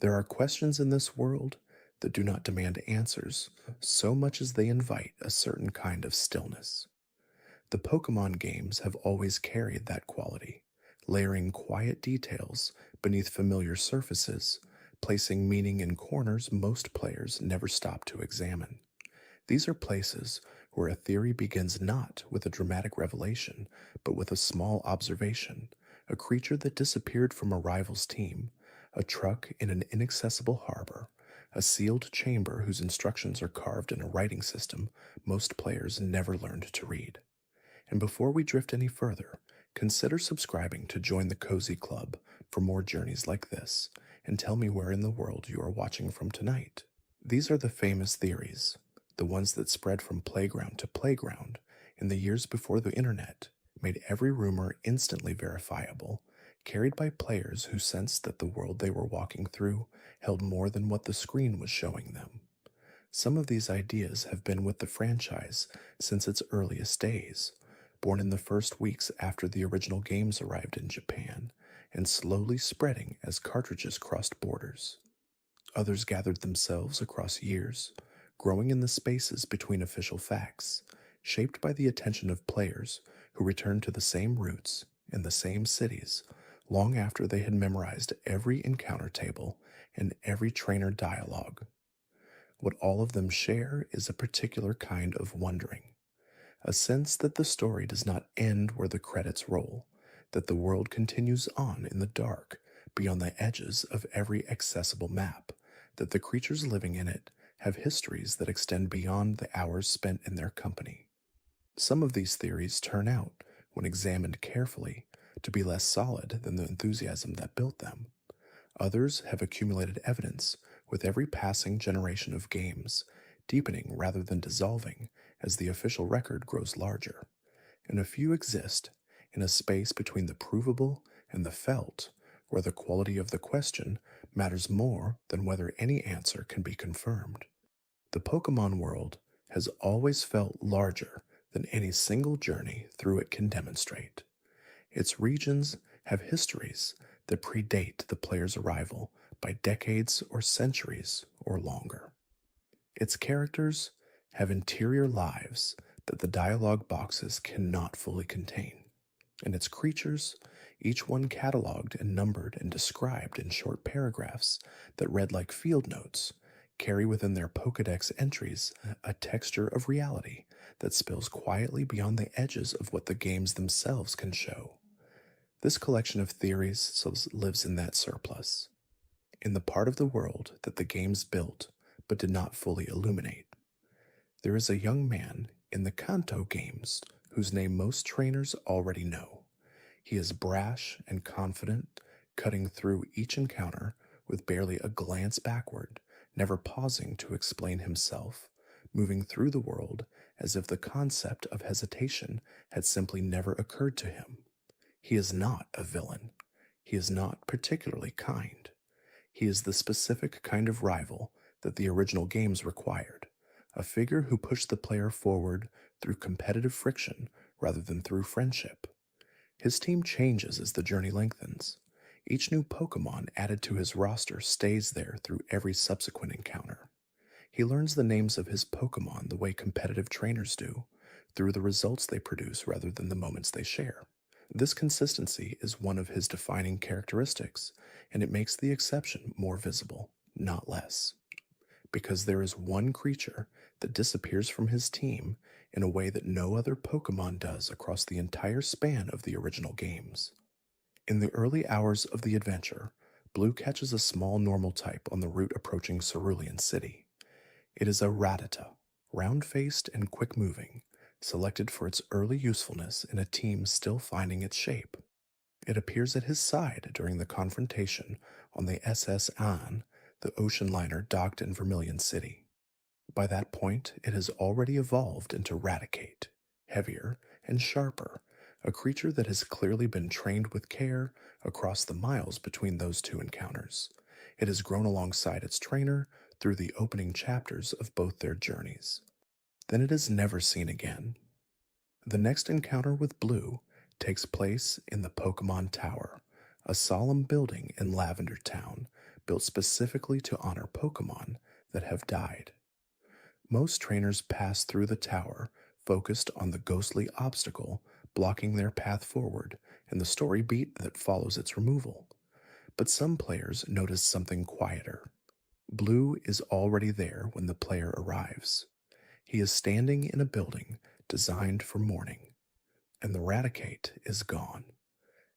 There are questions in this world that do not demand answers so much as they invite a certain kind of stillness. The Pokemon games have always carried that quality, layering quiet details beneath familiar surfaces, placing meaning in corners most players never stop to examine. These are places where a theory begins not with a dramatic revelation, but with a small observation, a creature that disappeared from a rival's team, a truck in an inaccessible harbor, a sealed chamber whose instructions are carved in a writing system most players never learned to read. And before we drift any further, consider subscribing to join the Cozy Club for more journeys like this, and tell me where in the world you are watching from tonight. These are the famous theories, the ones that spread from playground to playground in the years before the internet, made every rumor instantly verifiable, carried by players who sensed that the world they were walking through held more than what the screen was showing them. Some of these ideas have been with the franchise since its earliest days, born in the first weeks after the original games arrived in Japan, and slowly spreading as cartridges crossed borders. Others gathered themselves across years, growing in the spaces between official facts, shaped by the attention of players who returned to the same routes in the same cities long after they had memorized every encounter table and every trainer dialogue. What all of them share is a particular kind of wondering, a sense that the story does not end where the credits roll, that the world continues on in the dark beyond the edges of every accessible map, that the creatures living in it have histories that extend beyond the hours spent in their company. Some of these theories turn out, when examined carefully, to be less solid than the enthusiasm that built them. Others have accumulated evidence with every passing generation of games, deepening rather than dissolving as the official record grows larger. And a few exist in a space between the provable and the felt, where the quality of the question matters more than whether any answer can be confirmed. The Pokemon world has always felt larger than any single journey through it can demonstrate. Its regions have histories that predate the player's arrival by decades or centuries or longer. Its characters have interior lives that the dialogue boxes cannot fully contain, and its creatures, each one cataloged and numbered and described in short paragraphs that read like field notes, carry within their Pokédex entries a texture of reality that spills quietly beyond the edges of what the games themselves can show. This collection of theories lives in that surplus, in the part of the world that the games built but did not fully illuminate. There is a young man in the Kanto games whose name most trainers already know. He is brash and confident, cutting through each encounter with barely a glance backward, never pausing to explain himself, moving through the world as if the concept of hesitation had simply never occurred to him. He is not a villain. He is not particularly kind. He is the specific kind of rival that the original games required, a figure who pushed the player forward through competitive friction rather than through friendship. His team changes as the journey lengthens. Each new Pokemon added to his roster stays there through every subsequent encounter. He learns the names of his Pokemon the way competitive trainers do, through the results they produce rather than the moments they share. This consistency is one of his defining characteristics, and it makes the exception more visible, not less. Because there is one creature that disappears from his team in a way that no other Pokemon does across the entire span of the original games. In the early hours of the adventure, Blue catches a small normal type on the route approaching Cerulean City. It is a Rattata, round-faced and quick-moving, selected for its early usefulness in a team still finding its shape. It appears at his side during the confrontation on the SS Anne, the ocean liner docked in Vermilion City. By that point, it has already evolved into Raticate, heavier and sharper, a creature that has clearly been trained with care across the miles between those two encounters. It has grown alongside its trainer through the opening chapters of both their journeys. Then it is never seen again. The next encounter with Blue takes place in the Pokemon Tower, a solemn building in Lavender Town, built specifically to honor Pokemon that have died. Most trainers pass through the tower focused on the ghostly obstacle blocking their path forward and the story beat that follows its removal. But some players notice something quieter. Blue is already there when the player arrives. He is standing in a building designed for mourning, and the Raticate is gone.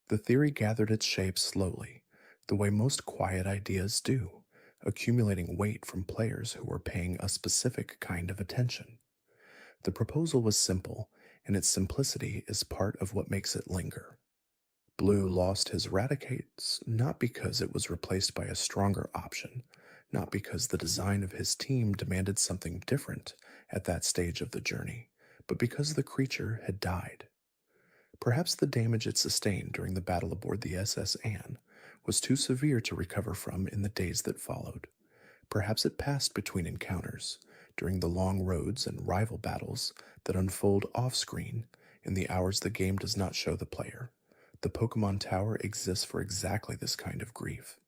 The theory gathered its shape slowly, the way most quiet ideas do, accumulating weight from players who were paying a specific kind of attention. The proposal was simple, and its simplicity is part of what makes it linger. Blue lost his Raticates not because it was replaced by a stronger option, not because the design of his team demanded something different at that stage of the journey, but because the creature had died. Perhaps the damage it sustained during the battle aboard the SS Anne was too severe to recover from in the days that followed. Perhaps it passed between encounters, during the long roads and rival battles that unfold off screen in the hours the game does not show the player. The Pokemon Tower exists for exactly this kind of grief.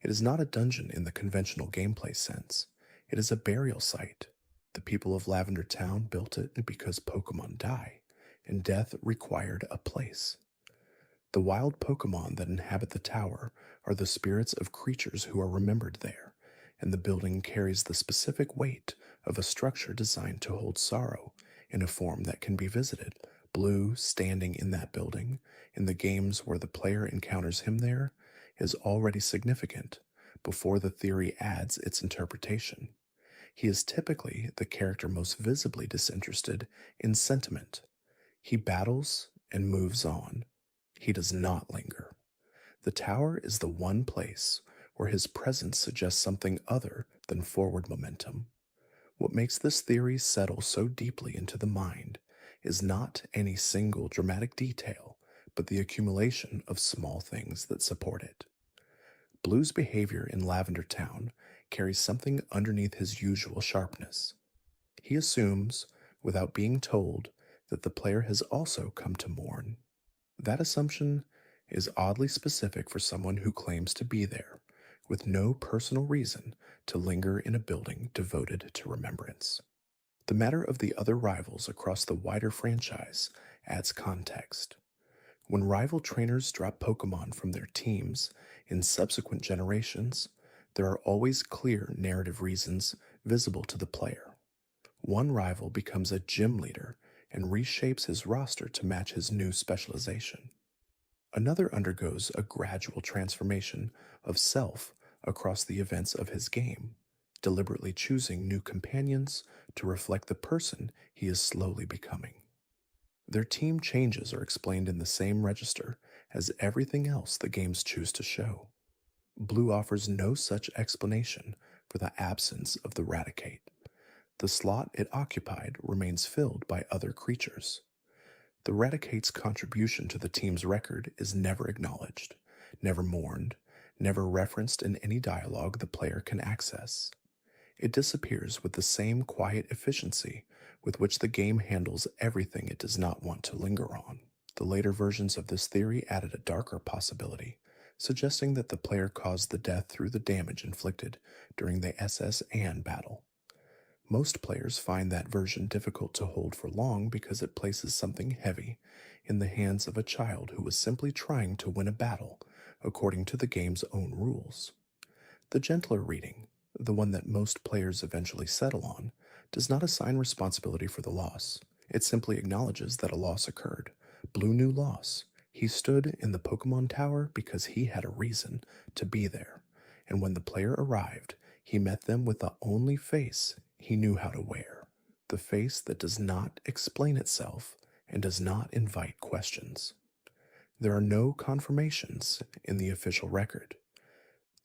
It is not a dungeon in the conventional gameplay sense. It is a burial site. The people of Lavender Town built it because Pokemon die, and death required a place. The wild Pokemon that inhabit the tower are the spirits of creatures who are remembered there, and the building carries the specific weight of a structure designed to hold sorrow in a form that can be visited. Blue, standing in that building, in the games where the player encounters him there, is already significant before the theory adds its interpretation. He is typically the character most visibly disinterested in sentiment. He battles and moves on. He does not linger. The tower is the one place where his presence suggests something other than forward momentum. What makes this theory settle so deeply into the mind is not any single dramatic detail, but the accumulation of small things that support it. Blue's behavior in Lavender Town carries something underneath his usual sharpness. He assumes, without being told, that the player has also come to mourn. That assumption is oddly specific for someone who claims to be there, with no personal reason to linger in a building devoted to remembrance. The matter of the other rivals across the wider franchise adds context. When rival trainers drop Pokemon from their teams in subsequent generations, there are always clear narrative reasons visible to the player. One rival becomes a gym leader and reshapes his roster to match his new specialization. Another undergoes a gradual transformation of self across the events of his game, deliberately choosing new companions to reflect the person he is slowly becoming. Their team changes are explained in the same register as everything else the games choose to show. Blue offers no such explanation for the absence of the Raticate. The slot it occupied remains filled by other creatures. The Raticate's contribution to the team's record is never acknowledged, never mourned, never referenced in any dialogue the player can access. It disappears with the same quiet efficiency with which the game handles everything it does not want to linger on. The later versions of this theory added a darker possibility, suggesting that the player caused the death through the damage inflicted during the SS Anne battle. Most players find that version difficult to hold for long because it places something heavy in the hands of a child who was simply trying to win a battle according to the game's own rules. The gentler reading, the one that most players eventually settle on, does not assign responsibility for the loss. It simply acknowledges that a loss occurred. Blue knew loss. He stood in the Pokemon Tower because he had a reason to be there, and when the player arrived, he met them with the only face he knew how to wear, the face that does not explain itself and does not invite questions. There are no confirmations in the official record.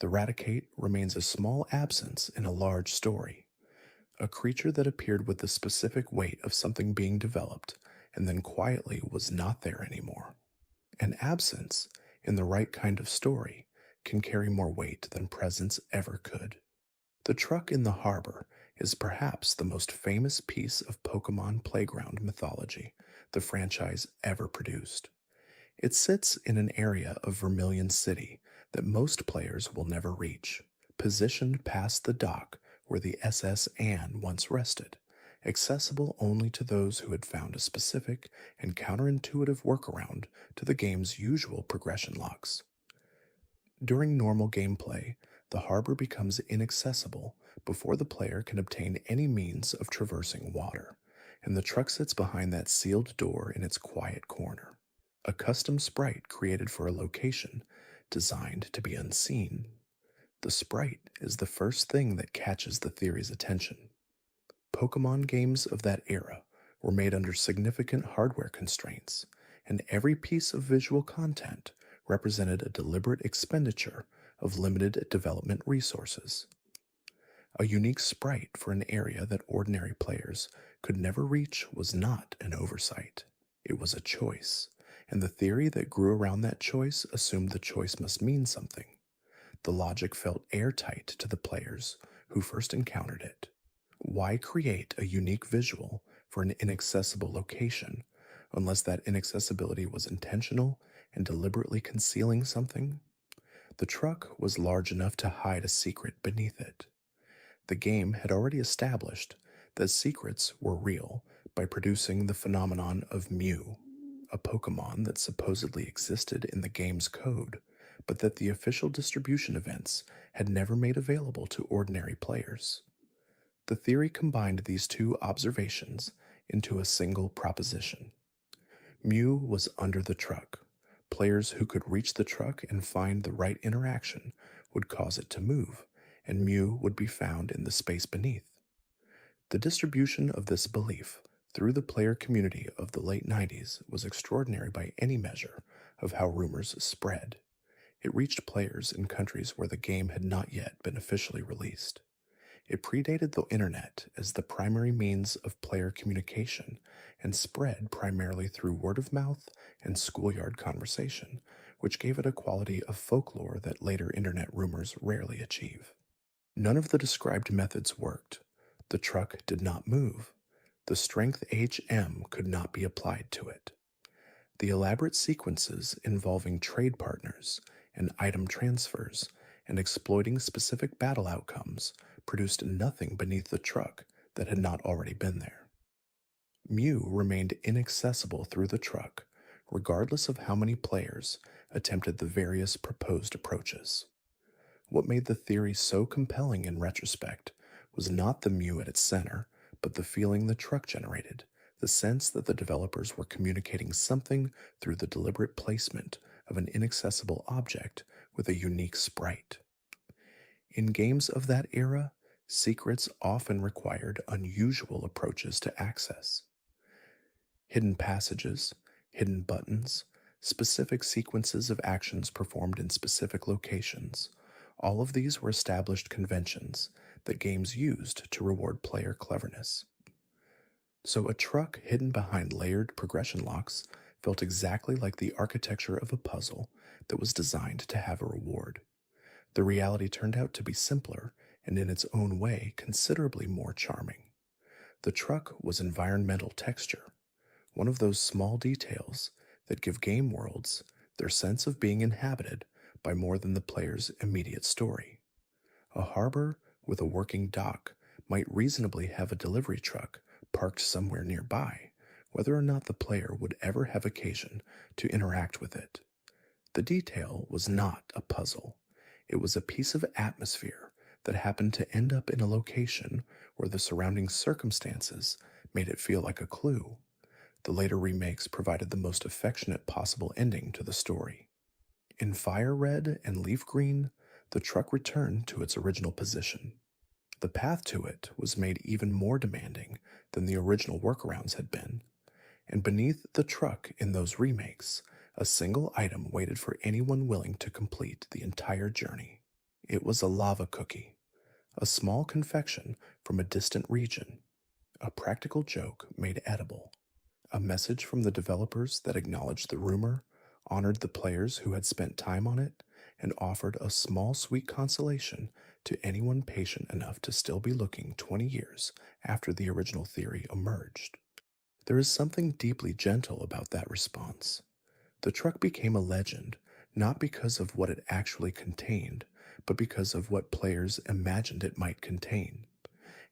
The Raticate remains a small absence in a large story, a creature that appeared with the specific weight of something being developed and then quietly was not there anymore. An absence, in the right kind of story, can carry more weight than presence ever could. The truck in the harbor is perhaps the most famous piece of Pokemon playground mythology the franchise ever produced. It sits in an area of Vermilion City that most players will never reach, positioned past the dock where the SS Anne once rested, accessible only to those who had found a specific and counterintuitive workaround to the game's usual progression locks. During normal gameplay, the harbor becomes inaccessible before the player can obtain any means of traversing water, and the truck sits behind that sealed door in its quiet corner. A custom sprite created for a location designed to be unseen. The sprite is the first thing that catches the theory's attention. Pokemon games of that era were made under significant hardware constraints, and every piece of visual content represented a deliberate expenditure of limited development resources. A unique sprite for an area that ordinary players could never reach was not an oversight. It was a choice, and the theory that grew around that choice assumed the choice must mean something. The logic felt airtight to the players who first encountered it. Why create a unique visual for an inaccessible location unless that inaccessibility was intentional and deliberately concealing something? The truck was large enough to hide a secret beneath it. The game had already established that secrets were real by producing the phenomenon of Mew, a Pokemon that supposedly existed in the game's code, but that the official distribution events had never made available to ordinary players. The theory combined these two observations into a single proposition. Mew was under the truck. Players who could reach the truck and find the right interaction would cause it to move, and Mew would be found in the space beneath. The distribution of this belief through the player community of the late 90s was extraordinary by any measure of how rumors spread. It reached players in countries where the game had not yet been officially released. It predated the internet as the primary means of player communication and spread primarily through word of mouth and schoolyard conversation, which gave it a quality of folklore that later internet rumors rarely achieve. None of the described methods worked. The truck did not move. The strength HM could not be applied to it. The elaborate sequences involving trade partners and item transfers and exploiting specific battle outcomes produced nothing beneath the truck that had not already been there. Mew remained inaccessible through the truck, regardless of how many players attempted the various proposed approaches. What made the theory so compelling in retrospect was not the Mew at its center, but the feeling the truck generated, the sense that the developers were communicating something through the deliberate placement of an inaccessible object with a unique sprite. In games of that era, secrets often required unusual approaches to access. Hidden passages, hidden buttons, specific sequences of actions performed in specific locations, all of these were established conventions that games used to reward player cleverness. So a truck hidden behind layered progression locks felt exactly like the architecture of a puzzle that was designed to have a reward. The reality turned out to be simpler and in its own way considerably more charming. The truck was environmental texture, one of those small details that give game worlds their sense of being inhabited by more than the player's immediate story. A harbor with a working dock might reasonably have a delivery truck parked somewhere nearby, whether or not the player would ever have occasion to interact with it. The detail was not a puzzle. It was a piece of atmosphere that happened to end up in a location where the surrounding circumstances made it feel like a clue. The later remakes provided the most affectionate possible ending to the story. In Fire Red and Leaf Green, the truck returned to its original position. The path to it was made even more demanding than the original workarounds had been, and beneath the truck in those remakes, a single item waited for anyone willing to complete the entire journey. It was a lava cookie, a small confection from a distant region, a practical joke made edible, a message from the developers that acknowledged the rumor, honored the players who had spent time on it, and offered a small sweet consolation to anyone patient enough to still be looking 20 years after the original theory emerged. There is something deeply gentle about that response. The truck became a legend not because of what it actually contained, but because of what players imagined it might contain.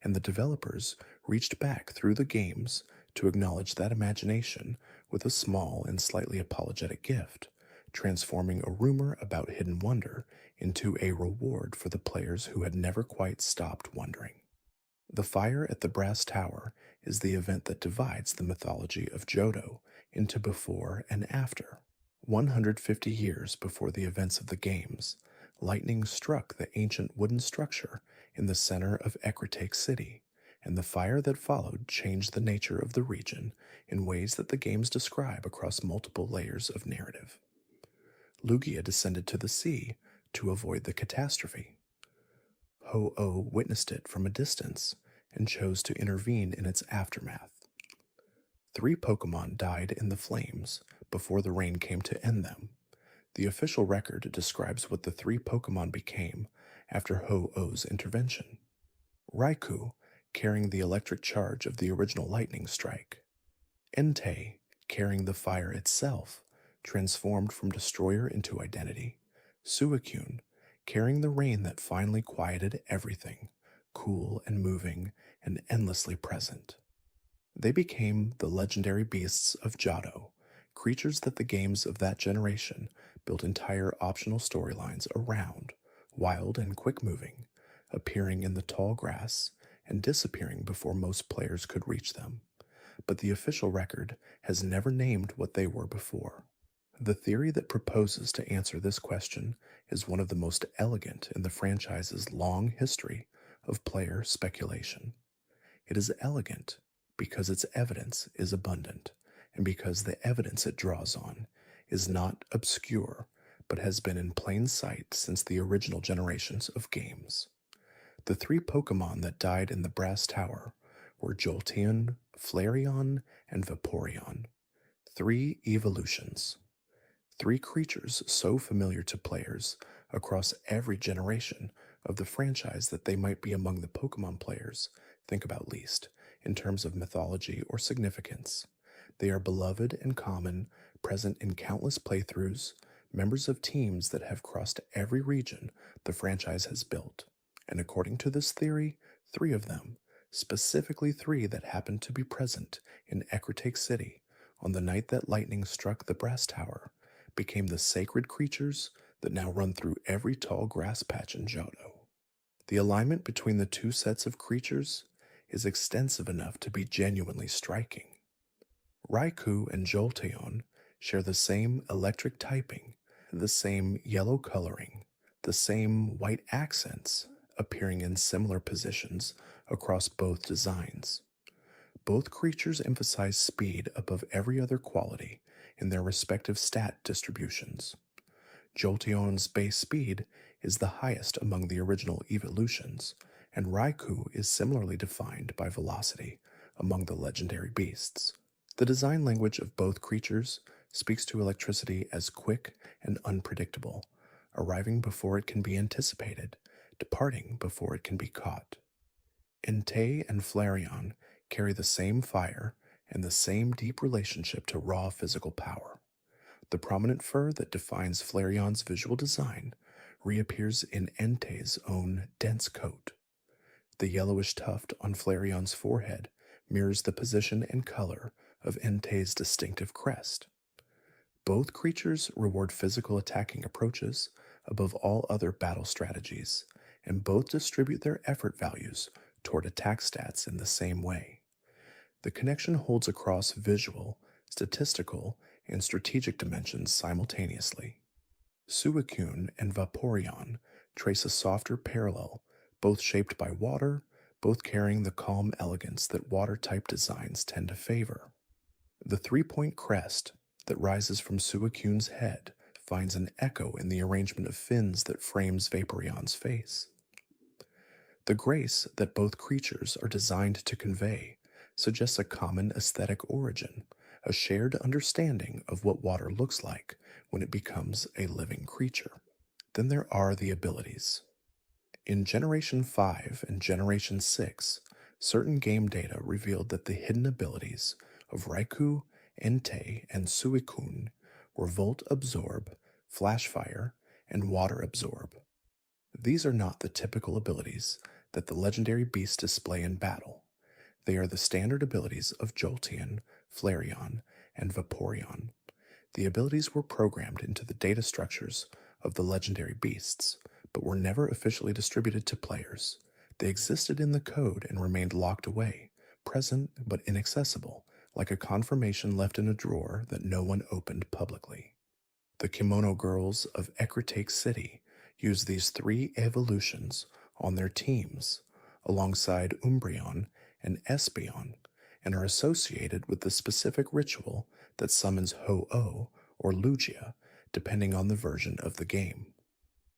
And the developers reached back through the games to acknowledge that imagination with a small and slightly apologetic gift, transforming a rumor about hidden wonder into a reward for the players who had never quite stopped wondering. The fire at the Brass Tower is the event that divides the mythology of Johto into before and after. 150 years before the events of the games, lightning struck the ancient wooden structure in the center of Ecruteak City, and the fire that followed changed the nature of the region in ways that the games describe across multiple layers of narrative. Lugia descended to the sea to avoid the catastrophe. Ho-Oh witnessed it from a distance and chose to intervene in its aftermath. 3 Pokémon died in the flames before the rain came to end them. The official record describes what the 3 Pokémon became after Ho-Oh's intervention. Raikou, carrying the electric charge of the original lightning strike. Entei, carrying the fire itself, transformed from destroyer into identity. Suicune, carrying the rain that finally quieted everything, cool and moving and endlessly present. They became the legendary beasts of Johto, creatures that the games of that generation built entire optional storylines around, wild and quick-moving, appearing in the tall grass and disappearing before most players could reach them. But the official record has never named what they were before. The theory that proposes to answer this question is one of the most elegant in the franchise's long history of player speculation. It is elegant because its evidence is abundant, and because the evidence it draws on is not obscure but has been in plain sight since the original generations of games. The 3 Pokémon that died in the Brass Tower were Jolteon, Flareon, and Vaporeon. 3 evolutions. 3 creatures so familiar to players across every generation of the franchise that they might be among the Pokémon players think about least in terms of mythology or significance. They are beloved and common, present in countless playthroughs, members of teams that have crossed every region the franchise has built. And according to this theory, 3 of them, specifically 3 that happened to be present in Ecruteak City on the night that lightning struck the Brass Tower, became the sacred creatures that now run through every tall grass patch in Johto. The alignment between the 2 sets of creatures is extensive enough to be genuinely striking. Raikou and Jolteon share the same electric typing, the same yellow coloring, the same white accents, appearing in similar positions across both designs. Both creatures emphasize speed above every other quality in their respective stat distributions. Jolteon's base speed is the highest among the original evolutions, and Raikou is similarly defined by velocity among the legendary beasts. The design language of both creatures speaks to electricity as quick and unpredictable, arriving before it can be anticipated, departing before it can be caught. Entei and Flareon carry the same fire and the same deep relationship to raw physical power. The prominent fur that defines Flareon's visual design reappears in Entei's own dense coat. The yellowish tuft on Flareon's forehead mirrors the position and color of Entei's distinctive crest. Both creatures reward physical attacking approaches above all other battle strategies, and both distribute their effort values toward attack stats in the same way. The connection holds across visual, statistical, and strategic dimensions simultaneously. Suicune and Vaporeon trace a softer parallel, both shaped by water, both carrying the calm elegance that water-type designs tend to favor. The 3-point crest that rises from Suicune's head finds an echo in the arrangement of fins that frames Vaporeon's face. The grace that both creatures are designed to convey suggests a common aesthetic origin, a shared understanding of what water looks like when it becomes a living creature. Then there are the abilities. In Generation 5 and Generation 6, certain game data revealed that the hidden abilities of Raikou, Entei, and Suicune were Volt Absorb, Flash Fire, and Water Absorb. These are not the typical abilities that the legendary beasts display in battle. They are the standard abilities of Jolteon, Flareon, and Vaporeon. The abilities were programmed into the data structures of the legendary beasts, but were never officially distributed to players. They existed in the code and remained locked away, present but inaccessible, like a confirmation left in a drawer that no one opened publicly. The Kimono Girls of Ecruteak City use these three evolutions on their teams, alongside Umbreon and Espeon, and are associated with the specific ritual that summons Ho-Oh or Lugia, depending on the version of the game.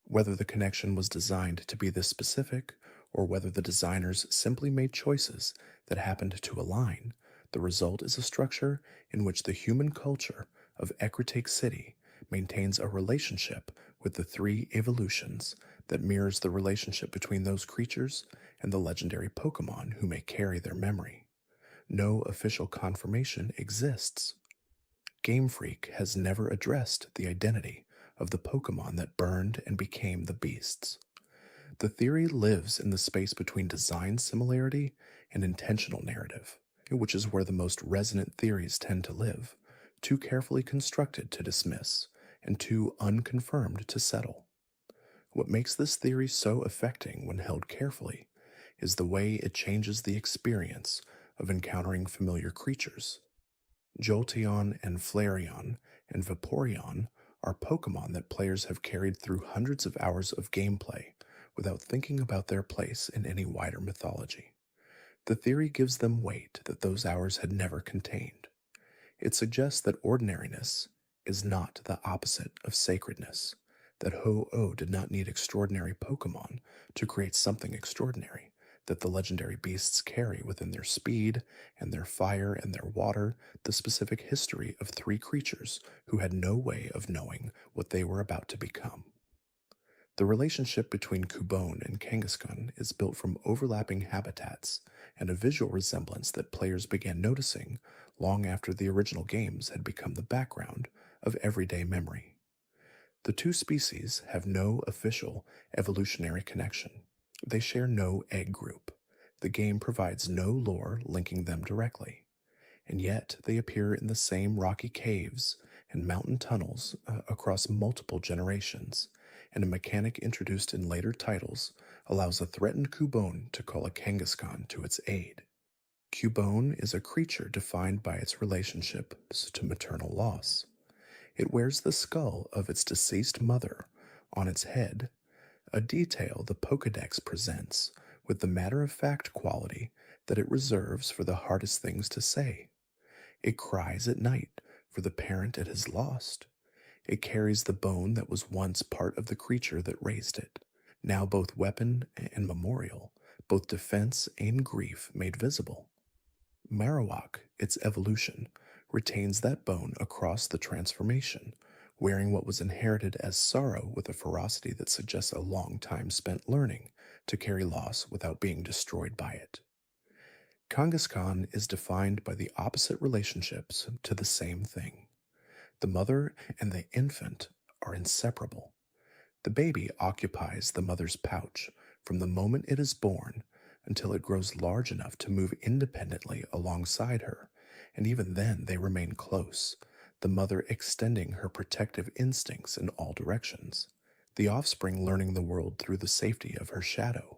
Whether the connection was designed to be this specific, or whether the designers simply made choices that happened to align, the result is a structure in which the human culture of Ecruteak City maintains a relationship with the three evolutions that mirrors the relationship between those creatures and the legendary Pokémon who may carry their memory. No official confirmation exists. Game Freak has never addressed the identity of the Pokémon that burned and became the beasts. The theory lives in the space between design similarity and intentional narrative, which is where the most resonant theories tend to live, too carefully constructed to dismiss, and too unconfirmed to settle. What makes this theory so affecting when held carefully is the way it changes the experience of encountering familiar creatures. Jolteon and Flareon and Vaporeon are Pokemon that players have carried through hundreds of hours of gameplay without thinking about their place in any wider mythology. The theory gives them weight that those hours had never contained. It suggests that ordinariness is not the opposite of sacredness, that Ho-Oh did not need extraordinary Pokemon to create something extraordinary, that the legendary beasts carry within their speed and their fire and their water the specific history of three creatures who had no way of knowing what they were about to become. The relationship between Cubone and Kangaskhan is built from overlapping habitats and a visual resemblance that players began noticing long after the original games had become the background of everyday memory. The two species have no official evolutionary connection. They share no egg group. The game provides no lore linking them directly. And yet they appear in the same rocky caves and mountain tunnels across multiple generations, and a mechanic introduced in later titles allows a threatened Cubone to call a Kangaskhan to its aid. Cubone is a creature defined by its relationships to maternal loss. It wears the skull of its deceased mother on its head, a detail the Pokédex presents with the matter-of-fact quality that it reserves for the hardest things to say. It cries at night for the parent it has lost. It carries the bone that was once part of the creature that raised it, now both weapon and memorial, both defense and grief made visible. Marowak, its evolution, retains that bone across the transformation, wearing what was inherited as sorrow with a ferocity that suggests a long time spent learning to carry loss without being destroyed by it. Kangaskhan is defined by the opposite relationships to the same thing. The mother and the infant are inseparable. The baby occupies the mother's pouch from the moment it is born until it grows large enough to move independently alongside her, and even then they remain close, the mother extending her protective instincts in all directions, the offspring learning the world through the safety of her shadow.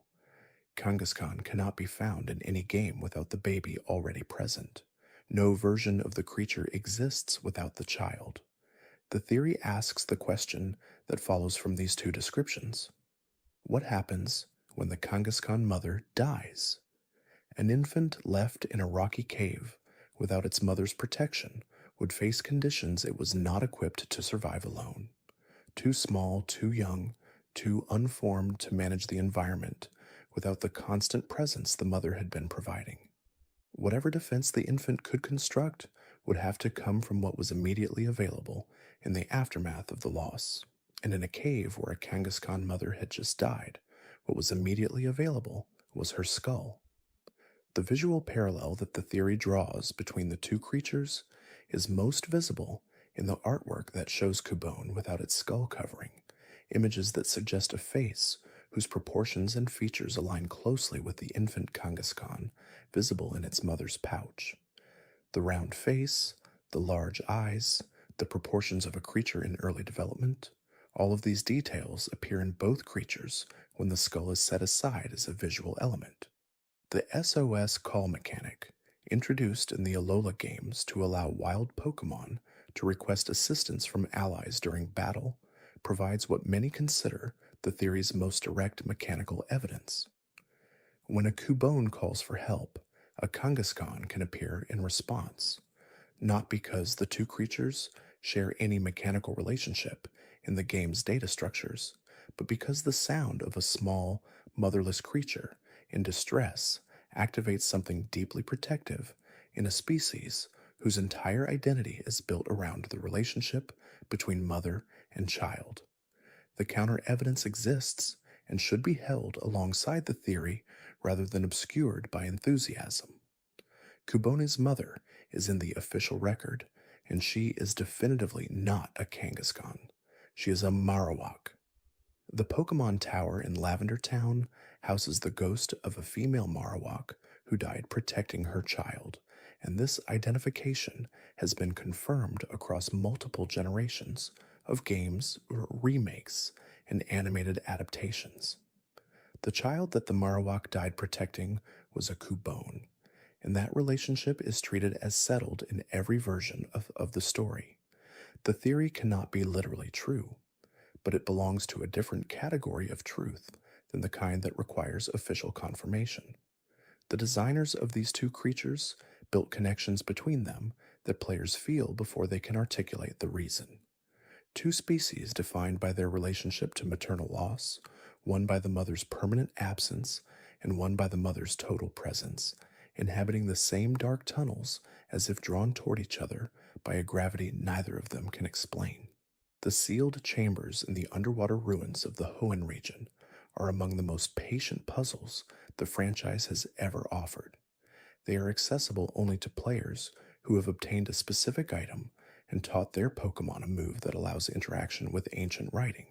Kangaskhan cannot be found in any game without the baby already present. No version of the creature exists without the child. The theory asks the question that follows from these two descriptions. What happens when the Kangaskhan mother dies? An infant left in a rocky cave without its mother's protection would face conditions it was not equipped to survive alone. Too small, too young, too unformed to manage the environment without the constant presence the mother had been providing. Whatever defense the infant could construct would have to come from what was immediately available in the aftermath of the loss. And in a cave where a Kangaskhan mother had just died, what was immediately available was her skull. The visual parallel that the theory draws between the two creatures is most visible in the artwork that shows Cubone without its skull covering, images that suggest a face whose proportions and features align closely with the infant Kangaskhan visible in its mother's pouch. The round face, the large eyes, the proportions of a creature in early development, all of these details appear in both creatures when the skull is set aside as a visual element. The SOS call mechanic, introduced in the Alola games to allow wild Pokémon to request assistance from allies during battle, provides what many consider the theory's most direct mechanical evidence. When a Cubone calls for help, a Kangaskhan can appear in response, not because the two creatures share any mechanical relationship in the game's data structures, but because the sound of a small, motherless creature in distress activates something deeply protective in a species whose entire identity is built around the relationship between mother and child. The counter evidence exists and should be held alongside the theory rather than obscured by enthusiasm. Kubone's mother is in the official record, and she is definitively not a Kangaskhan. She is a Marowak. The Pokemon Tower in Lavender Town houses the ghost of a female Marowak who died protecting her child, and this identification has been confirmed across multiple generations of games, remakes, and animated adaptations. The child that the Marowak died protecting was a Cubone, and that relationship is treated as settled in every version of the story. The theory cannot be literally true, but it belongs to a different category of truth than the kind that requires official confirmation. The designers of these two creatures built connections between them that players feel before they can articulate the reason. Two species defined by their relationship to maternal loss, one by the mother's permanent absence and one by the mother's total presence, inhabiting the same dark tunnels as if drawn toward each other by a gravity neither of them can explain. The sealed chambers in the underwater ruins of the Hoenn region are among the most patient puzzles the franchise has ever offered. They are accessible only to players who have obtained a specific item and taught their Pokemon a move that allows interaction with ancient writing.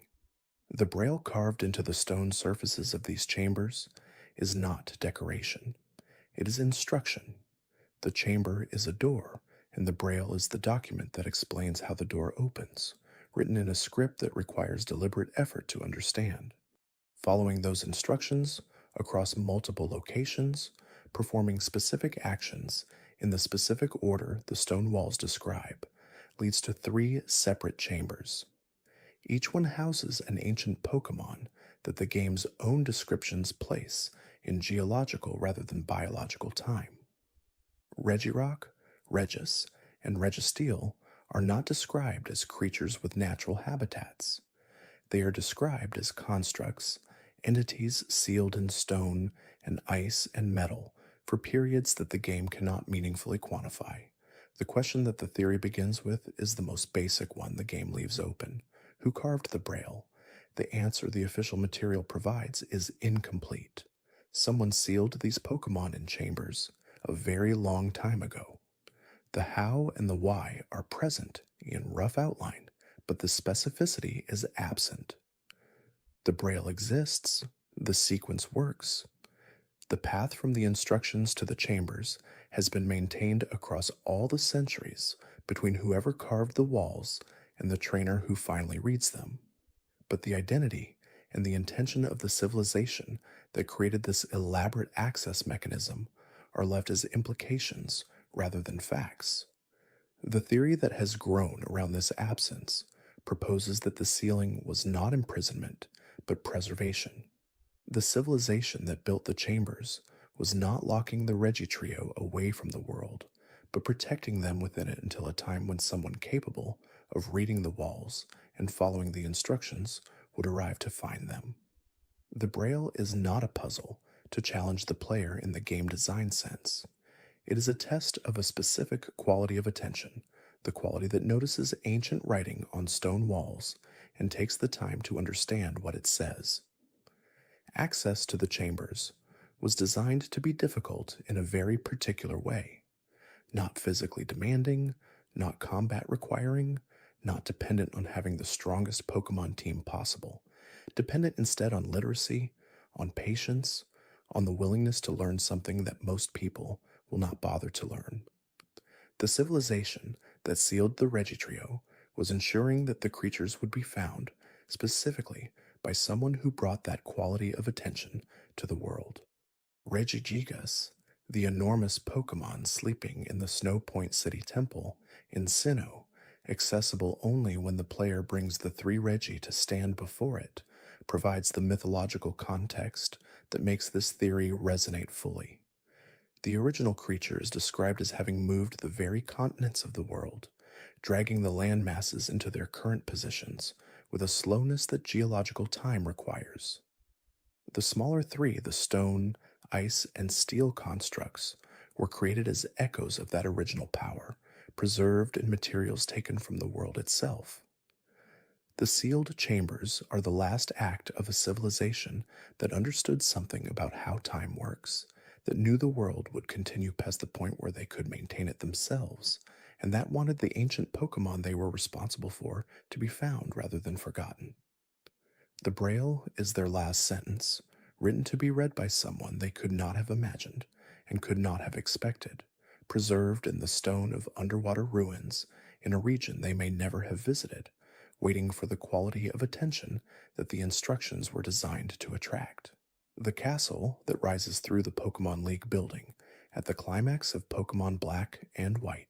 The braille carved into the stone surfaces of these chambers is not decoration. It is instruction. The chamber is a door, and the braille is the document that explains how the door opens, written in a script that requires deliberate effort to understand. Following those instructions across multiple locations, performing specific actions in the specific order the stone walls describe, leads to 3 separate chambers. Each one houses an ancient Pokemon that the game's own descriptions place in geological rather than biological time. Regirock, Regis, and Registeel are not described as creatures with natural habitats. They are described as constructs, entities sealed in stone and ice and metal for periods that the game cannot meaningfully quantify. The question that the theory begins with is the most basic one the game leaves open. Who carved the braille? The answer the official material provides is incomplete. Someone sealed these Pokemon in chambers a very long time ago. The how and the why are present in rough outline, but the specificity is absent. The braille exists, the sequence works. The path from the instructions to the chambers has been maintained across all the centuries between whoever carved the walls and the trainer who finally reads them. But the identity and the intention of the civilization that created this elaborate access mechanism are left as implications rather than facts. The theory that has grown around this absence proposes that the sealing was not imprisonment, but preservation. The civilization that built the chambers was not locking the Regitrio away from the world, but protecting them within it until a time when someone capable of reading the walls and following the instructions would arrive to find them. The braille is not a puzzle to challenge the player in the game design sense. It is a test of a specific quality of attention, the quality that notices ancient writing on stone walls and takes the time to understand what it says. Access to the chambers was designed to be difficult in a very particular way, not physically demanding, not combat requiring, not dependent on having the strongest Pokemon team possible, dependent instead on literacy, on patience, on the willingness to learn something that most people will not bother to learn. The civilization that sealed the Regitrio was ensuring that the creatures would be found specifically by someone who brought that quality of attention to the world. Regigigas, the enormous Pokemon sleeping in the Snow Point City Temple in Sinnoh, accessible only when the player brings the three Regi to stand before it, provides the mythological context that makes this theory resonate fully. The original creature is described as having moved the very continents of the world, dragging the land masses into their current positions with a slowness that geological time requires. The smaller three, the stone, ice, and steel constructs, were created as echoes of that original power, preserved in materials taken from the world itself. The sealed chambers are the last act of a civilization that understood something about how time works, that knew the world would continue past the point where they could maintain it themselves, and that wanted the ancient Pokemon they were responsible for to be found rather than forgotten. The Braille is their last sentence, written to be read by someone they could not have imagined and could not have expected, preserved in the stone of underwater ruins in a region they may never have visited, waiting for the quality of attention that the instructions were designed to attract. The castle that rises through the Pokemon League building at the climax of Pokemon Black and White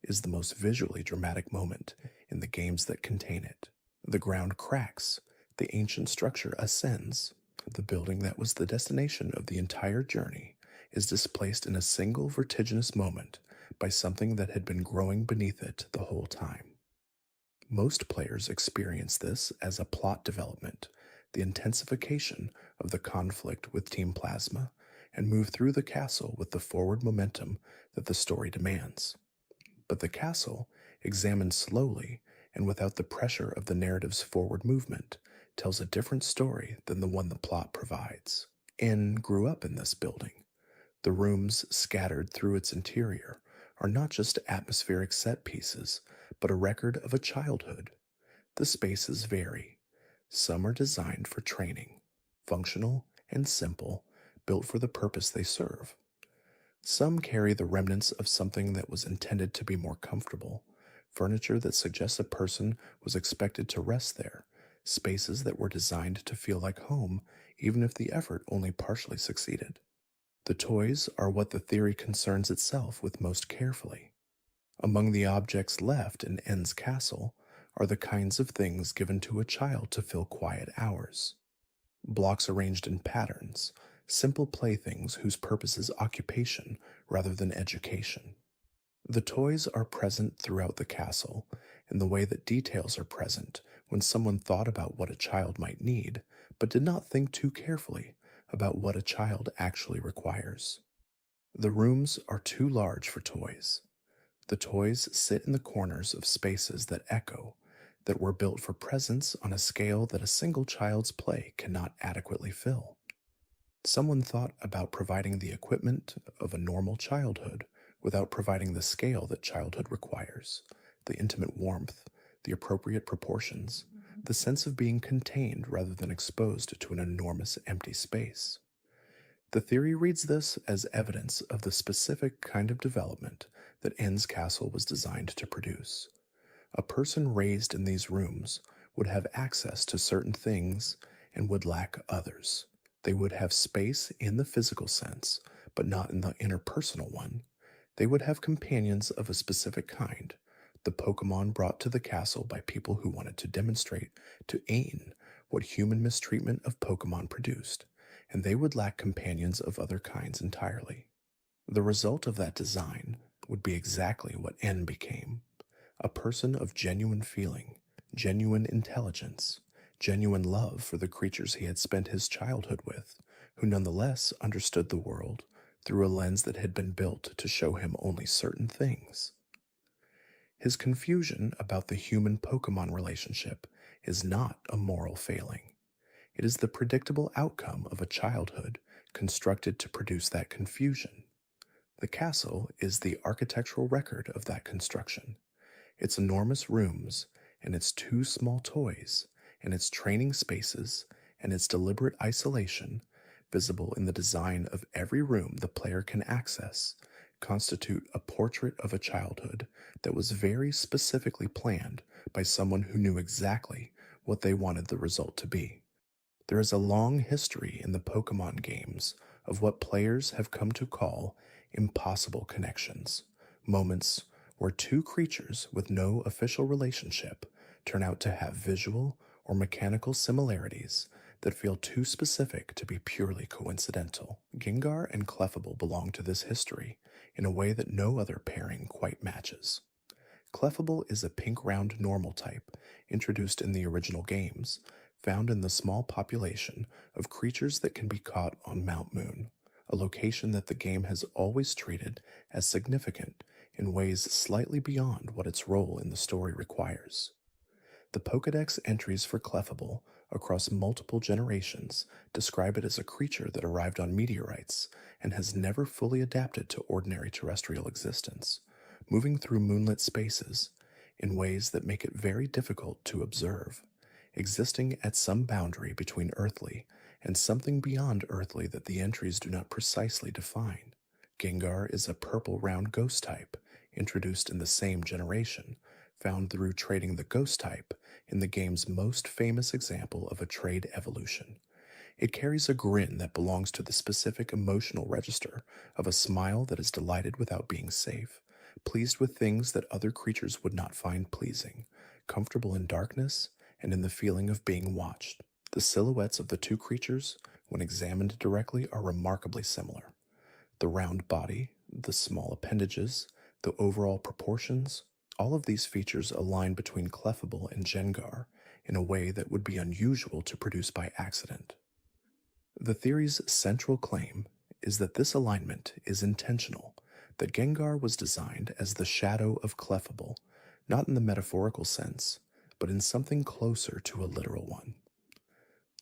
is the most visually dramatic moment in the games that contain it. The ground cracks, the ancient structure ascends. The building that was the destination of the entire journey is displaced in a single vertiginous moment by something that had been growing beneath it the whole time. Most players experience this as a plot development, the intensification of the conflict with Team Plasma, and move through the castle with the forward momentum that the story demands. But the castle, examined slowly and without the pressure of the narrative's forward movement, tells a different story than the one the plot provides. N grew up in this building. The rooms scattered through its interior are not just atmospheric set pieces, but a record of a childhood. The spaces vary. Some are designed for training, functional and simple, built for the purpose they serve. Some carry the remnants of something that was intended to be more comfortable, furniture that suggests a person was expected to rest there, spaces that were designed to feel like home, even if the effort only partially succeeded. The toys are what the theory concerns itself with most carefully. Among the objects left in N's castle are the kinds of things given to a child to fill quiet hours. Blocks arranged in patterns, simple playthings whose purpose is occupation rather than education. The toys are present throughout the castle in the way that details are present when someone thought about what a child might need, but did not think too carefully about what a child actually requires. The rooms are too large for toys. The toys sit in the corners of spaces that echo, that were built for presence on a scale that a single child's play cannot adequately fill. Someone thought about providing the equipment of a normal childhood without providing the scale that childhood requires, the intimate warmth, the appropriate proportions, the sense of being contained rather than exposed to an enormous empty space. The theory reads this as evidence of the specific kind of development that N's castle was designed to produce. A person raised in these rooms would have access to certain things and would lack others. They would have space in the physical sense, but not in the interpersonal one. They would have companions of a specific kind, the Pokemon brought to the castle by people who wanted to demonstrate to Ain what human mistreatment of Pokemon produced, and they would lack companions of other kinds entirely. The result of that design would be exactly what N became, a person of genuine feeling, genuine intelligence, genuine love for the creatures he had spent his childhood with, who nonetheless understood the world through a lens that had been built to show him only certain things. His confusion about the human-Pokemon relationship is not a moral failing. It is the predictable outcome of a childhood constructed to produce that confusion. The castle is the architectural record of that construction. Its enormous rooms, and its two small toys, and its training spaces, and its deliberate isolation, visible in the design of every room the player can access, constitute a portrait of a childhood that was very specifically planned by someone who knew exactly what they wanted the result to be. There is a long history in the Pokemon games of what players have come to call impossible connections, moments where two creatures with no official relationship turn out to have visual or mechanical similarities that feel too specific to be purely coincidental. Gengar and Clefable belong to this history in a way that no other pairing quite matches. Clefable is a pink round normal type introduced in the original games, found in the small population of creatures that can be caught on Mount Moon, a location that the game has always treated as significant in ways slightly beyond what its role in the story requires. The Pokédex entries for Clefable across multiple generations describe it as a creature that arrived on meteorites and has never fully adapted to ordinary terrestrial existence, moving through moonlit spaces in ways that make it very difficult to observe, existing at some boundary between earthly and something beyond earthly that the entries do not precisely define. Gengar is a purple round ghost type, introduced in the same generation, found through trading the ghost type in the game's most famous example of a trade evolution. It carries a grin that belongs to the specific emotional register of a smile that is delighted without being safe, pleased with things that other creatures would not find pleasing, comfortable in darkness, and in the feeling of being watched. The silhouettes of the two creatures, when examined directly, are remarkably similar. The round body, the small appendages, the overall proportions, all of these features align between Clefable and Gengar in a way that would be unusual to produce by accident. The theory's central claim is that this alignment is intentional, that Gengar was designed as the shadow of Clefable, not in the metaphorical sense, but in something closer to a literal one.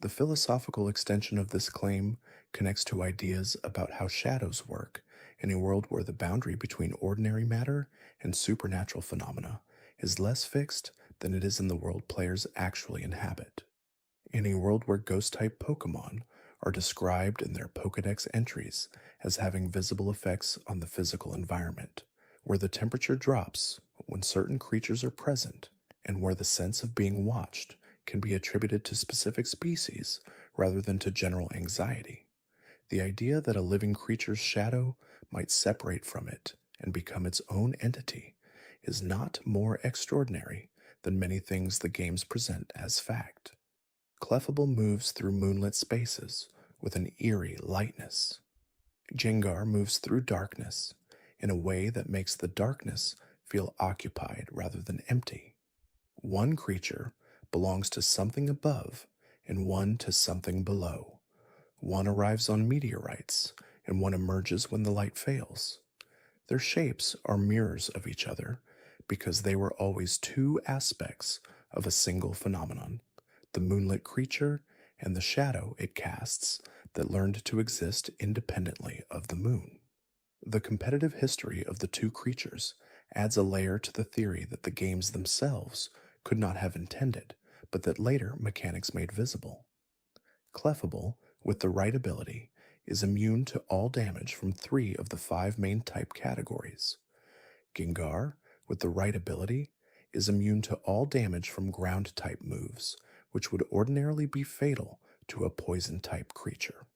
The philosophical extension of this claim connects to ideas about how shadows work in a world where the boundary between ordinary matter and supernatural phenomena is less fixed than it is in the world players actually inhabit. In a world where ghost-type Pokémon are described in their Pokédex entries as having visible effects on the physical environment, where the temperature drops when certain creatures are present, and where the sense of being watched can be attributed to specific species rather than to general anxiety. The idea that a living creature's shadow might separate from it and become its own entity is not more extraordinary than many things the games present as fact. Clefable moves through moonlit spaces with an eerie lightness. Gengar moves through darkness in a way that makes the darkness feel occupied rather than empty. One creature belongs to something above and one to something below. One arrives on meteorites and one emerges when the light fails. Their shapes are mirrors of each other because they were always two aspects of a single phenomenon, the moonlit creature and the shadow it casts that learned to exist independently of the moon. The competitive history of the two creatures adds a layer to the theory that the games themselves could not have intended, but that later mechanics made visible. Clefable, with the right ability, is immune to all damage from 3 of the 5 main type categories. Gengar, with the right ability, is immune to all damage from ground type moves, which would ordinarily be fatal to a poison type creature.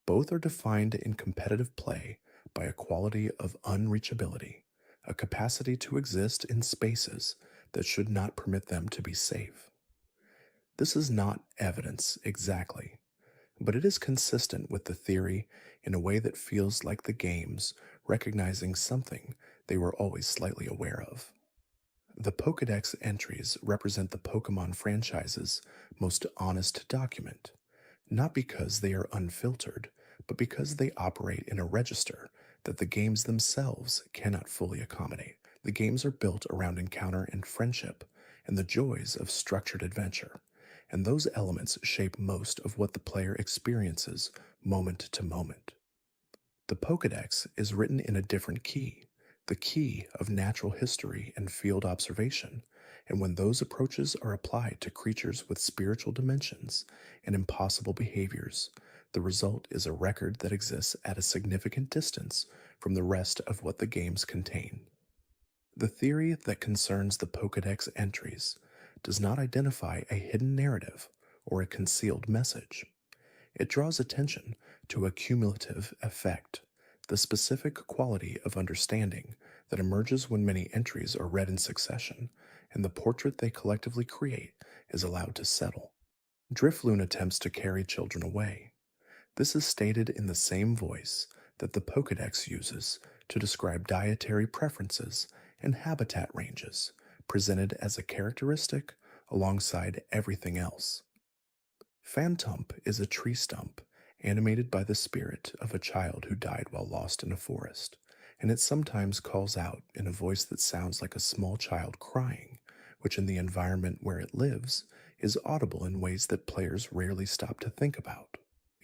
Both are defined in competitive play by a quality of unreachability, a capacity to exist in spaces that should not permit them to be safe. This is not evidence exactly, but it is consistent with the theory in a way that feels like the games recognizing something they were always slightly aware of. The Pokédex entries represent the Pokémon franchise's most honest document, not because they are unfiltered, but because they operate in a register that the games themselves cannot fully accommodate. The games are built around encounter and friendship and the joys of structured adventure, and those elements shape most of what the player experiences moment to moment. The Pokédex is written in a different key, the key of natural history and field observation, and when those approaches are applied to creatures with spiritual dimensions and impossible behaviors, the result is a record that exists at a significant distance from the rest of what the games contain. The theory that concerns the Pokédex entries does not identify a hidden narrative or a concealed message. It draws attention to a cumulative effect, the specific quality of understanding that emerges when many entries are read in succession, and the portrait they collectively create is allowed to settle. Drifloon attempts to carry children away. This is stated in the same voice that the Pokédex uses to describe dietary preferences and habitat ranges, presented as a characteristic alongside everything else. Phantump is a tree stump animated by the spirit of a child who died while lost in a forest, and it sometimes calls out in a voice that sounds like a small child crying, which in the environment where it lives is audible in ways that players rarely stop to think about.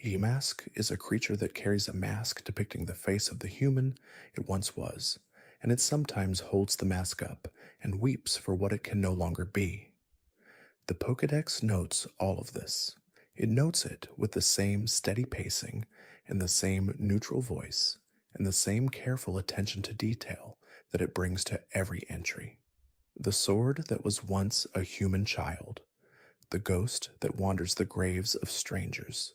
Ymask is a creature that carries a mask depicting the face of the human it once was, and it sometimes holds the mask up and weeps for what it can no longer be. The Pokédex notes all of this. It notes it with the same steady pacing and the same neutral voice and the same careful attention to detail that it brings to every entry. The sword that was once a human child, the ghost that wanders the graves of strangers,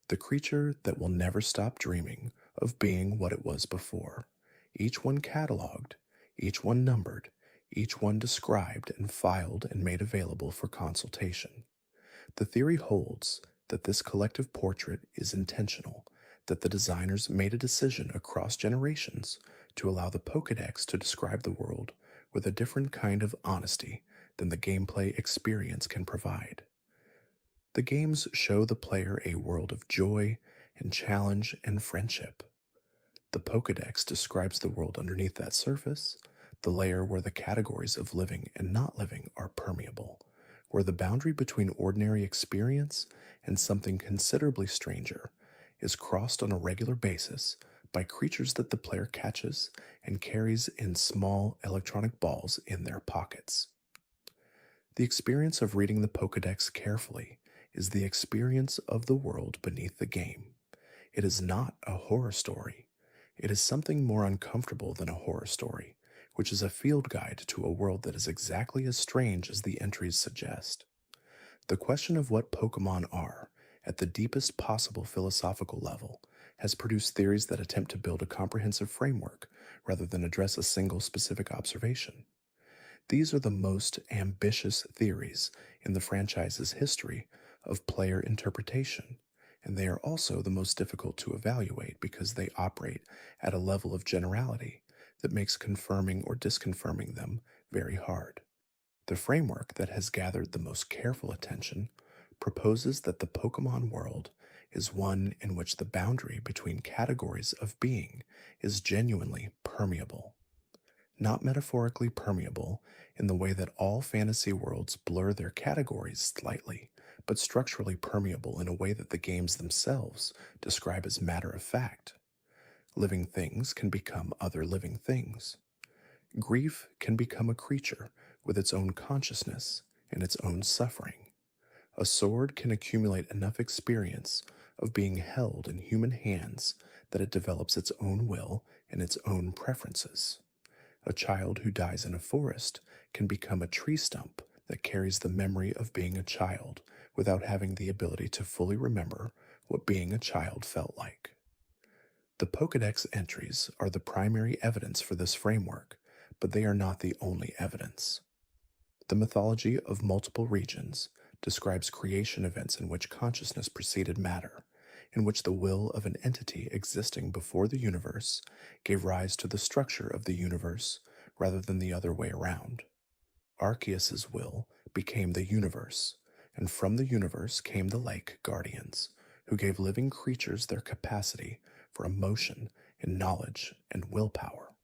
the creature that will never stop dreaming of being what it was before, each one cataloged, each one numbered, each one described and filed and made available for consultation. The theory holds that this collective portrait is intentional, that the designers made a decision across generations to allow the Pokédex to describe the world with a different kind of honesty than the gameplay experience can provide. The games show the player a world of joy and challenge and friendship. The Pokédex describes the world underneath that surface, the layer where the categories of living and not living are permeable, where the boundary between ordinary experience and something considerably stranger is crossed on a regular basis by creatures that the player catches and carries in small electronic balls in their pockets. The experience of reading the Pokédex carefully is the experience of the world beneath the game. It is not a horror story. It is something more uncomfortable than a horror story, which is a field guide to a world that is exactly as strange as the entries suggest. The question of what Pokémon are, at the deepest possible philosophical level, has produced theories that attempt to build a comprehensive framework rather than address a single specific observation. These are the most ambitious theories in the franchise's history of player interpretation, and they are also the most difficult to evaluate because they operate at a level of generality that makes confirming or disconfirming them very hard. The framework that has gathered the most careful attention proposes that the Pokemon world is one in which the boundary between categories of being is genuinely permeable. Not metaphorically permeable in the way that all fantasy worlds blur their categories slightly, but structurally permeable in a way that the games themselves describe as matter of fact. Living things can become other living things. Grief can become a creature with its own consciousness and its own suffering. A sword can accumulate enough experience of being held in human hands that it develops its own will and its own preferences. A child who dies in a forest can become a tree stump that carries the memory of being a child without having the ability to fully remember what being a child felt like. The Pokédex entries are the primary evidence for this framework, but they are not the only evidence. The mythology of multiple regions describes creation events in which consciousness preceded matter, in which the will of an entity existing before the universe gave rise to the structure of the universe rather than the other way around. Arceus's will became the universe, and from the universe came the Lake Guardians, who gave living creatures their capacity for emotion and knowledge and willpower.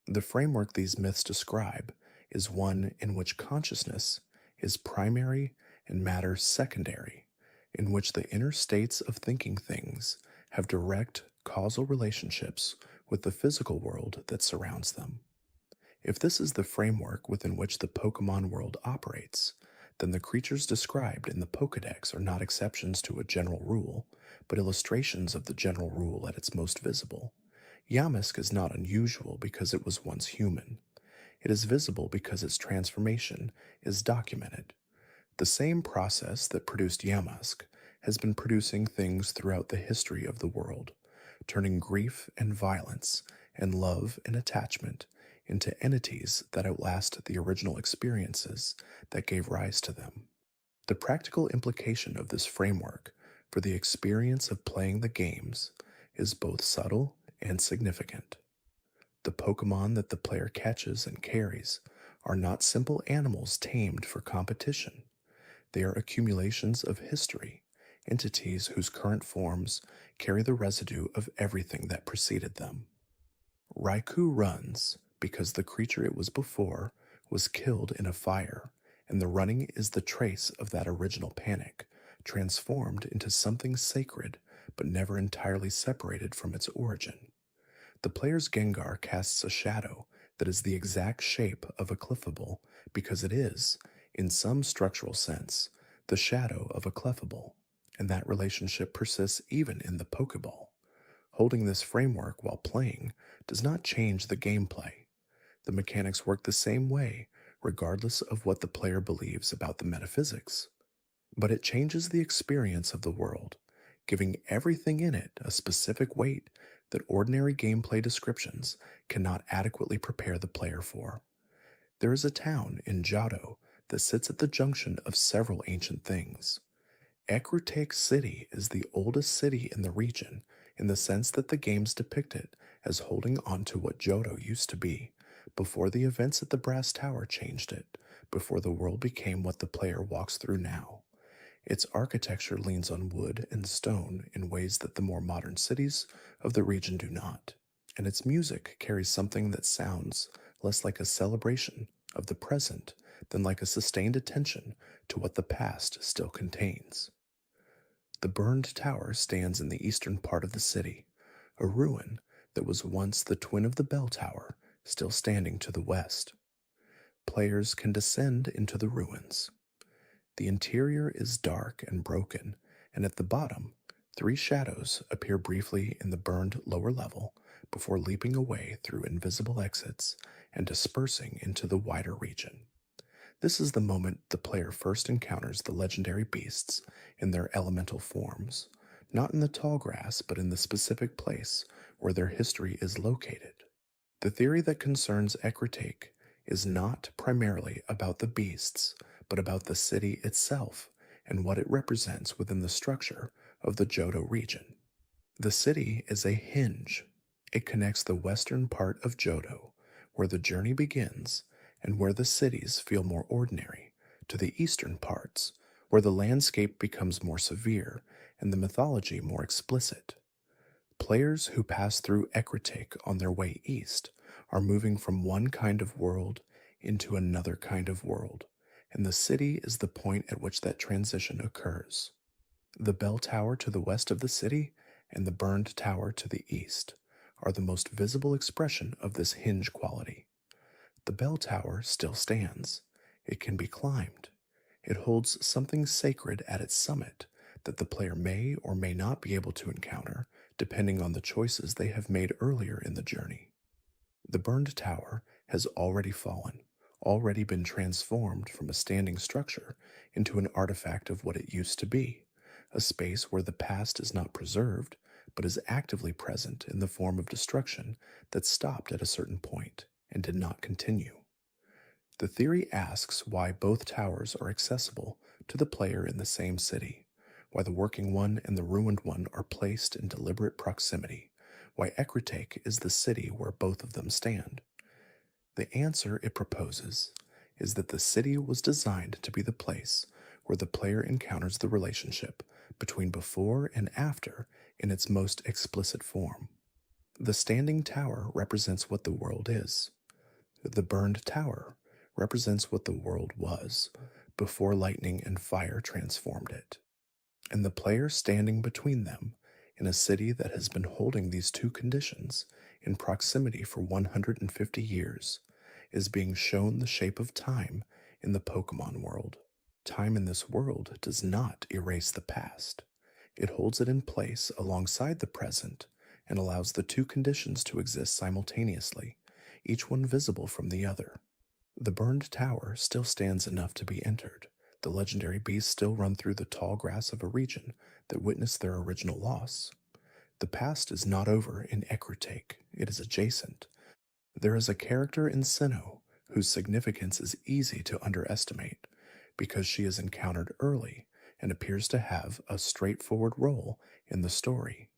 The framework these myths describe is one in which consciousness is primary and matter secondary, in which the inner states of thinking things have direct causal relationships with the physical world that surrounds them. If this is the framework within which the Pokemon world operates, then the creatures described in the Pokédex are not exceptions to a general rule, but illustrations of the general rule at its most visible. Yamask is not unusual because it was once human. It is visible because its transformation is documented. The same process that produced Yamask has been producing things throughout the history of the world, turning grief and violence and love and attachment into entities that outlast the original experiences that gave rise to them. The practical implication of this framework for the experience of playing the games is both subtle and significant. The Pokemon that the player catches and carries are not simple animals tamed for competition. They are accumulations of history, entities whose current forms carry the residue of everything that preceded them. Raikou runs because the creature it was before was killed in a fire, and the running is the trace of that original panic, transformed into something sacred but never entirely separated from its origin. The player's Gengar casts a shadow that is the exact shape of a Clefable because it is, in some structural sense, the shadow of a Clefable, and that relationship persists even in the Pokeball. Holding this framework while playing does not change the gameplay. The mechanics work the same way, regardless of what the player believes about the metaphysics. But it changes the experience of the world, giving everything in it a specific weight that ordinary gameplay descriptions cannot adequately prepare the player for. There is a town in Johto that sits at the junction of several ancient things. Ecruteak City is the oldest city in the region in the sense that the games depict it as holding on to what Johto used to be, before the events at the Brass Tower changed it, before the world became what the player walks through now. Its architecture leans on wood and stone in ways that the more modern cities of the region do not, and its music carries something that sounds less like a celebration of the present than like a sustained attention to what the past still contains. The burned tower stands in the eastern part of the city, a ruin that was once the twin of the bell tower, still standing to the west. Players can descend into the ruins. The interior is dark and broken, and at the bottom, three shadows appear briefly in the burned lower level before leaping away through invisible exits and dispersing into the wider region. This is the moment the player first encounters the legendary beasts in their elemental forms, not in the tall grass, but in the specific place where their history is located. The theory that concerns Ecruteak is not primarily about the beasts, but about the city itself and what it represents within the structure of the Johto region. The city is a hinge. It connects the western part of Johto, where the journey begins and where the cities feel more ordinary, to the eastern parts, where the landscape becomes more severe and the mythology more explicit. Players who pass through Ecruteak on their way east are moving from one kind of world into another kind of world, and the city is the point at which that transition occurs. The bell tower to the west of the city and the burned tower to the east are the most visible expression of this hinge quality. The bell tower still stands. It can be climbed. It holds something sacred at its summit that the player may or may not be able to encounter depending on the choices they have made earlier in the journey. The burned tower has already fallen, already been transformed from a standing structure into an artifact of what it used to be, a space where the past is not preserved, but is actively present in the form of destruction that stopped at a certain point and did not continue. The theory asks why both towers are accessible to the player in the same city, why the working one and the ruined one are placed in deliberate proximity, why Ecruteak is the city where both of them stand. The answer it proposes is that the city was designed to be the place where the player encounters the relationship between before and after in its most explicit form. The standing tower represents what the world is. The burned tower represents what the world was before lightning and fire transformed it. And the player standing between them in a city that has been holding these two conditions in proximity for 150 years, is being shown the shape of time in the Pokemon world. Time in this world does not erase the past. It holds it in place alongside the present and allows the two conditions to exist simultaneously, each one visible from the other. The burned tower still stands enough to be entered. The legendary beasts still run through the tall grass of a region that witnessed their original loss. The past is not over in Ecruteak, it is adjacent. There is a character in Sinnoh whose significance is easy to underestimate because she is encountered early and appears to have a straightforward role in the story.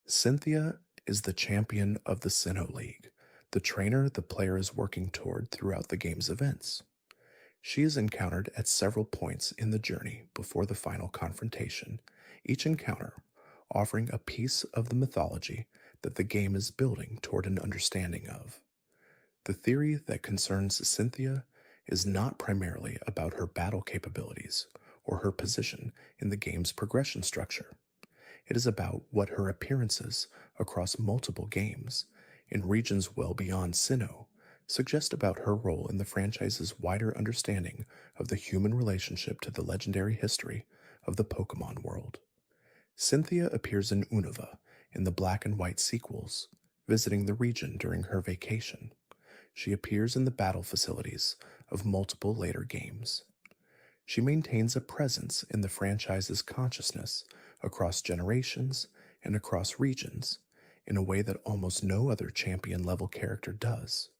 Cynthia is the champion of the Sinnoh League, the trainer the player is working toward throughout the game's events. She is encountered at several points in the journey before the final confrontation, each encounter offering a piece of the mythology that the game is building toward an understanding of. The theory that concerns Cynthia is not primarily about her battle capabilities or her position in the game's progression structure. It is about what her appearances across multiple games, in regions well beyond Sinnoh, suggest about her role in the franchise's wider understanding of the human relationship to the legendary history of the Pokemon world. Cynthia appears in Unova in the Black and White sequels, visiting the region during her vacation. She appears in the battle facilities of multiple later games. She maintains a presence in the franchise's consciousness across generations and across regions in a way that almost no other champion level character does.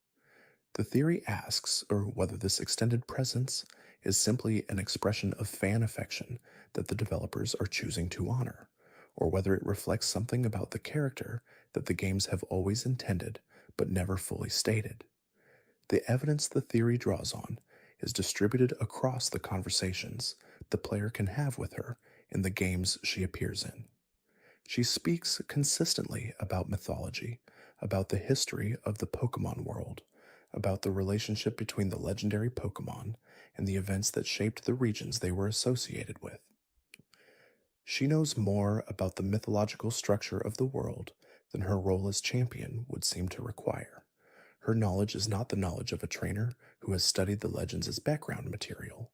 The theory asks whether this extended presence is simply an expression of fan affection that the developers are choosing to honor, or whether it reflects something about the character that the games have always intended but never fully stated. The evidence the theory draws on is distributed across the conversations the player can have with her in the games she appears in. She speaks consistently about mythology, about the history of the Pokemon world, about the relationship between the legendary Pokemon and the events that shaped the regions they were associated with. She knows more about the mythological structure of the world than her role as champion would seem to require. Her knowledge is not the knowledge of a trainer who has studied the legends as background material.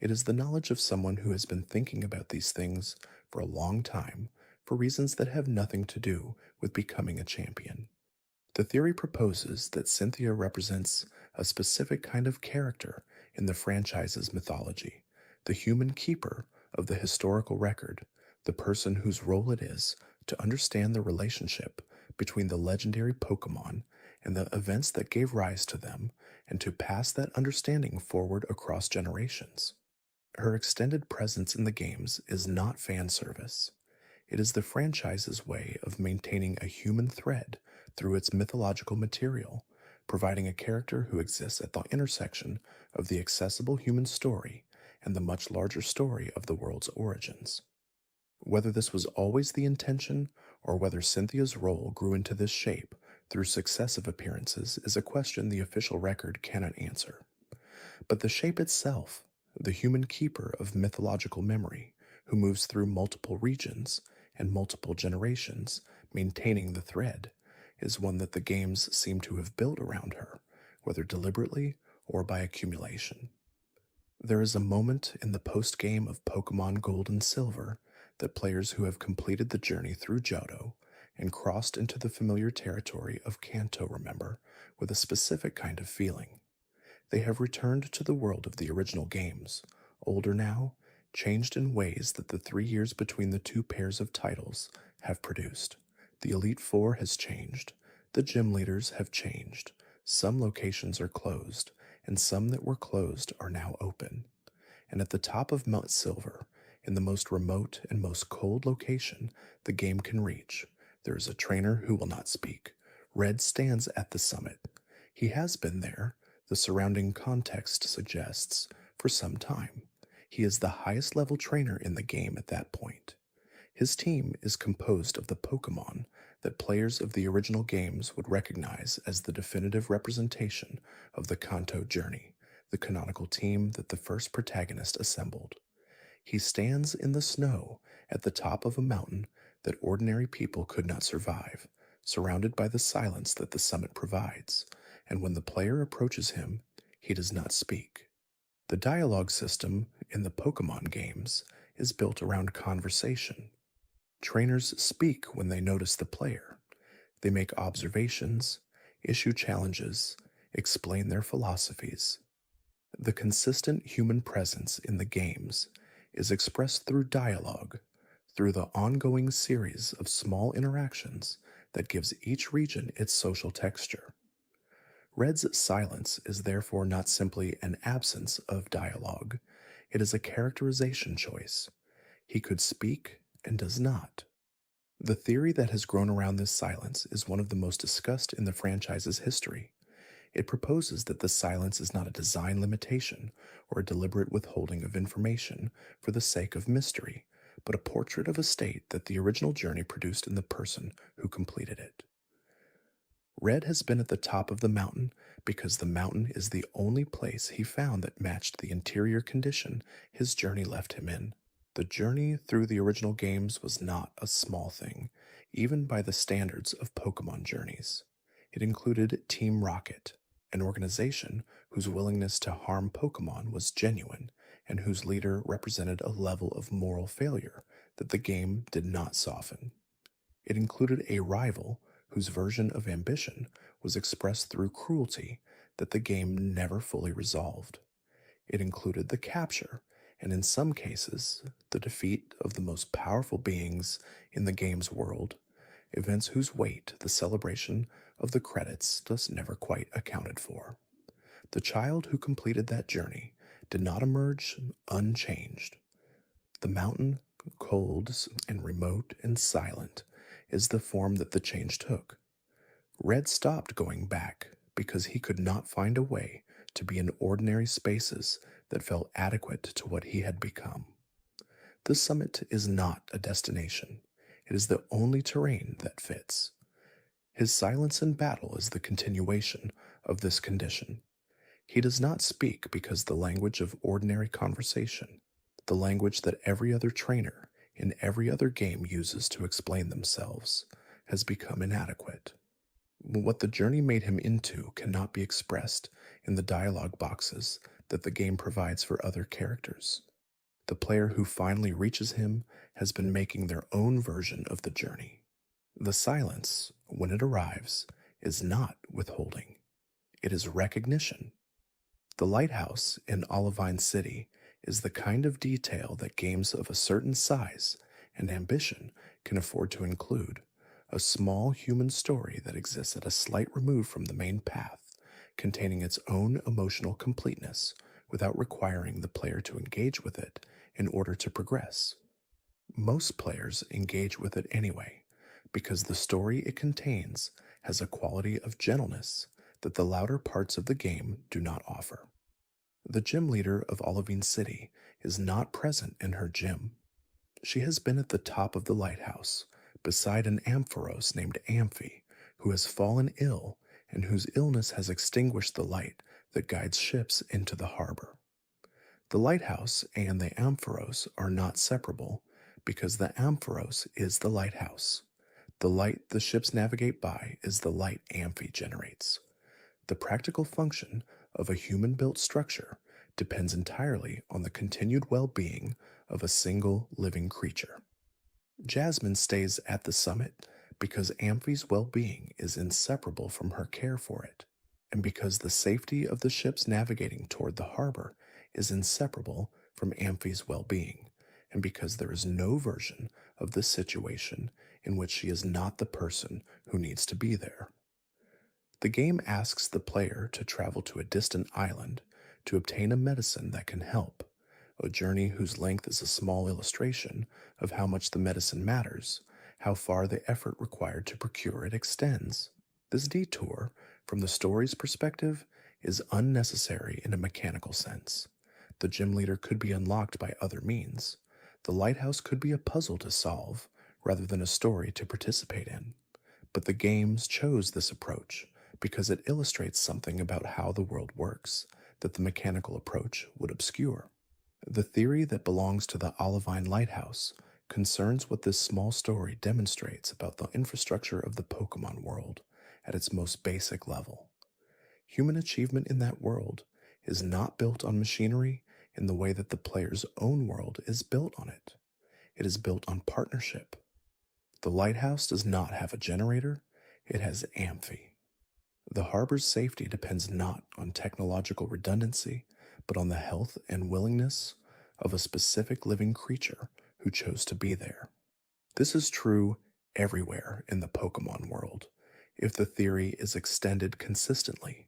It is the knowledge of someone who has been thinking about these things for a long time for reasons that have nothing to do with becoming a champion. The theory proposes that Cynthia represents a specific kind of character in the franchise's mythology, the human keeper of the historical record, the person whose role it is to understand the relationship between the legendary Pokemon and the events that gave rise to them, and to pass that understanding forward across generations. Her extended presence in the games is not fan service. It is the franchise's way of maintaining a human thread through its mythological material, providing a character who exists at the intersection of the accessible human story and the much larger story of the world's origins. Whether this was always the intention or whether Cynthia's role grew into this shape through successive appearances is a question the official record cannot answer. But the shape itself, the human keeper of mythological memory, who moves through multiple regions and multiple generations, maintaining the thread, is one that the games seem to have built around her, whether deliberately or by accumulation. There is a moment in the post-game of Pokemon Gold and Silver that players who have completed the journey through Johto and crossed into the familiar territory of Kanto remember with a specific kind of feeling. They have returned to the world of the original games, older now, changed in ways that the 3 years between the two pairs of titles have produced. The Elite Four has changed, the gym leaders have changed, some locations are closed, and some that were closed are now open. And at the top of Mount Silver, in the most remote and most cold location the game can reach, there is a trainer who will not speak. Red stands at the summit. He has been there, the surrounding context suggests, for some time. He is the highest level trainer in the game at that point. His team is composed of the Pokémon that players of the original games would recognize as the definitive representation of the Kanto journey, the canonical team that the first protagonist assembled. He stands in the snow at the top of a mountain that ordinary people could not survive, surrounded by the silence that the summit provides, and when the player approaches him, he does not speak. The dialogue system in the Pokemon games is built around conversation. Trainers speak when they notice the player. They make observations, issue challenges, explain their philosophies. The consistent human presence in the games is expressed through dialogue, through the ongoing series of small interactions that gives each region its social texture. Red's silence is therefore not simply an absence of dialogue, it is a characterization choice. He could speak and does not. The theory that has grown around this silence is one of the most discussed in the franchise's history. It proposes that the silence is not a design limitation or a deliberate withholding of information for the sake of mystery, but a portrait of a state that the original journey produced in the person who completed it. Red has been at the top of the mountain because the mountain is the only place he found that matched the interior condition his journey left him in. The journey through the original games was not a small thing, even by the standards of Pokemon journeys. It included Team Rocket, an organization whose willingness to harm Pokemon was genuine and whose leader represented a level of moral failure that the game did not soften. It included a rival whose version of ambition was expressed through cruelty that the game never fully resolved. It included the capture, and in some cases, the defeat of the most powerful beings in the game's world, events whose weight the celebration of the credits thus never quite accounted for. The child who completed that journey did not emerge unchanged. The mountain, cold and remote and silent, is the form that the change took. Red stopped going back because he could not find a way to be in ordinary spaces that felt adequate to what he had become. The summit is not a destination. It is the only terrain that fits. His silence in battle is the continuation of this condition. He does not speak because the language of ordinary conversation, the language that every other trainer in every other game uses to explain themselves, has become inadequate. What the journey made him into cannot be expressed in the dialogue boxes that the game provides for other characters. The player who finally reaches him has been making their own version of the journey. The silence, when it arrives, is not withholding. It is recognition. The lighthouse in Olivine City is the kind of detail that games of a certain size and ambition can afford to include. A small human story that exists at a slight remove from the main path, containing its own emotional completeness without requiring the player to engage with it in order to progress. Most players engage with it anyway, because the story it contains has a quality of gentleness that the louder parts of the game do not offer. The gym leader of Olivine City is not present in her gym. She has been at the top of the lighthouse, beside an Ampharos named Amphi, who has fallen ill and whose illness has extinguished the light that guides ships into the harbor. The lighthouse and the Ampharos are not separable because the Ampharos is the lighthouse. The light the ships navigate by is the light Amphi generates. The practical function of a human-built structure depends entirely on the continued well-being of a single living creature. Jasmine stays at the summit because Amphi's well-being is inseparable from her care for it, and because the safety of the ships navigating toward the harbor is inseparable from Amphi's well-being, and because there is no version of this situation in which she is not the person who needs to be there. The game asks the player to travel to a distant island to obtain a medicine that can help, a journey whose length is a small illustration of how much the medicine matters, how far the effort required to procure it extends. This detour, from the story's perspective, is unnecessary in a mechanical sense. The gym leader could be unlocked by other means. The lighthouse could be a puzzle to solve, rather than a story to participate in. But the games chose this approach because it illustrates something about how the world works that the mechanical approach would obscure. The theory that belongs to the Olivine Lighthouse concerns what this small story demonstrates about the infrastructure of the Pokemon world at its most basic level. Human achievement in that world is not built on machinery in the way that the player's own world is built on it. It is built on partnership. The lighthouse does not have a generator, it has Amphi. The harbor's safety depends not on technological redundancy, but on the health and willingness of a specific living creature who chose to be there. This is true everywhere in the Pokemon world, if the theory is extended consistently.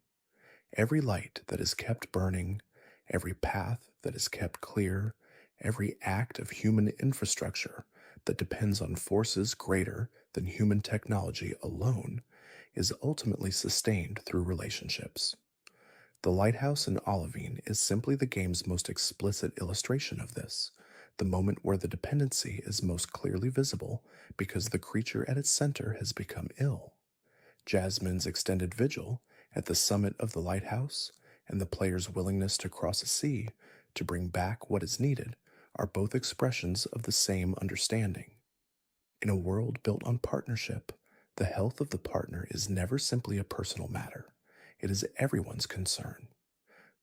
Every light that is kept burning, every path that is kept clear, every act of human infrastructure that depends on forces greater than human technology alone is ultimately sustained through relationships. The lighthouse in Olivine is simply the game's most explicit illustration of this, the moment where the dependency is most clearly visible because the creature at its center has become ill. Jasmine's extended vigil at the summit of the lighthouse and the player's willingness to cross a sea to bring back what is needed are both expressions of the same understanding. In a world built on partnership, the health of the partner is never simply a personal matter. It is everyone's concern.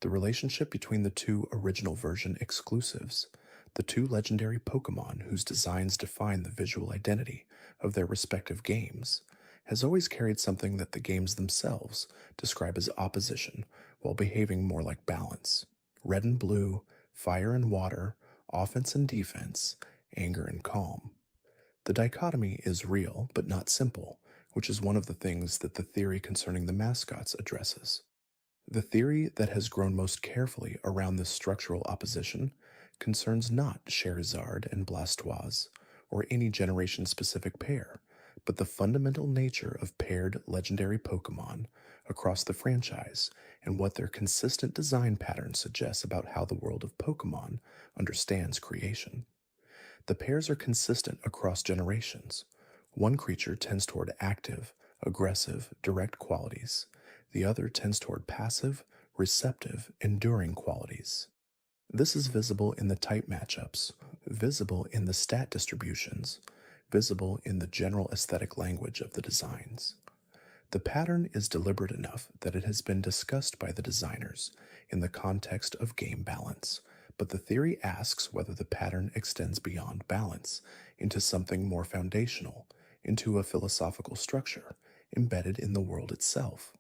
The relationship between the two original version exclusives, the two legendary Pokemon whose designs define the visual identity of their respective games, has always carried something that the games themselves describe as opposition while behaving more like balance. Red and blue, fire and water, offense and defense, anger and calm. The dichotomy is real but not simple, which is one of the things that the theory concerning the mascots addresses. The theory that has grown most carefully around this structural opposition concerns not Charizard and Blastoise, or any generation-specific pair, but the fundamental nature of paired legendary Pokemon across the franchise and what their consistent design pattern suggests about how the world of Pokemon understands creation. The pairs are consistent across generations. One creature tends toward active, aggressive, direct qualities. The other tends toward passive, receptive, enduring qualities. This is visible in the type matchups, visible in the stat distributions, visible in the general aesthetic language of the designs. The pattern is deliberate enough that it has been discussed by the designers in the context of game balance, but the theory asks whether the pattern extends beyond balance into something more foundational, into a philosophical structure embedded in the world itself.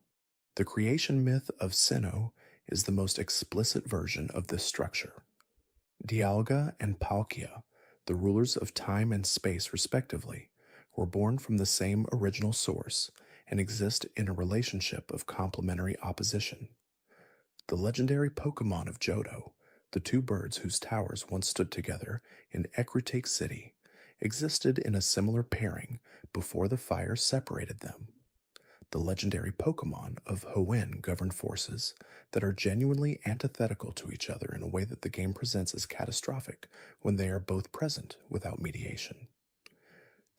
The creation myth of Sinnoh is the most explicit version of this structure. Dialga and Palkia, the rulers of time and space respectively, were born from the same original source and exist in a relationship of complementary opposition. The legendary Pokemon of Johto, the two birds whose towers once stood together in Ecruteak City, existed in a similar pairing before the fire separated them. The legendary Pokemon of Hoenn govern forces that are genuinely antithetical to each other in a way that the game presents as catastrophic when they are both present without mediation.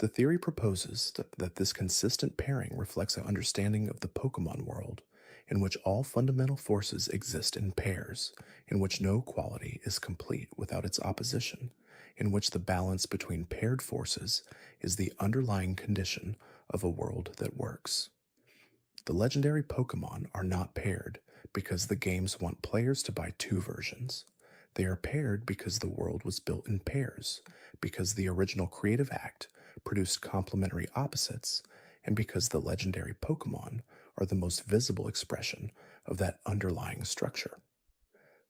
The theory proposes that this consistent pairing reflects an understanding of the Pokemon world in which all fundamental forces exist in pairs, in which no quality is complete without its opposition, in which the balance between paired forces is the underlying condition of a world that works. The legendary Pokemon are not paired because the games want players to buy two versions. They are paired because the world was built in pairs, because the original creative act produced complementary opposites, and because the legendary Pokemon are the most visible expression of that underlying structure.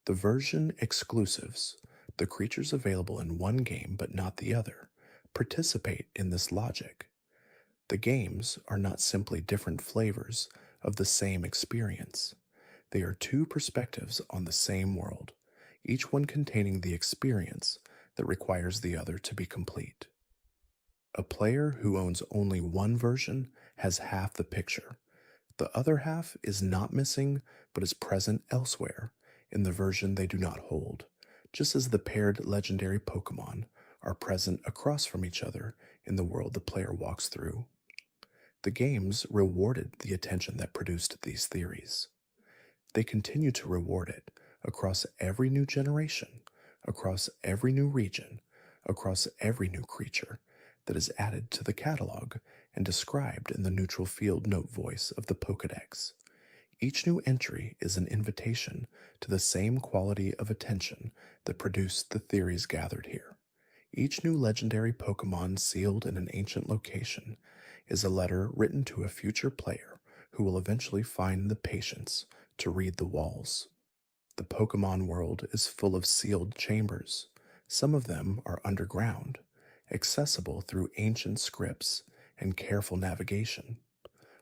The version exclusives, the creatures available in one game but not the other, participate in this logic. The games are not simply different flavors of the same experience. They are two perspectives on the same world, each one containing the experience that requires the other to be complete. A player who owns only one version has half the picture. The other half is not missing but is present elsewhere in the version they do not hold, just as the paired legendary Pokemon are present across from each other in the world the player walks through. The games rewarded the attention that produced these theories. They continue to reward it across every new generation, across every new region, across every new creature that is added to the catalog and described in the neutral field note voice of the Pokédex. Each new entry is an invitation to the same quality of attention that produced the theories gathered here. Each new legendary Pokémon sealed in an ancient location is a letter written to a future player who will eventually find the patience to read the walls. The Pokémon world is full of sealed chambers. Some of them are underground, accessible through ancient scripts and careful navigation.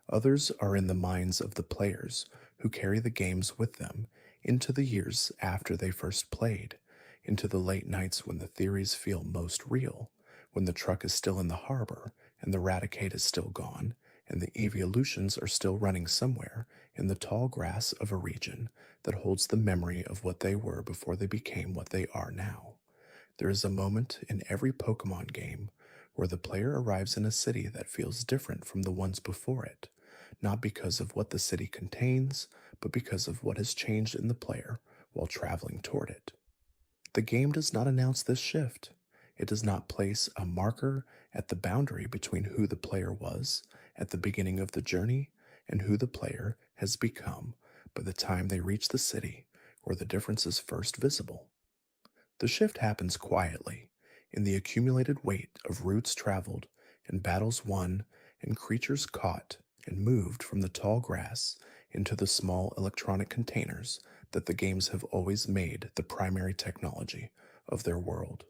Others are in the minds of the players who carry the games with them into the years after they first played, into the late nights when the theories feel most real, when the truck is still in the harbor and the Raticate is still gone, and the evolutions are still running somewhere in the tall grass of a region that holds the memory of what they were before they became what they are now. There is a moment in every Pokemon game where the player arrives in a city that feels different from the ones before it, not because of what the city contains, but because of what has changed in the player while traveling toward it. The game does not announce this shift. It does not place a marker at the boundary between who the player was at the beginning of the journey and who the player has become by the time they reach the city where the difference is first visible. The shift happens quietly, in the accumulated weight of routes traveled and battles won and creatures caught and moved from the tall grass into the small electronic containers that the games have always made the primary technology of their world.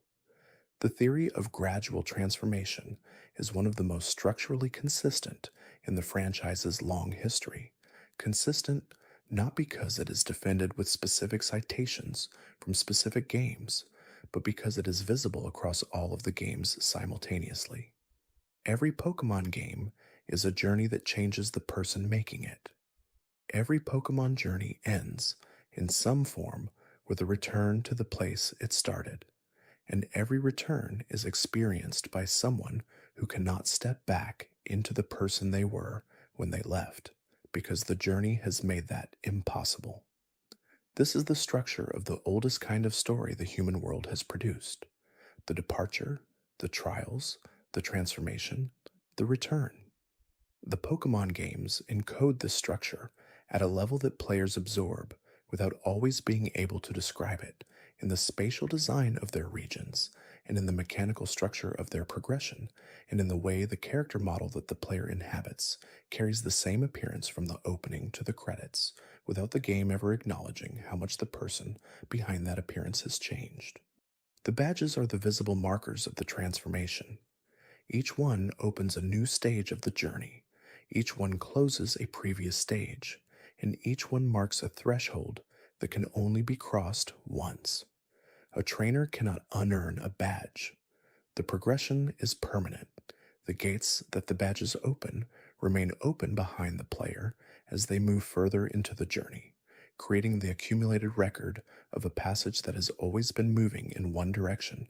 The theory of gradual transformation is one of the most structurally consistent in the franchise's long history. Consistent not because it is defended with specific citations from specific games, but because it is visible across all of the games simultaneously. Every Pokemon game is a journey that changes the person making it. Every Pokemon journey ends, in some form, with a return to the place it started, and every return is experienced by someone who cannot step back into the person they were when they left, because the journey has made that impossible. This is the structure of the oldest kind of story the human world has produced: the departure, the trials, the transformation, the return. The Pokemon games encode this structure at a level that players absorb without always being able to describe it, in the spatial design of their regions, and in the mechanical structure of their progression, and in the way the character model that the player inhabits carries the same appearance from the opening to the credits, without the game ever acknowledging how much the person behind that appearance has changed. The badges are the visible markers of the transformation. Each one opens a new stage of the journey. Each one closes a previous stage, and each one marks a threshold that can only be crossed once. A trainer cannot unearn a badge. The progression is permanent. The gates that the badges open remain open behind the player as they move further into the journey, creating the accumulated record of a passage that has always been moving in one direction,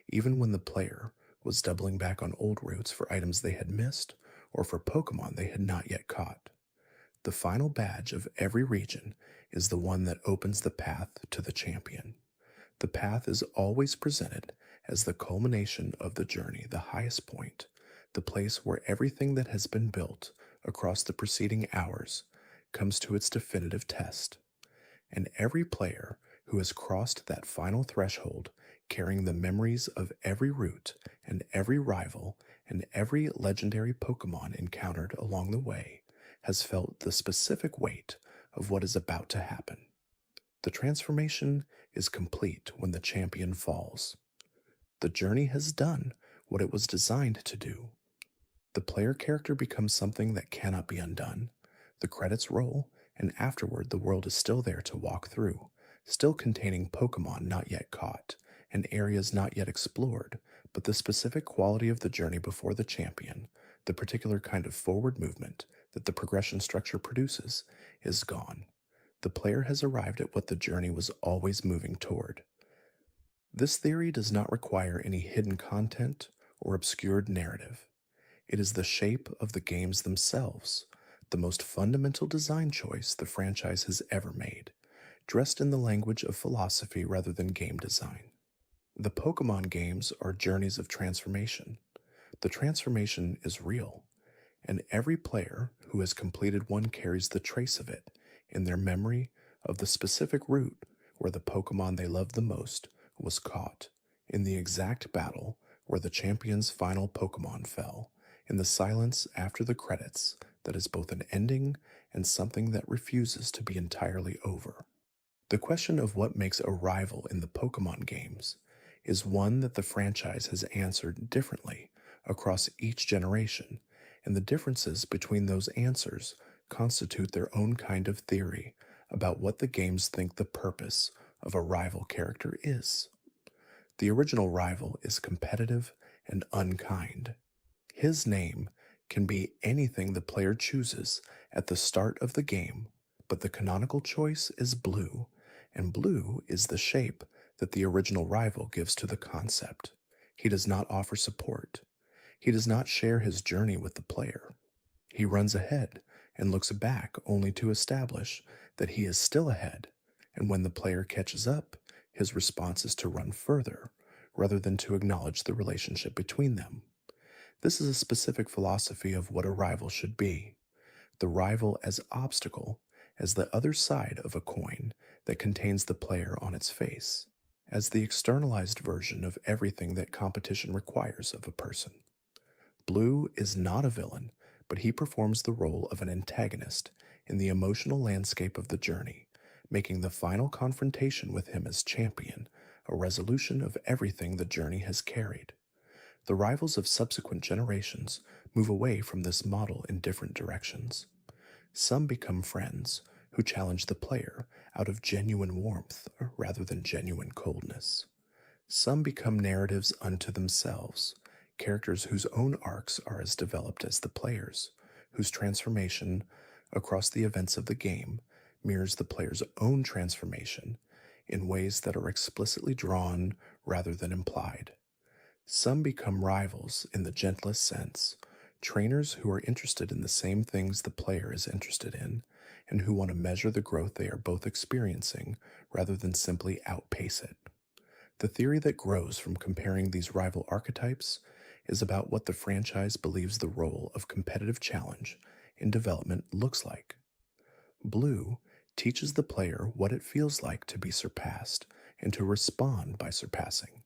even when the player was doubling back on old routes for items they had missed or for Pokemon they had not yet caught. The final badge of every region is the one that opens the path to the champion. The path is always presented as the culmination of the journey, the highest point, the place where everything that has been built across the preceding hours comes to its definitive test. And every player who has crossed that final threshold, carrying the memories of every route and every rival and every legendary Pokemon encountered along the way, has felt the specific weight of what is about to happen. The transformation is complete when the champion falls. The journey has done what it was designed to do. The player character becomes something that cannot be undone. The credits roll, and afterward the world is still there to walk through, still containing Pokemon not yet caught, and areas not yet explored, but the specific quality of the journey before the champion, the particular kind of forward movement that the progression structure produces, is gone. The player has arrived at what the journey was always moving toward. This theory does not require any hidden content or obscured narrative. It is the shape of the games themselves, the most fundamental design choice the franchise has ever made, dressed in the language of philosophy rather than game design. The Pokemon games are journeys of transformation. The transformation is real, and every player who has completed one carries the trace of it in their memory of the specific route where the Pokemon they loved the most was caught, in the exact battle where the champion's final Pokemon fell, in the silence after the credits that is both an ending and something that refuses to be entirely over. The question of what makes a rival in the Pokemon games is one that the franchise has answered differently across each generation, and the differences between those answers constitute their own kind of theory about what the games think the purpose of a rival character is. The original rival is competitive and unkind. His name can be anything the player chooses at the start of the game, but the canonical choice is blue, and blue is the shape that the original rival gives to the concept. He does not offer support. He does not share his journey with the player. He runs ahead and looks back only to establish that he is still ahead, and when the player catches up, his response is to run further rather than to acknowledge the relationship between them. This is a specific philosophy of what a rival should be. The rival as obstacle, as the other side of a coin that contains the player on its face, as the externalized version of everything that competition requires of a person. Blue is not a villain, but he performs the role of an antagonist in the emotional landscape of the journey, making the final confrontation with him as champion a resolution of everything the journey has carried. The rivals of subsequent generations move away from this model in different directions. Some become friends who challenge the player out of genuine warmth rather than genuine coldness. Some become narratives unto themselves, characters whose own arcs are as developed as the players, whose transformation across the events of the game mirrors the player's own transformation in ways that are explicitly drawn rather than implied. Some become rivals in the gentlest sense, trainers who are interested in the same things the player is interested in, and who want to measure the growth they are both experiencing rather than simply outpace it. The theory that grows from comparing these rival archetypes is about what the franchise believes the role of competitive challenge in development looks like. Blue teaches the player what it feels like to be surpassed and to respond by surpassing.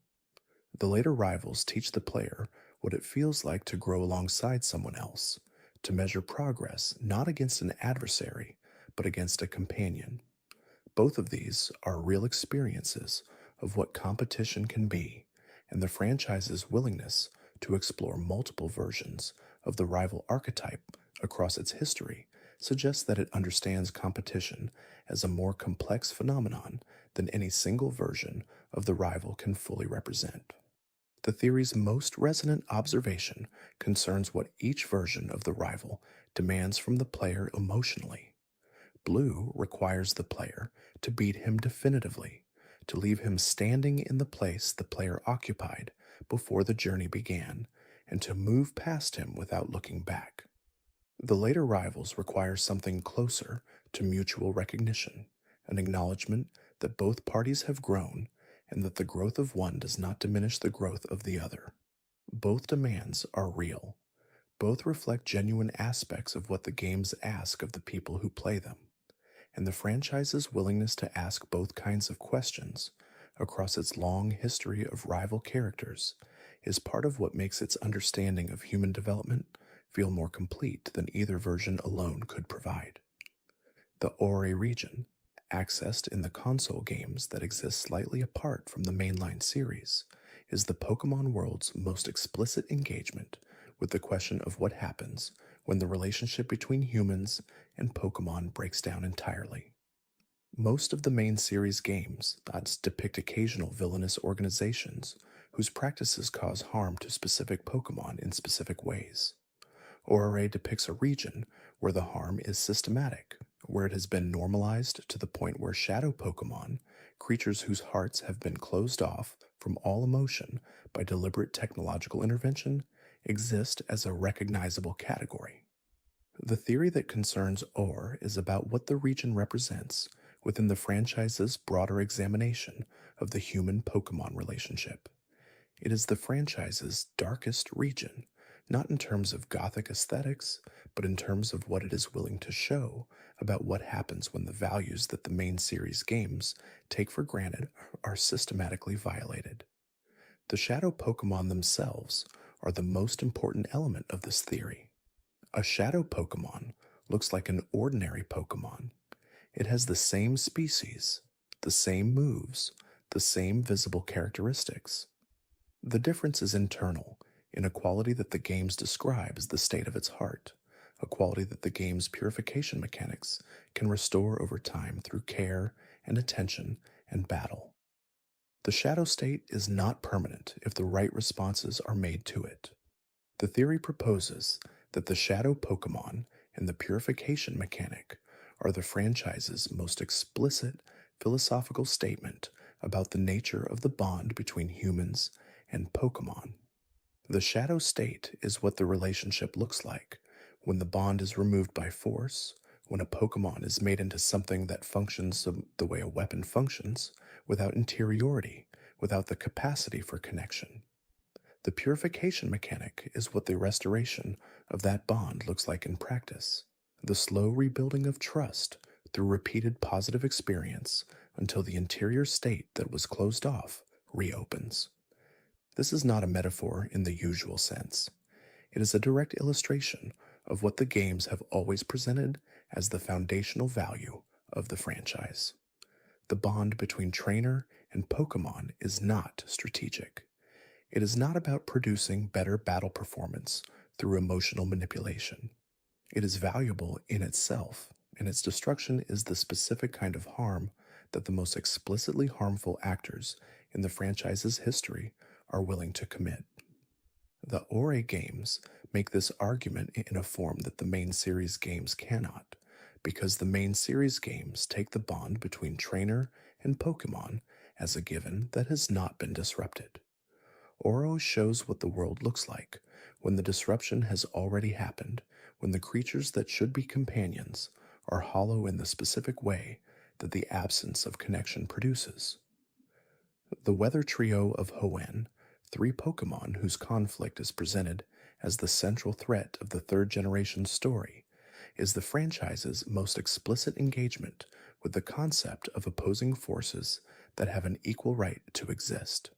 The later rivals teach the player what it feels like to grow alongside someone else, to measure progress not against an adversary, but against a companion. Both of these are real experiences of what competition can be, and the franchise's willingness to explore multiple versions of the rival archetype across its history suggests that it understands competition as a more complex phenomenon than any single version of the rival can fully represent. The theory's most resonant observation concerns what each version of the rival demands from the player emotionally. Blue requires the player to beat him definitively, to leave him standing in the place the player occupied before the journey began, and to move past him without looking back. The later rivals require something closer to mutual recognition, an acknowledgement that both parties have grown and that the growth of one does not diminish the growth of the other. Both demands are real. Both reflect genuine aspects of what the games ask of the people who play them, and the franchise's willingness to ask both kinds of questions across its long history of rival characters is part of what makes its understanding of human development feel more complete than either version alone could provide. The Ori region, accessed in the console games that exist slightly apart from the mainline series, is the Pokemon world's most explicit engagement with the question of what happens when the relationship between humans and Pokemon breaks down entirely. Most of the main series games that depict occasional villainous organizations whose practices cause harm to specific Pokemon in specific ways. Ori depicts a region where the harm is systematic, where it has been normalized to the point where shadow Pokemon, creatures whose hearts have been closed off from all emotion by deliberate technological intervention, exist as a recognizable category. The theory that concerns Or is about what the region represents within the franchise's broader examination of the human Pokemon relationship. It is the franchise's darkest region, not in terms of gothic aesthetics, but in terms of what it is willing to show about what happens when the values that the main series games take for granted are systematically violated. The shadow Pokemon themselves are the most important element of this theory. A shadow Pokemon looks like an ordinary Pokemon. It has the same species, the same moves, the same visible characteristics. The difference is internal, in a quality that the games describe as the state of its heart, a quality that the game's purification mechanics can restore over time through care and attention and battle. The shadow state is not permanent if the right responses are made to it. The theory proposes that the shadow Pokemon and the purification mechanic are the franchise's most explicit philosophical statement about the nature of the bond between humans and Pokemon. The shadow state is what the relationship looks like when the bond is removed by force, when a Pokemon is made into something that functions the way a weapon functions, without interiority, without the capacity for connection. The purification mechanic is what the restoration of that bond looks like in practice. The slow rebuilding of trust through repeated positive experience until the interior state that was closed off reopens. This is not a metaphor in the usual sense. It is a direct illustration of what the games have always presented as the foundational value of the franchise. The bond between trainer and Pokemon is not strategic. It is not about producing better battle performance through emotional manipulation. It is valuable in itself, and its destruction is the specific kind of harm that the most explicitly harmful actors in the franchise's history are willing to commit. The Ore games make this argument in a form that the main series games cannot, because the main series games take the bond between trainer and Pokemon as a given that has not been disrupted. Oro shows what the world looks like when the disruption has already happened, when the creatures that should be companions are hollow in the specific way that the absence of connection produces. The Weather Trio of Hoenn, three Pokemon whose conflict is presented as the central threat of the third generation story, is the franchise's most explicit engagement with the concept of opposing forces that have an equal right to exist.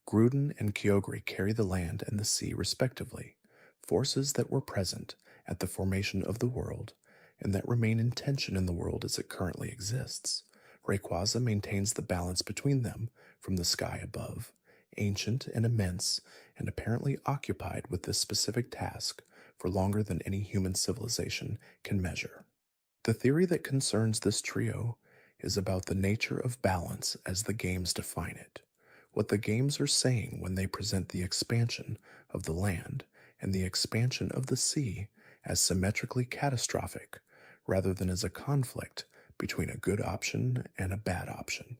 Gruden and Kyogre carry the land and the sea respectively, forces that were present at the formation of the world and that remain in tension in the world as it currently exists. Rayquaza maintains the balance between them from the sky above, ancient and immense, and apparently occupied with this specific task for longer than any human civilization can measure. The theory that concerns this trio is about the nature of balance as the games define it, what the games are saying when they present the expansion of the land and the expansion of the sea as symmetrically catastrophic rather than as a conflict between a good option and a bad option.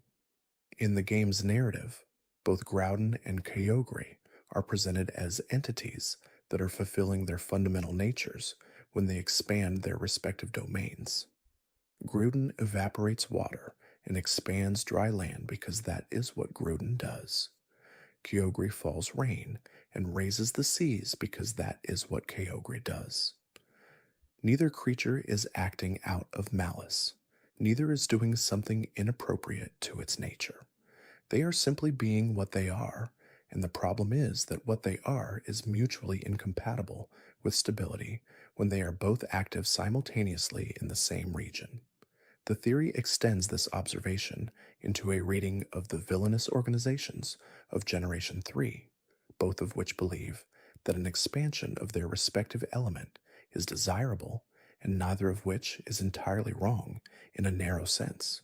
In the game's narrative, both Groudon and Kyogre are presented as entities that are fulfilling their fundamental natures when they expand their respective domains. Gruden evaporates water and expands dry land because that is what Gruden does. Kyogre falls rain and raises the seas because that is what Kyogre does. Neither creature is acting out of malice. Neither is doing something inappropriate to its nature. They are simply being what they are, and the problem is that what they are is mutually incompatible with stability when they are both active simultaneously in the same region. The theory extends this observation into a reading of the villainous organizations of Generation 3, both of which believe that an expansion of their respective element is desirable, and neither of which is entirely wrong in a narrow sense.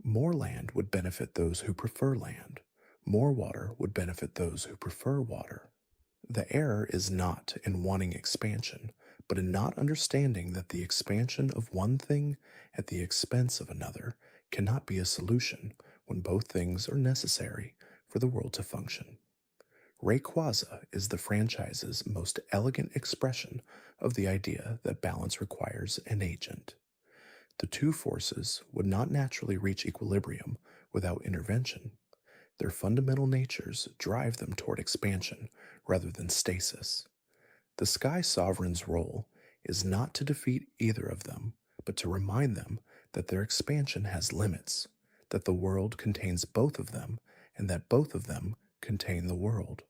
More land would benefit those who prefer land. More water would benefit those who prefer water. The error is not in wanting expansion, but in not understanding that the expansion of one thing at the expense of another cannot be a solution when both things are necessary for the world to function. Rayquaza is the franchise's most elegant expression of the idea that balance requires an agent. The two forces would not naturally reach equilibrium without intervention. Their fundamental natures drive them toward expansion rather than stasis. The Sky Sovereign's role is not to defeat either of them, but to remind them that their expansion has limits, that the world contains both of them, and that both of them contain the world.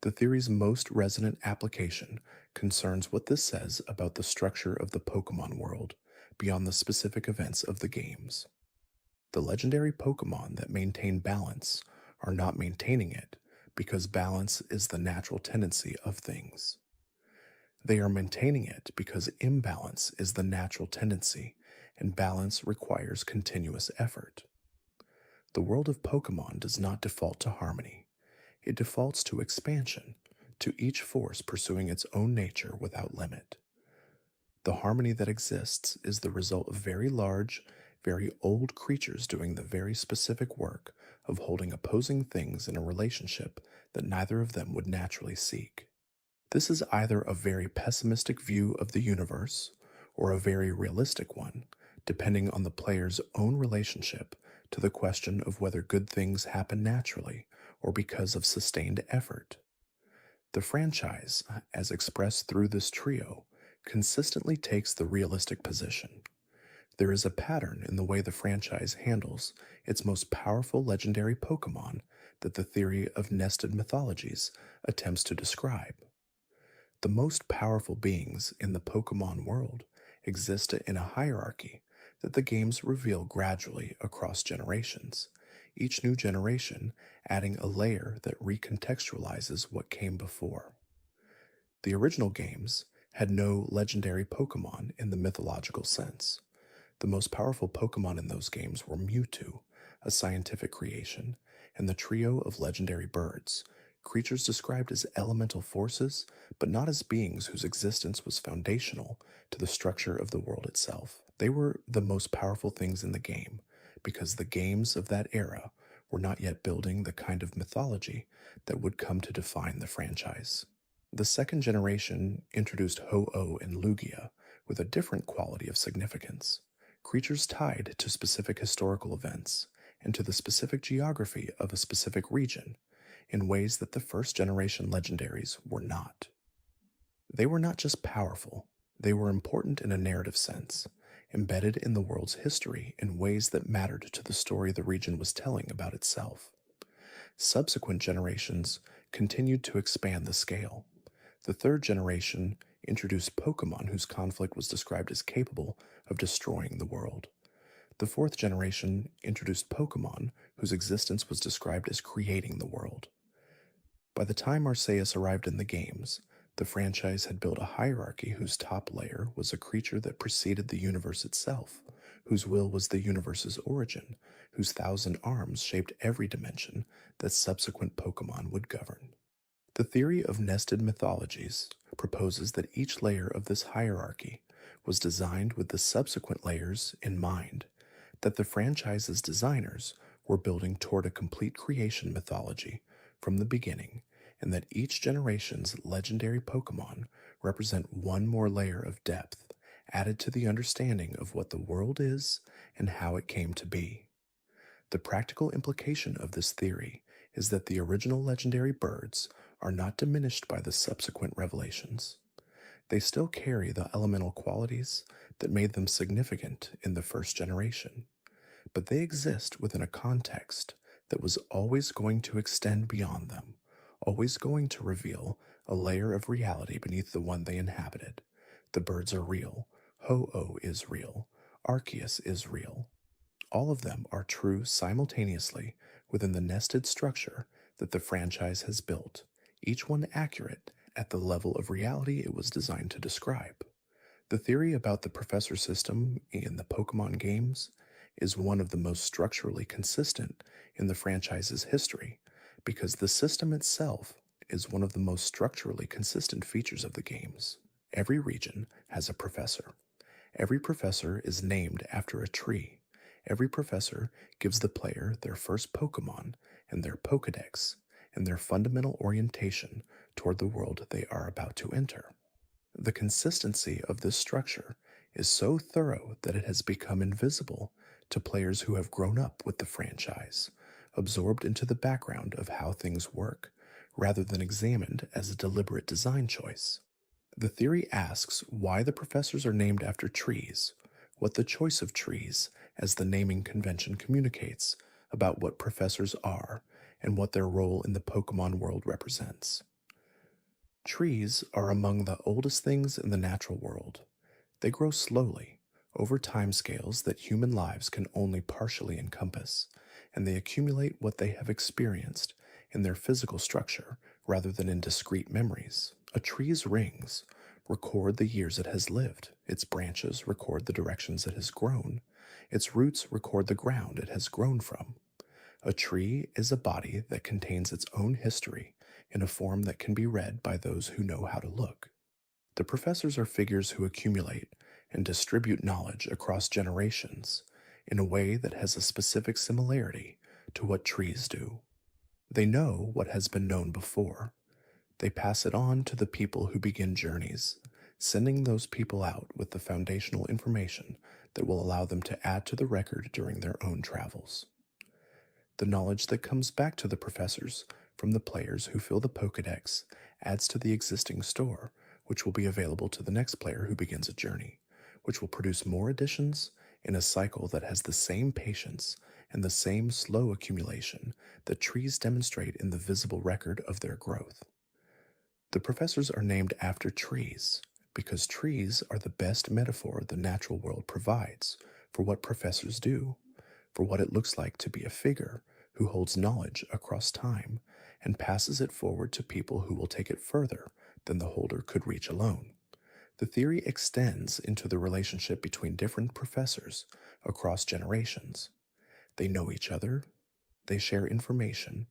The theory's most resonant application concerns what this says about the structure of the Pokemon world beyond the specific events of the games. The legendary Pokemon that maintain balance are not maintaining it because balance is the natural tendency of things. They are maintaining it because imbalance is the natural tendency, and balance requires continuous effort. The world of Pokemon does not default to harmony. It defaults to expansion, to each force pursuing its own nature without limit. The harmony that exists is the result of very large, very old creatures doing the very specific work of holding opposing things in a relationship that neither of them would naturally seek. This is either a very pessimistic view of the universe or a very realistic one, depending on the player's own relationship to the question of whether good things happen naturally or because of sustained effort. The franchise, as expressed through this trio, consistently takes the realistic position. There is a pattern in the way the franchise handles its most powerful legendary Pokemon that the theory of nested mythologies attempts to describe. The most powerful beings in the Pokemon world exist in a hierarchy that the games reveal gradually across generations, each new generation adding a layer that recontextualizes what came before. The original games had no legendary Pokemon in the mythological sense. The most powerful Pokemon in those games were Mewtwo, a scientific creation, and the trio of legendary birds, creatures described as elemental forces, but not as beings whose existence was foundational to the structure of the world itself. They were the most powerful things in the game, because the games of that era were not yet building the kind of mythology that would come to define the franchise. The second generation introduced Ho-Oh and Lugia with a different quality of significance, creatures tied to specific historical events and to the specific geography of a specific region in ways that the first generation legendaries were not. They were not just powerful, they were important in a narrative sense, embedded in the world's history in ways that mattered to the story the region was telling about itself. Subsequent generations continued to expand the scale. The third generation introduced Pokemon whose conflict was described as capable of destroying the world. The fourth generation introduced Pokemon whose existence was described as creating the world. By the time Arceus arrived in the games, the franchise had built a hierarchy whose top layer was a creature that preceded the universe itself, whose will was the universe's origin, whose thousand arms shaped every dimension that subsequent Pokemon would govern. The theory of nested mythologies proposes that each layer of this hierarchy was designed with the subsequent layers in mind, that the franchise's designers were building toward a complete creation mythology from the beginning, and that each generation's legendary Pokemon represent one more layer of depth added to the understanding of what the world is and how it came to be. The practical implication of this theory is that the original legendary birds are not diminished by the subsequent revelations. They still carry the elemental qualities that made them significant in the first generation, but they exist within a context that was always going to extend beyond them, always going to reveal a layer of reality beneath the one they inhabited. The birds are real, Ho-Oh is real, Arceus is real. All of them are true simultaneously within the nested structure that the franchise has built, each one accurate at the level of reality it was designed to describe. The theory about the professor system in the Pokemon games is one of the most structurally consistent in the franchise's history, because the system itself is one of the most structurally consistent features of the games. Every region has a professor. Every professor is named after a tree. Every professor gives the player their first Pokémon and their Pokédex and their fundamental orientation toward the world they are about to enter. The consistency of this structure is so thorough that it has become invisible to players who have grown up with the franchise, absorbed into the background of how things work, rather than examined as a deliberate design choice. The theory asks why the professors are named after trees, what the choice of trees, as the naming convention communicates, about what professors are, and what their role in the Pokemon world represents. Trees are among the oldest things in the natural world. They grow slowly, over timescales that human lives can only partially encompass, and they accumulate what they have experienced in their physical structure rather than in discrete memories. A tree's rings record the years it has lived, its branches record the directions it has grown, its roots record the ground it has grown from. A tree is a body that contains its own history in a form that can be read by those who know how to look. The professors are figures who accumulate and distribute knowledge across generations in a way that has a specific similarity to what trees do. They know what has been known before. They pass it on to the people who begin journeys, sending those people out with the foundational information that will allow them to add to the record during their own travels. The knowledge that comes back to the professors from the players who fill the Pokédex adds to the existing store, which will be available to the next player who begins a journey, which will produce more additions in a cycle that has the same patience and the same slow accumulation that trees demonstrate in the visible record of their growth. The professors are named after trees because trees are the best metaphor the natural world provides for what professors do, for what it looks like to be a figure who holds knowledge across time and passes it forward to people who will take it further than the holder could reach alone. The theory extends into the relationship between different professors across generations. They know each other, they share information,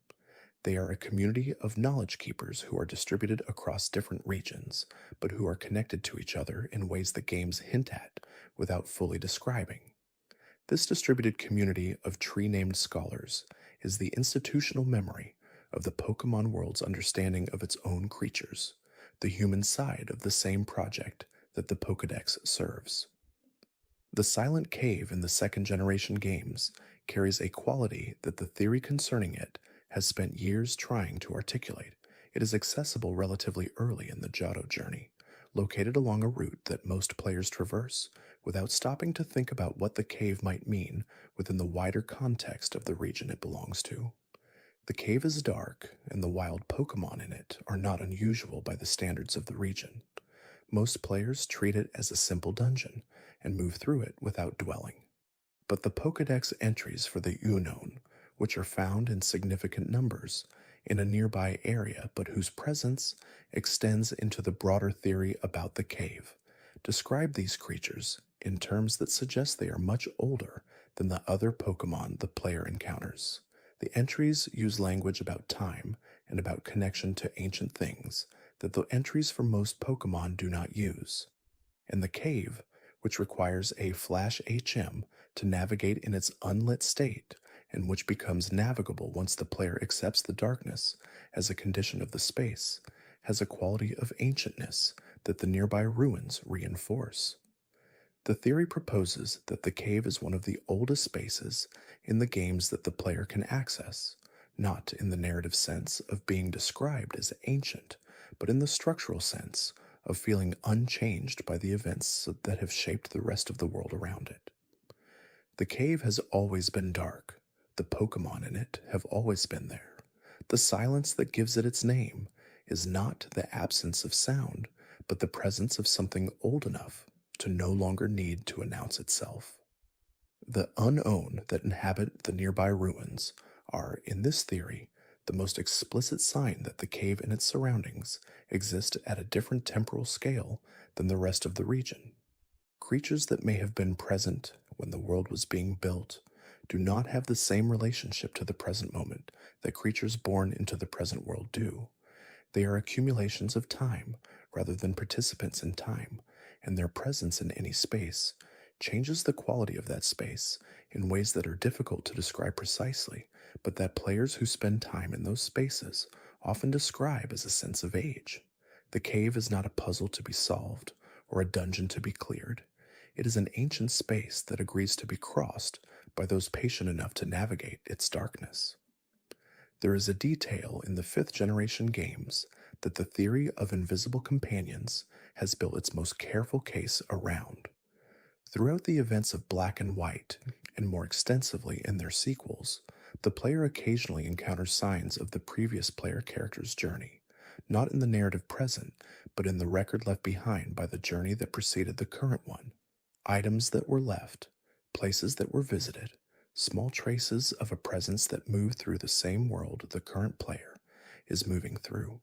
they are a community of knowledge keepers who are distributed across different regions, but who are connected to each other in ways that games hint at without fully describing. This distributed community of tree-named scholars is the institutional memory of the Pokemon world's understanding of its own creatures, the human side of the same project that the Pokédex serves. The Silent Cave in the second-generation games carries a quality that the theory concerning it has spent years trying to articulate. It is accessible relatively early in the Johto journey, located along a route that most players traverse without stopping to think about what the cave might mean within the wider context of the region it belongs to. The cave is dark, and the wild Pokémon in it are not unusual by the standards of the region. Most players treat it as a simple dungeon and move through it without dwelling. But the Pokédex entries for the unknown, which are found in significant numbers in a nearby area but whose presence extends into the broader theory about the cave, describe these creatures in terms that suggest they are much older than the other Pokémon the player encounters. The entries use language about time and about connection to ancient things that the entries for most Pokémon do not use. And the cave, which requires a Flash HM to navigate in its unlit state, and which becomes navigable once the player accepts the darkness as a condition of the space, has a quality of ancientness that the nearby ruins reinforce. The theory proposes that the cave is one of the oldest spaces in the games that the player can access, not in the narrative sense of being described as ancient, but in the structural sense of feeling unchanged by the events that have shaped the rest of the world around it. The cave has always been dark. The Pokémon in it have always been there. The silence that gives it its name is not the absence of sound, but the presence of something old enough to no longer need to announce itself. The unknown that inhabit the nearby ruins are, in this theory, the most explicit sign that the cave and its surroundings exist at a different temporal scale than the rest of the region. Creatures that may have been present when the world was being built do not have the same relationship to the present moment that creatures born into the present world do. They are accumulations of time rather than participants in time, and their presence in any space changes the quality of that space in ways that are difficult to describe precisely, but that players who spend time in those spaces often describe as a sense of age. The cave is not a puzzle to be solved or a dungeon to be cleared. It is an ancient space that agrees to be crossed by those patient enough to navigate its darkness. There is a detail in the fifth generation games that the theory of invisible companions has built its most careful case around. Throughout the events of Black and White, and more extensively in their sequels, the player occasionally encounters signs of the previous player character's journey, not in the narrative present, but in the record left behind by the journey that preceded the current one. Items that were left, places that were visited, small traces of a presence that moved through the same world the current player is moving through.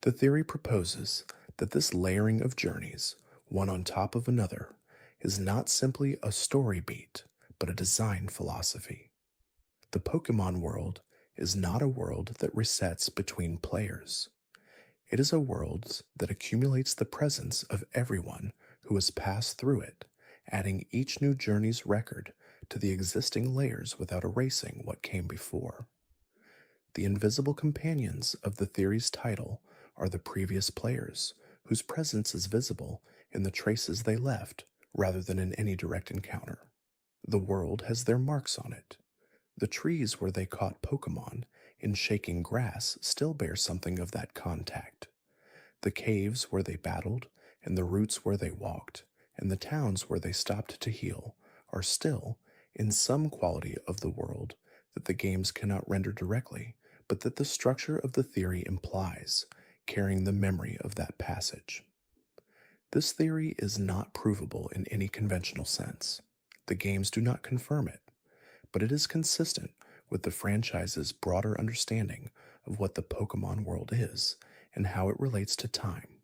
The theory proposes that this layering of journeys, one on top of another, is not simply a story beat, but a design philosophy. The Pokemon world is not a world that resets between players. It is a world that accumulates the presence of everyone who has passed through it, adding each new journey's record to the existing layers without erasing what came before. The invisible companions of the theory's title are the previous players, whose presence is visible in the traces they left rather than in any direct encounter. The world has their marks on it. The trees where they caught Pokémon in shaking grass still bear something of that contact. The caves where they battled, and the routes where they walked, and the towns where they stopped to heal are still, in some quality of the world that the games cannot render directly, but that the structure of the theory implies, carrying the memory of that passage. This theory is not provable in any conventional sense. The games do not confirm it, but it is consistent with the franchise's broader understanding of what the Pokemon world is and how it relates to time.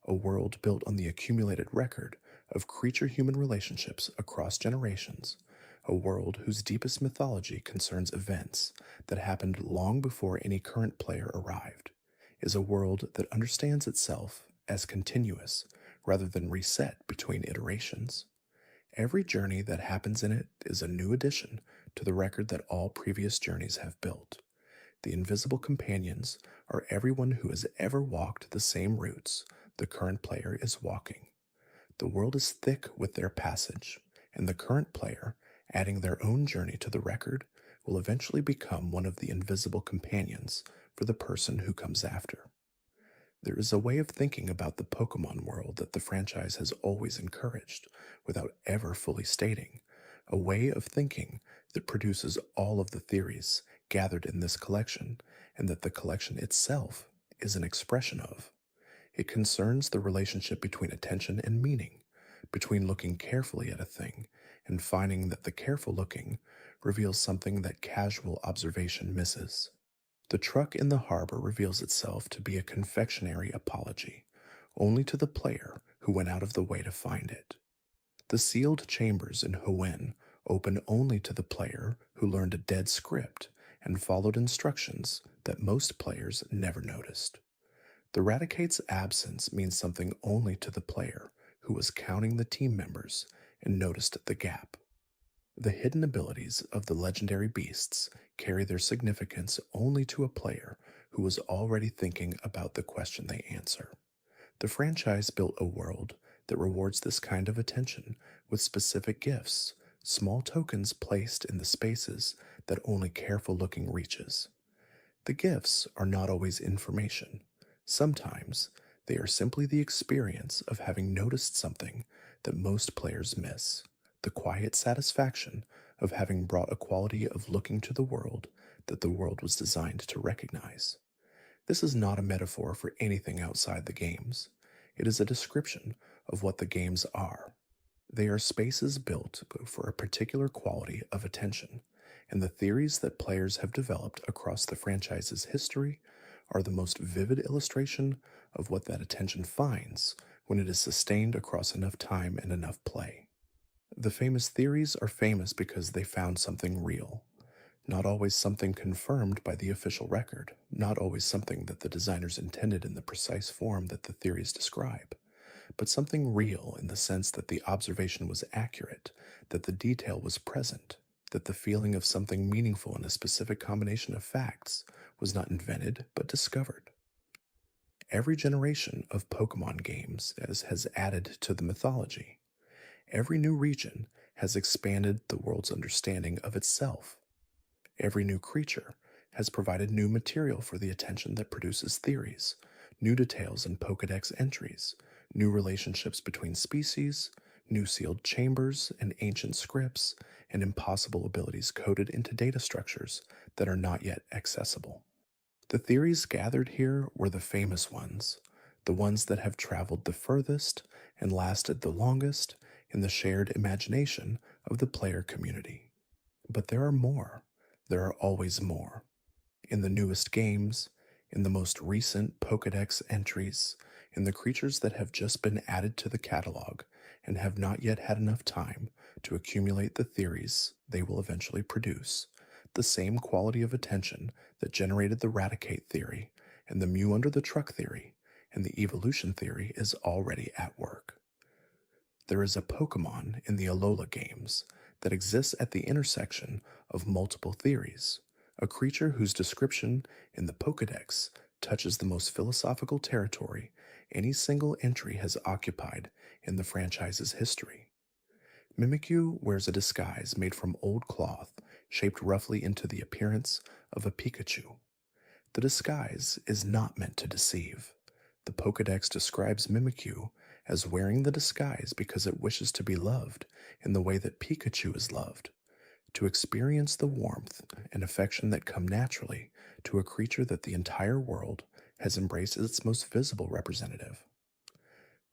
A world built on the accumulated record of creature human relationships across generations, a world whose deepest mythology concerns events that happened long before any current player arrived, is a world that understands itself as continuous rather than reset between iterations. Every journey that happens in it is a new addition to the record that all previous journeys have built. The invisible companions are everyone who has ever walked the same routes the current player is walking. The world is thick with their passage, and the current player, adding their own journey to the record, will eventually become one of the invisible companions for the person who comes after. There is a way of thinking about the Pokemon world that the franchise has always encouraged, without ever fully stating, a way of thinking that produces all of the theories gathered in this collection, and that the collection itself is an expression of. It concerns the relationship between attention and meaning, between looking carefully at a thing and finding that the careful looking reveals something that casual observation misses. The truck in the harbor reveals itself to be a confectionery apology, only to the player who went out of the way to find it. The sealed chambers in Hoenn open only to the player who learned a dead script and followed instructions that most players never noticed. The Raticate's absence means something only to the player who was counting the team members and noticed the gap. The hidden abilities of the legendary beasts carry their significance only to a player who was already thinking about the question they answer. The franchise built a world that rewards this kind of attention with specific gifts, small tokens placed in the spaces that only careful looking reaches. The gifts are not always information. Sometimes they are simply the experience of having noticed something that most players miss, the quiet satisfaction of having brought a quality of looking to the world that the world was designed to recognize. This is not a metaphor for anything outside the games. It is a description of what the games are. They are spaces built for a particular quality of attention, and the theories that players have developed across the franchise's history are the most vivid illustration of what that attention finds when it is sustained across enough time and enough play. The famous theories are famous because they found something real, not always something confirmed by the official record, not always something that the designers intended in the precise form that the theories describe, but something real in the sense that the observation was accurate, that the detail was present, that the feeling of something meaningful in a specific combination of facts was not invented but discovered. Every generation of Pokemon games has added to the mythology. Every new region has expanded the world's understanding of itself. Every new creature has provided new material for the attention that produces theories, new details in Pokédex entries, new relationships between species, new sealed chambers and ancient scripts, and impossible abilities coded into data structures that are not yet accessible. The theories gathered here were the famous ones, the ones that have traveled the furthest and lasted the longest in the shared imagination of the player community. But there are more. There are always more. In the newest games, in the most recent Pokédex entries, in the creatures that have just been added to the catalog and have not yet had enough time to accumulate the theories they will eventually produce, the same quality of attention that generated the Raticate theory and the Mew under the truck theory and the evolution theory is already at work. There is a Pokémon in the Alola games that exists at the intersection of multiple theories, a creature whose description in the Pokédex touches the most philosophical territory any single entry has occupied in the franchise's history. Mimikyu wears a disguise made from old cloth, shaped roughly into the appearance of a Pikachu. The disguise is not meant to deceive. The Pokédex describes Mimikyu as wearing the disguise because it wishes to be loved in the way that Pikachu is loved, to experience the warmth and affection that come naturally to a creature that the entire world has embraced as its most visible representative.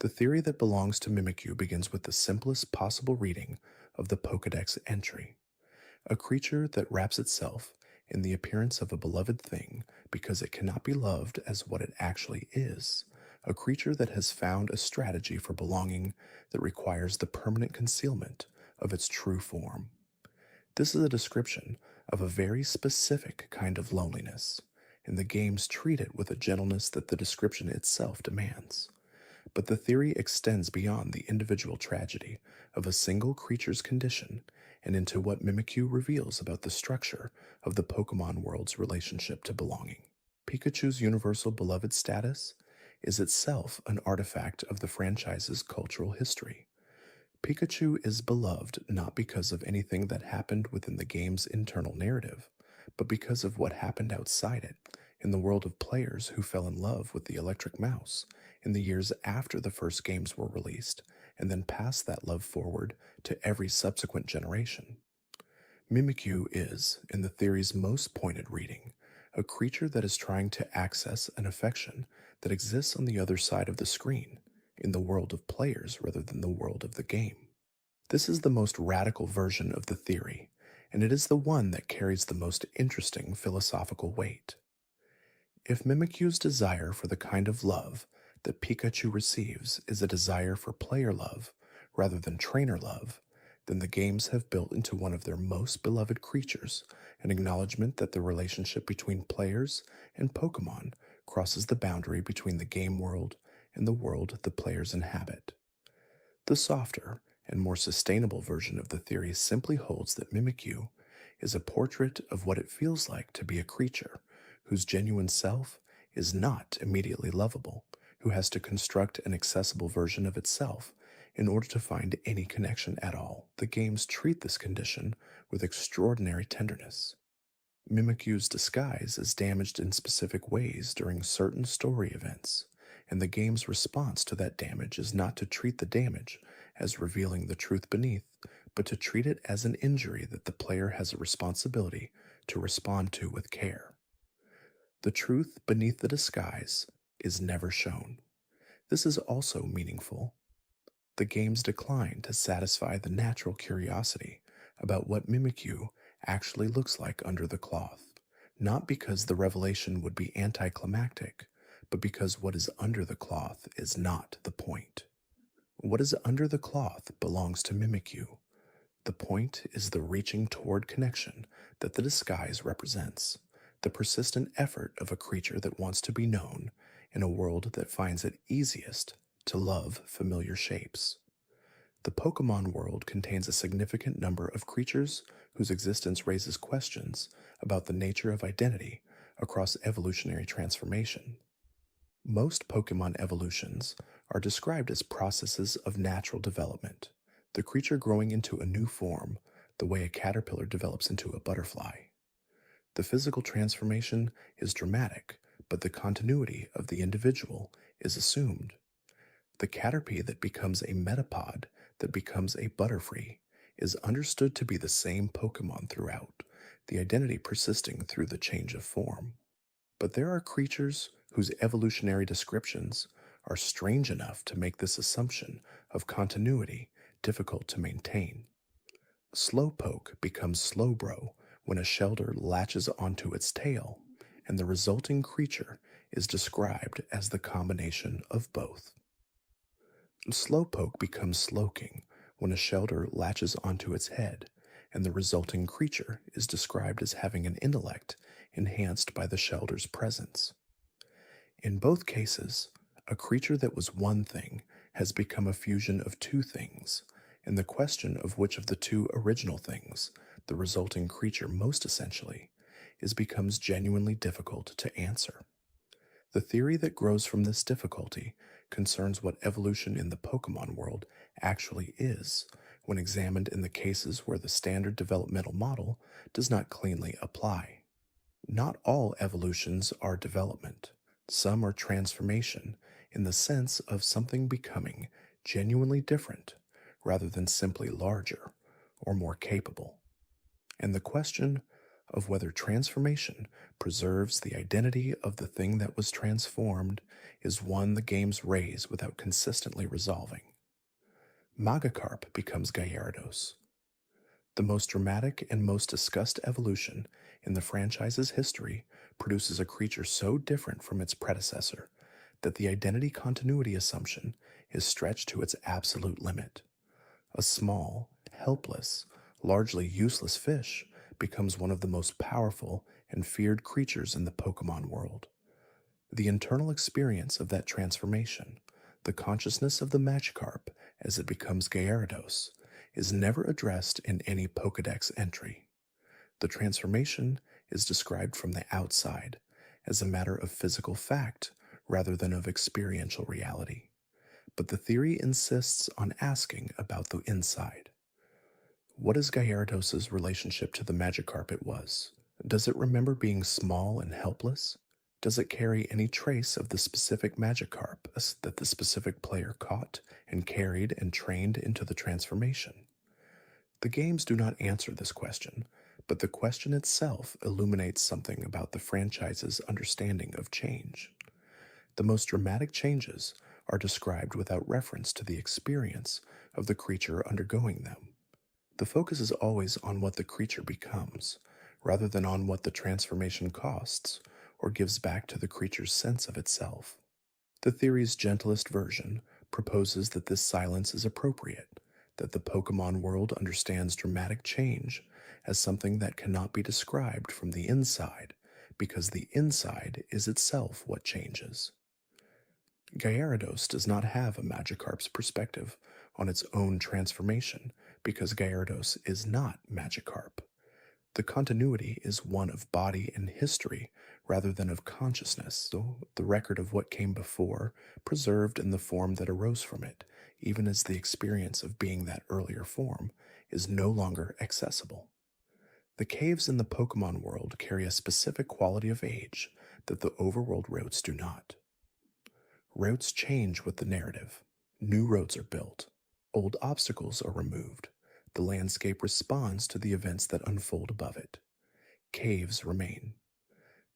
The theory that belongs to Mimikyu begins with the simplest possible reading of the Pokédex entry, a creature that wraps itself in the appearance of a beloved thing because it cannot be loved as what it actually is, a creature that has found a strategy for belonging that requires the permanent concealment of its true form. This is a description of a very specific kind of loneliness, and the games treat it with a gentleness that the description itself demands. But the theory extends beyond the individual tragedy of a single creature's condition and into what Mimikyu reveals about the structure of the Pokémon world's relationship to belonging. Pikachu's universal beloved status is itself an artifact of the franchise's cultural history. Pikachu is beloved not because of anything that happened within the game's internal narrative, but because of what happened outside it, in the world of players who fell in love with the electric mouse in the years after the first games were released, and then passed that love forward to every subsequent generation. Mimikyu is, in the theory's most pointed reading, a creature that is trying to access an affection that exists on the other side of the screen, in the world of players rather than the world of the game. This is the most radical version of the theory, and it is the one that carries the most interesting philosophical weight. If Mimikyu's desire for the kind of love that Pikachu receives is a desire for player love rather than trainer love, then the games have built into one of their most beloved creatures an acknowledgement that the relationship between players and Pokémon crosses the boundary between the game world and the world the players inhabit. The softer and more sustainable version of the theory simply holds that Mimikyu is a portrait of what it feels like to be a creature whose genuine self is not immediately lovable, who has to construct an accessible version of itself in order to find any connection at all. The games treat this condition with extraordinary tenderness. Mimikyu's disguise is damaged in specific ways during certain story events, and the game's response to that damage is not to treat the damage as revealing the truth beneath, but to treat it as an injury that the player has a responsibility to respond to with care. The truth beneath the disguise is never shown. This is also meaningful. The games decline to satisfy the natural curiosity about what Mimikyu actually looks like under the cloth, not because the revelation would be anticlimactic, but because what is under the cloth is not the point. What is under the cloth belongs to Mimikyu. The point is the reaching toward connection that the disguise represents, the persistent effort of a creature that wants to be known in a world that finds it easiest to love familiar shapes. The Pokémon world contains a significant number of creatures whose existence raises questions about the nature of identity across evolutionary transformation. Most Pokémon evolutions are described as processes of natural development. the creature growing into a new form, the way a caterpillar develops into a butterfly. The physical transformation is dramatic, but the continuity of the individual is assumed. The caterpie that becomes a metapod, that becomes a butterfree, is understood to be the same Pokemon throughout, the identity persisting through the change of form. But there are creatures whose evolutionary descriptions are strange enough to make this assumption of continuity difficult to maintain. Slowpoke becomes Slowbro when a shelter latches onto its tail, and the resulting creature is described as the combination of both. Slowpoke becomes Slowking when a shelter latches onto its head, and the resulting creature is described as having an intellect enhanced by the shelter's presence. In both cases, a creature that was one thing has become a fusion of two things, and the question of which of the two original things the resulting creature most essentially is becomes genuinely difficult to answer. The theory that grows from this difficulty concerns what evolution in the Pokemon world actually is when examined in the cases where the standard developmental model does not cleanly apply. Not all evolutions are development. Some are transformation in the sense of something becoming genuinely different rather than simply larger or more capable. And the question of whether transformation preserves the identity of the thing that was transformed is one the games raise without consistently resolving. Magikarp becomes Gyarados. The most dramatic and most discussed evolution in the franchise's history produces a creature so different from its predecessor that the identity continuity assumption is stretched to its absolute limit. A small, helpless, largely useless fish becomes one of the most powerful and feared creatures in the Pokemon world. The internal experience of that transformation, the consciousness of the Magikarp as it becomes Gyarados, is never addressed in any Pokédex entry. The transformation is described from the outside as a matter of physical fact rather than of experiential reality. But the theory insists on asking about the inside. What is Gyarados' relationship to the Magikarp it was? Does it remember being small and helpless? Does it carry any trace of the specific Magikarp that the specific player caught and carried and trained into the transformation? The games do not answer this question, but the question itself illuminates something about the franchise's understanding of change. The most dramatic changes are described without reference to the experience of the creature undergoing them. The focus is always on what the creature becomes, rather than on what the transformation costs or gives back to the creature's sense of itself. The theory's gentlest version proposes that this silence is appropriate, that the Pokemon world understands dramatic change as something that cannot be described from the inside, because the inside is itself what changes. Gyarados does not have a Magikarp's perspective on its own transformation, because Gyarados is not Magikarp. The continuity is one of body and history rather than of consciousness, so the record of what came before, preserved in the form that arose from it, even as the experience of being that earlier form, is no longer accessible. The caves in the Pokemon world carry a specific quality of age that the overworld routes do not. Routes change with the narrative. New roads are built. Old obstacles are removed. The landscape responds to the events that unfold above it. Caves remain.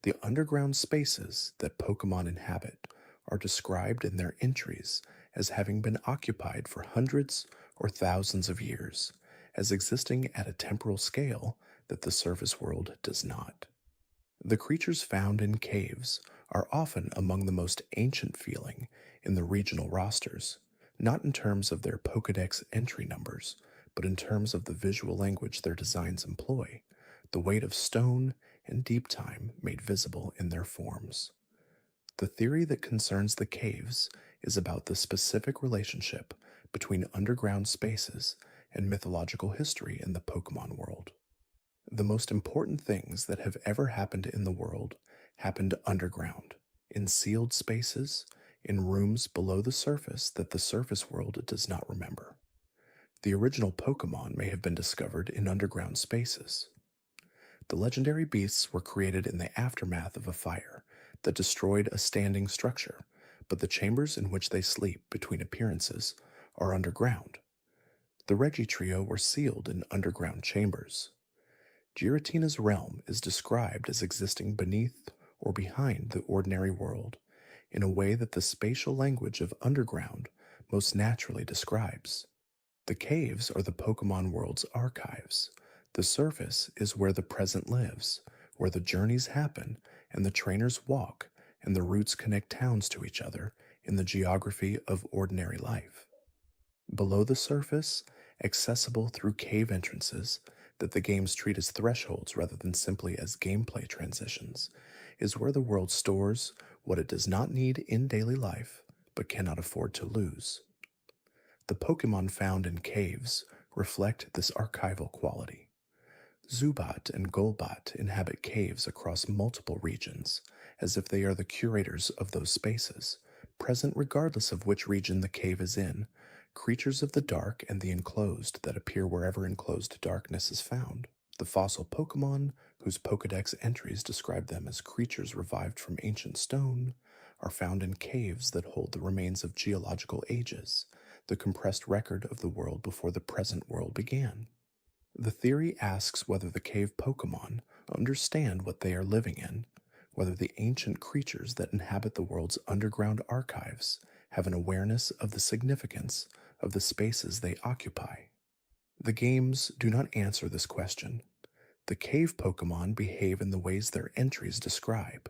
The underground spaces that Pokemon inhabit are described in their entries as having been occupied for hundreds or thousands of years, as existing at a temporal scale that the surface world does not. The creatures found in caves are often among the most ancient feeling in the regional rosters, not in terms of their Pokédex entry numbers, but in terms of the visual language their designs employ, the weight of stone and deep time made visible in their forms. The theory that concerns the caves is about the specific relationship between underground spaces and mythological history in the Pokemon world. The most important things that have ever happened in the world happened underground, in sealed spaces, in rooms below the surface that the surface world does not remember. The original Pokémon may have been discovered in underground spaces. The legendary beasts were created in the aftermath of a fire that destroyed a standing structure, but the chambers in which they sleep between appearances are underground. The Regi trio were sealed in underground chambers. Giratina's realm is described as existing beneath or behind the ordinary world in a way that the spatial language of underground most naturally describes. The caves are the Pokemon world's archives. The surface is where the present lives, where the journeys happen and the trainers walk and the routes connect towns to each other in the geography of ordinary life. Below the surface, accessible through cave entrances that the games treat as thresholds rather than simply as gameplay transitions, is where the world stores what it does not need in daily life but cannot afford to lose. The Pokemon found in caves reflect this archival quality. Zubat and Golbat inhabit caves across multiple regions, as if they are the curators of those spaces, present regardless of which region the cave is in, creatures of the dark and the enclosed that appear wherever enclosed darkness is found. The fossil Pokemon, whose Pokédex entries describe them as creatures revived from ancient stone, are found in caves that hold the remains of geological ages, the compressed record of the world before the present world began. The theory asks whether the cave Pokemon understand what they are living in, whether the ancient creatures that inhabit the world's underground archives have an awareness of the significance of the spaces they occupy. The games do not answer this question. The cave Pokemon behave in the ways their entries describe,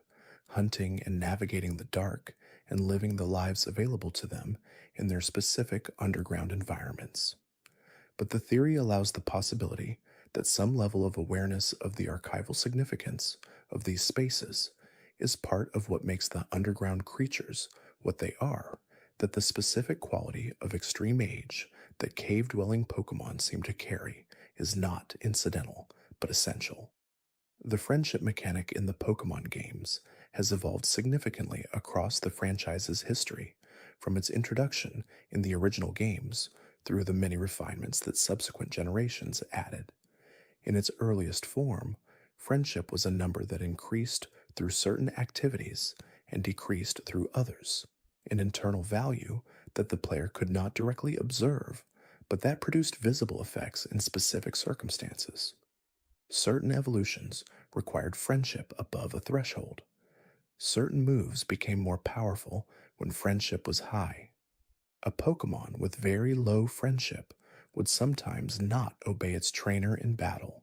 hunting and navigating the dark and living the lives available to them in their specific underground environments. But the theory allows the possibility that some level of awareness of the archival significance of these spaces is part of what makes the underground creatures what they are, that the specific quality of extreme age that cave-dwelling Pokemon seem to carry is not incidental, but essential. The friendship mechanic in the Pokemon games has evolved significantly across the franchise's history, from its introduction in the original games through the many refinements that subsequent generations added. In its earliest form, friendship was a number that increased through certain activities and decreased through others, an internal value that the player could not directly observe, but that produced visible effects in specific circumstances. Certain evolutions required friendship above a threshold. Certain moves became more powerful when friendship was high. A Pokemon with very low friendship would sometimes not obey its trainer in battle.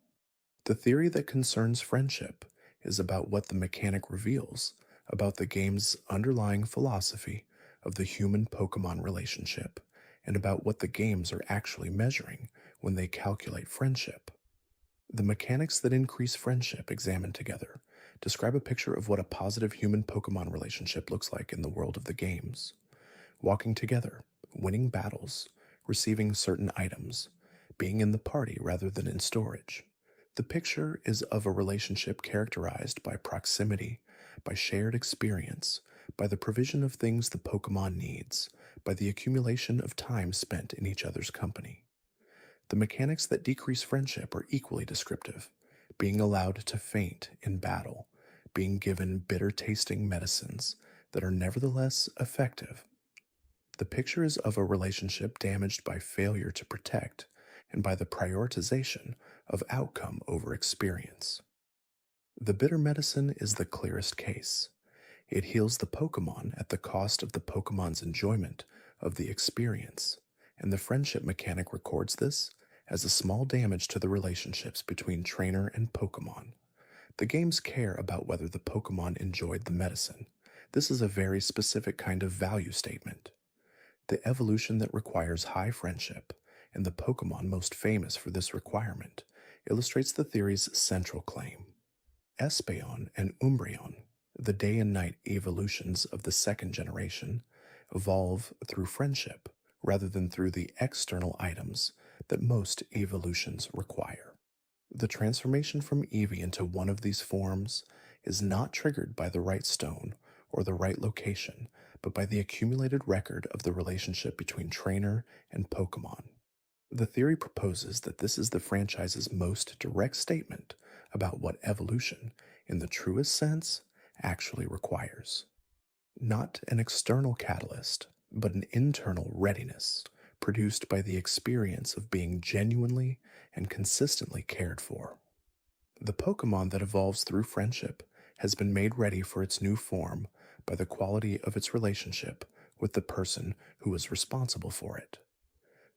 The theory that concerns friendship is about what the mechanic reveals about the game's underlying philosophy of the human-Pokemon relationship and about what the games are actually measuring when they calculate friendship. The mechanics that increase friendship examined together describe a picture of what a positive human-Pokemon relationship looks like in the world of the games. Walking together, winning battles, receiving certain items, being in the party rather than in storage. The picture is of a relationship characterized by proximity, by shared experience, by the provision of things the Pokemon needs, by the accumulation of time spent in each other's company. The mechanics that decrease friendship are equally descriptive, being allowed to faint in battle, being given bitter-tasting medicines that are nevertheless effective. The picture is of a relationship damaged by failure to protect and by the prioritization of outcome over experience. The bitter medicine is the clearest case. It heals the Pokemon at the cost of the Pokemon's enjoyment of the experience, and the friendship mechanic records this as a small damage to the relationships between trainer and Pokemon. The games care about whether the Pokemon enjoyed the medicine. This is a very specific kind of value statement. The evolution that requires high friendship, and the Pokemon most famous for this requirement, illustrates the theory's central claim. Espeon and Umbreon, the day and night evolutions of the second generation, evolve through friendship rather than through the external items that most evolutions require. The transformation from Eevee into one of these forms is not triggered by the right stone or the right location, but by the accumulated record of the relationship between trainer and Pokemon. The theory proposes that this is the franchise's most direct statement about what evolution, in the truest sense, actually requires. Not an external catalyst, but an internal readiness produced by the experience of being genuinely and consistently cared for. The Pokemon that evolves through friendship has been made ready for its new form by the quality of its relationship with the person who is responsible for it.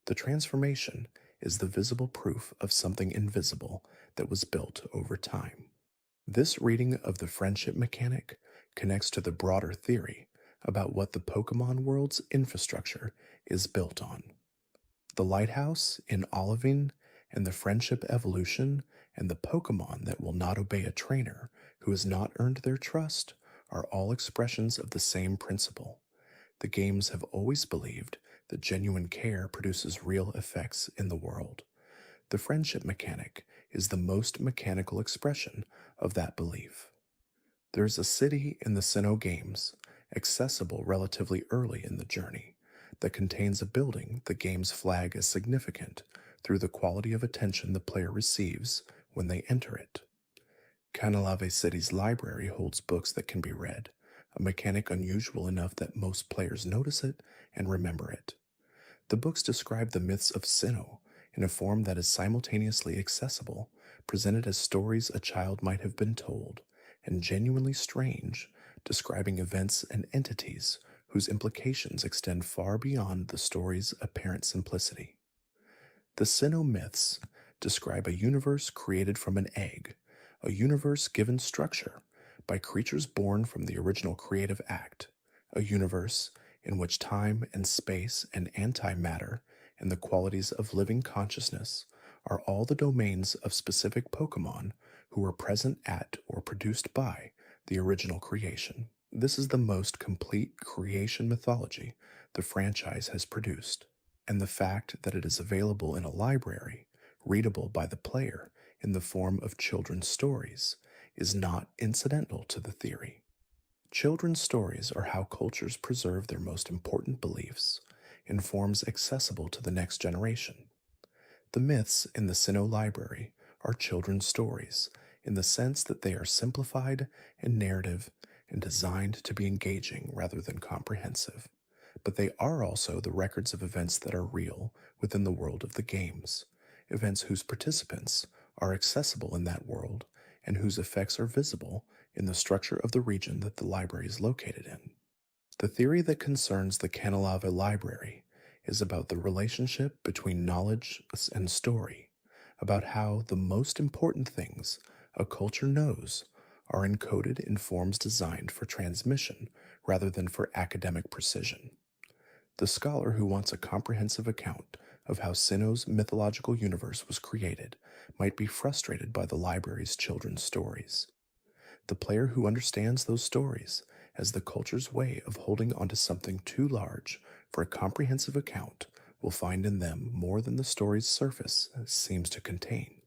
The transformation is the visible proof of something invisible that was built over time. This reading of the friendship mechanic connects to the broader theory about what the Pokemon world's infrastructure is built on. The lighthouse in Olivine and the friendship evolution and the Pokemon that will not obey a trainer who has not earned their trust are all expressions of the same principle. The games have always believed that genuine care produces real effects in the world. The friendship mechanic is the most mechanical expression of that belief. There is a city in the Sinnoh games, accessible relatively early in the journey, that contains a building the games flag as significant through the quality of attention the player receives when they enter it. Canalave City's library holds books that can be read, a mechanic unusual enough that most players notice it and remember it. The books describe the myths of Sinnoh in a form that is simultaneously accessible, presented as stories a child might have been told, and genuinely strange, describing events and entities whose implications extend far beyond the story's apparent simplicity. The Sinnoh myths describe a universe created from an egg, a universe given structure by creatures born from the original creative act, a universe in which time and space and antimatter and the qualities of living consciousness are all the domains of specific Pokemon who were present at or produced by the original creation. This is the most complete creation mythology the franchise has produced, and the fact that it is available in a library, readable by the player in the form of children's stories, is not incidental to the theory. Children's stories are how cultures preserve their most important beliefs in forms accessible to the next generation. The myths in the Sinnoh library are children's stories in the sense that they are simplified and narrative and designed to be engaging rather than comprehensive, but they are also the records of events that are real within the world of the games, events whose participants are accessible in that world and whose effects are visible in the structure of the region that the library is located in. The theory that concerns the Canalava library is about the relationship between knowledge and story, about how the most important things a culture knows are encoded in forms designed for transmission rather than for academic precision. The scholar who wants a comprehensive account of how Sinnoh's mythological universe was created might be frustrated by the library's children's stories. The player who understands those stories as the culture's way of holding onto something too large for a comprehensive account will find in them more than the story's surface seems to contain.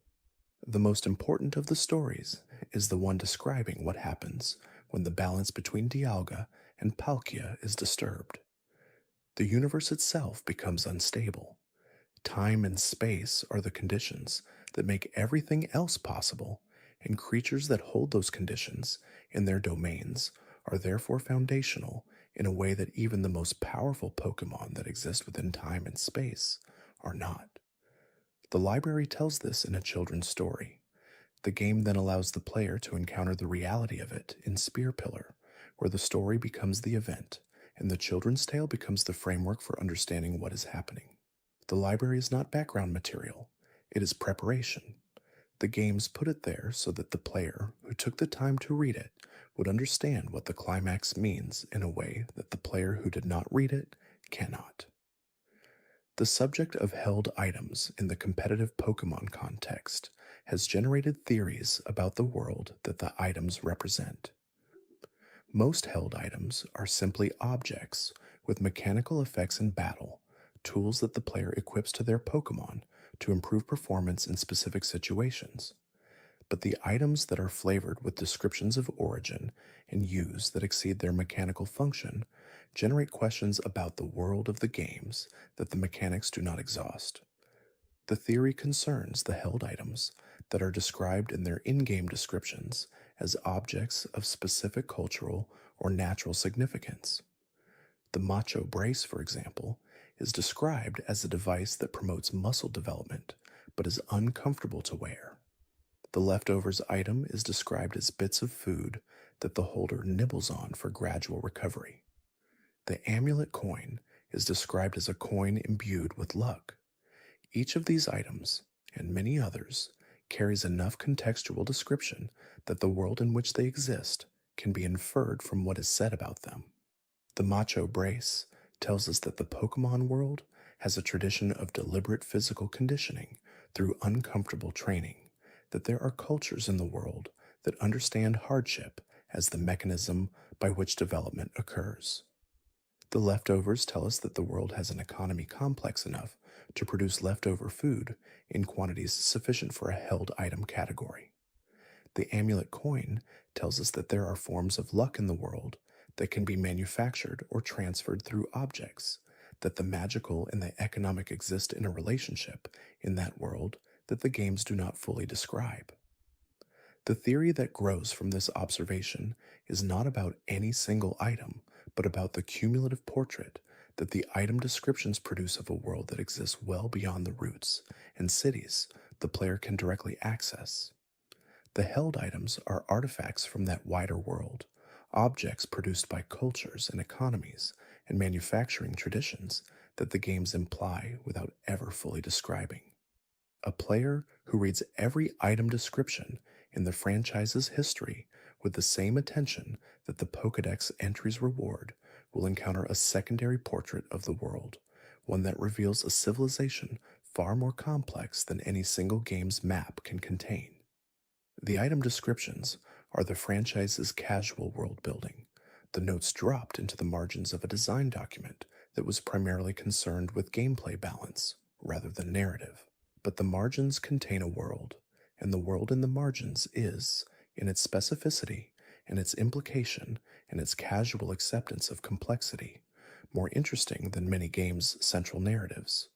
The most important of the stories is the one describing what happens when the balance between Dialga and Palkia is disturbed. The universe itself becomes unstable. Time and space are the conditions that make everything else possible, and creatures that hold those conditions in their domains are therefore foundational in a way that even the most powerful Pokemon that exist within time and space are not. The library tells this in a children's story. The game then allows the player to encounter the reality of it in Spear Pillar, where the story becomes the event, and the children's tale becomes the framework for understanding what is happening. The library is not background material, it is preparation. The games put it there so that the player who took the time to read it would understand what the climax means in a way that the player who did not read it cannot. The subject of held items in the competitive Pokemon context has generated theories about the world that the items represent. Most held items are simply objects with mechanical effects in battle, tools that the player equips to their Pokemon to improve performance in specific situations. But the items that are flavored with descriptions of origin and use that exceed their mechanical function generate questions about the world of the games that the mechanics do not exhaust. The theory concerns the held items that are described in their in game descriptions as objects of specific cultural or natural significance. The macho brace, for example, is described as a device that promotes muscle development but is uncomfortable to wear. The leftovers item is described as bits of food that the holder nibbles on for gradual recovery. The amulet coin is described as a coin imbued with luck. Each of these items, and many others, carries enough contextual description that the world in which they exist can be inferred from what is said about them. The Macho Brace tells us that the Pokemon world has a tradition of deliberate physical conditioning through uncomfortable training, that there are cultures in the world that understand hardship as the mechanism by which development occurs. The leftovers tell us that the world has an economy complex enough to produce leftover food in quantities sufficient for a held item category. The amulet coin tells us that there are forms of luck in the world that can be manufactured or transferred through objects, that the magical and the economic exist in a relationship in that world that the games do not fully describe. The theory that grows from this observation is not about any single item, but about the cumulative portrait that the item descriptions produce of a world that exists well beyond the routes and cities the player can directly access. The held items are artifacts from that wider world, objects produced by cultures and economies and manufacturing traditions that the games imply without ever fully describing. A player who reads every item description in the franchise's history with the same attention that the Pokédex entries reward will encounter a secondary portrait of the world, one that reveals a civilization far more complex than any single game's map can contain. The item descriptions are the franchise's casual world building, the notes dropped into the margins of a design document that was primarily concerned with gameplay balance rather than narrative. But the margins contain a world, and the world in the margins is, in its specificity and its implication and its casual acceptance of complexity, more interesting than many games' central narratives.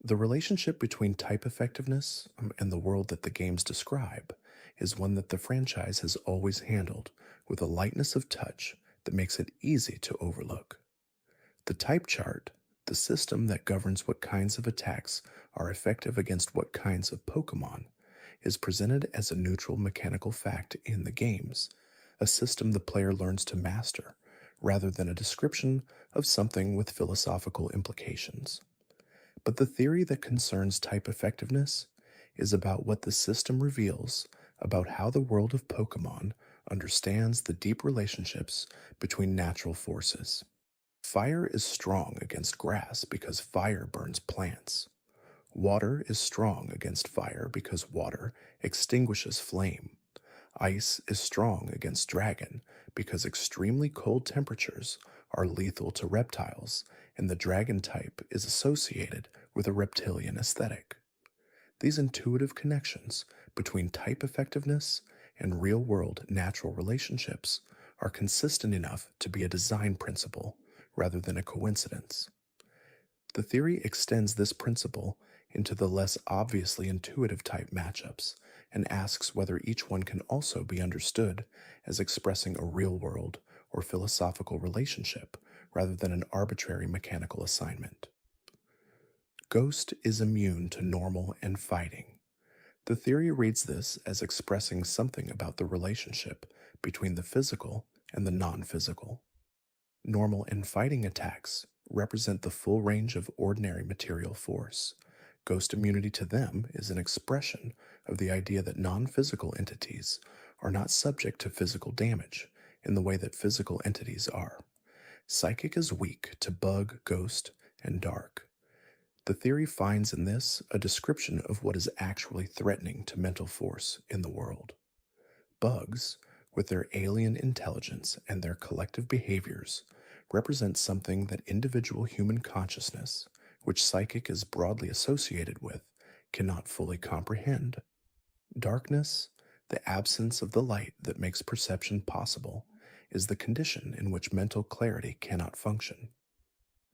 The relationship between type effectiveness and the world that the games describe is one that the franchise has always handled with a lightness of touch that makes it easy to overlook. The type chart, the system that governs what kinds of attacks are effective against what kinds of Pokemon, is presented as a neutral mechanical fact in the games, a system the player learns to master, rather than a description of something with philosophical implications. But the theory that concerns type effectiveness is about what the system reveals about how the world of Pokemon understands the deep relationships between natural forces. Fire is strong against grass because fire burns plants. Water is strong against fire because water extinguishes flame. Ice is strong against dragon because extremely cold temperatures are lethal to reptiles, and the dragon type is associated with a reptilian aesthetic. These intuitive connections between type effectiveness and real world natural relationships are consistent enough to be a design principle rather than a coincidence. The theory extends this principle into the less obviously intuitive type matchups and asks whether each one can also be understood as expressing a real world or philosophical relationship rather than an arbitrary mechanical assignment. Ghost is immune to normal and fighting. The theory reads this as expressing something about the relationship between the physical and the non-physical. Normal and fighting attacks represent the full range of ordinary material force. Ghost immunity to them is an expression of the idea that non-physical entities are not subject to physical damage in the way that physical entities are. Psychic is weak to bug, ghost, and dark. The theory finds in this a description of what is actually threatening to mental force in the world. Bugs, with their alien intelligence and their collective behaviors, represent something that individual human consciousness, which psychic is broadly associated with, cannot fully comprehend. Darkness, the absence of the light that makes perception possible, is the condition in which mental clarity cannot function.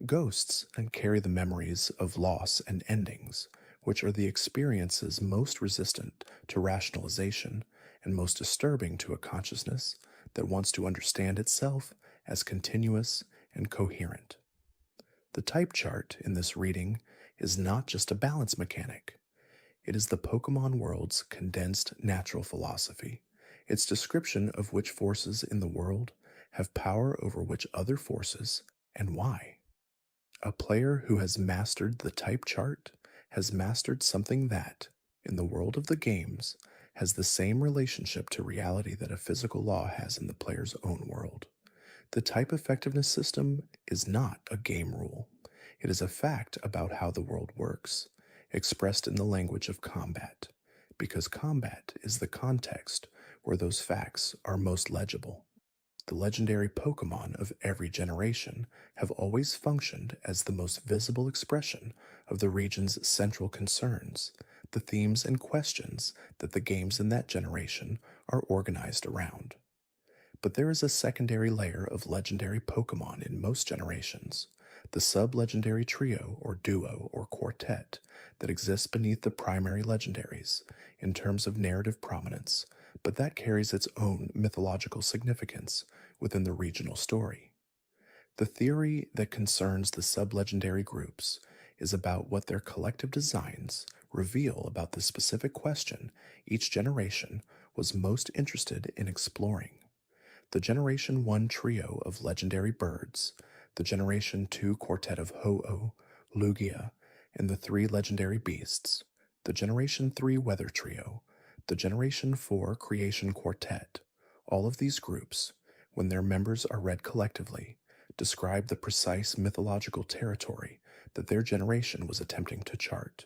Ghosts carry the memories of loss and endings, which are the experiences most resistant to rationalization and most disturbing to a consciousness that wants to understand itself as continuous and coherent. The type chart in this reading is not just a balance mechanic, it is the Pokemon world's condensed natural philosophy, its description of which forces in the world have power over which other forces and why. A player who has mastered the type chart has mastered something that, in the world of the games, has the same relationship to reality that a physical law has in the player's own world. The type effectiveness system is not a game rule. It is a fact about how the world works, expressed in the language of combat, because combat is the context where those facts are most legible. The legendary Pokemon of every generation have always functioned as the most visible expression of the region's central concerns, the themes and questions that the games in that generation are organized around. But there is a secondary layer of legendary Pokemon in most generations, the sub-legendary trio or duo or quartet that exists beneath the primary legendaries in terms of narrative prominence, but that carries its own mythological significance within the regional story. The theory that concerns the sub-legendary groups is about what their collective designs reveal about the specific question each generation was most interested in exploring. The Generation 1 trio of legendary birds, the Generation 2 quartet of Ho-Oh, Lugia, and the 3 legendary beasts, the Generation 3 weather trio, the Generation 4 creation quartet, all of these groups, when their members are read collectively, describe the precise mythological territory that their generation was attempting to chart.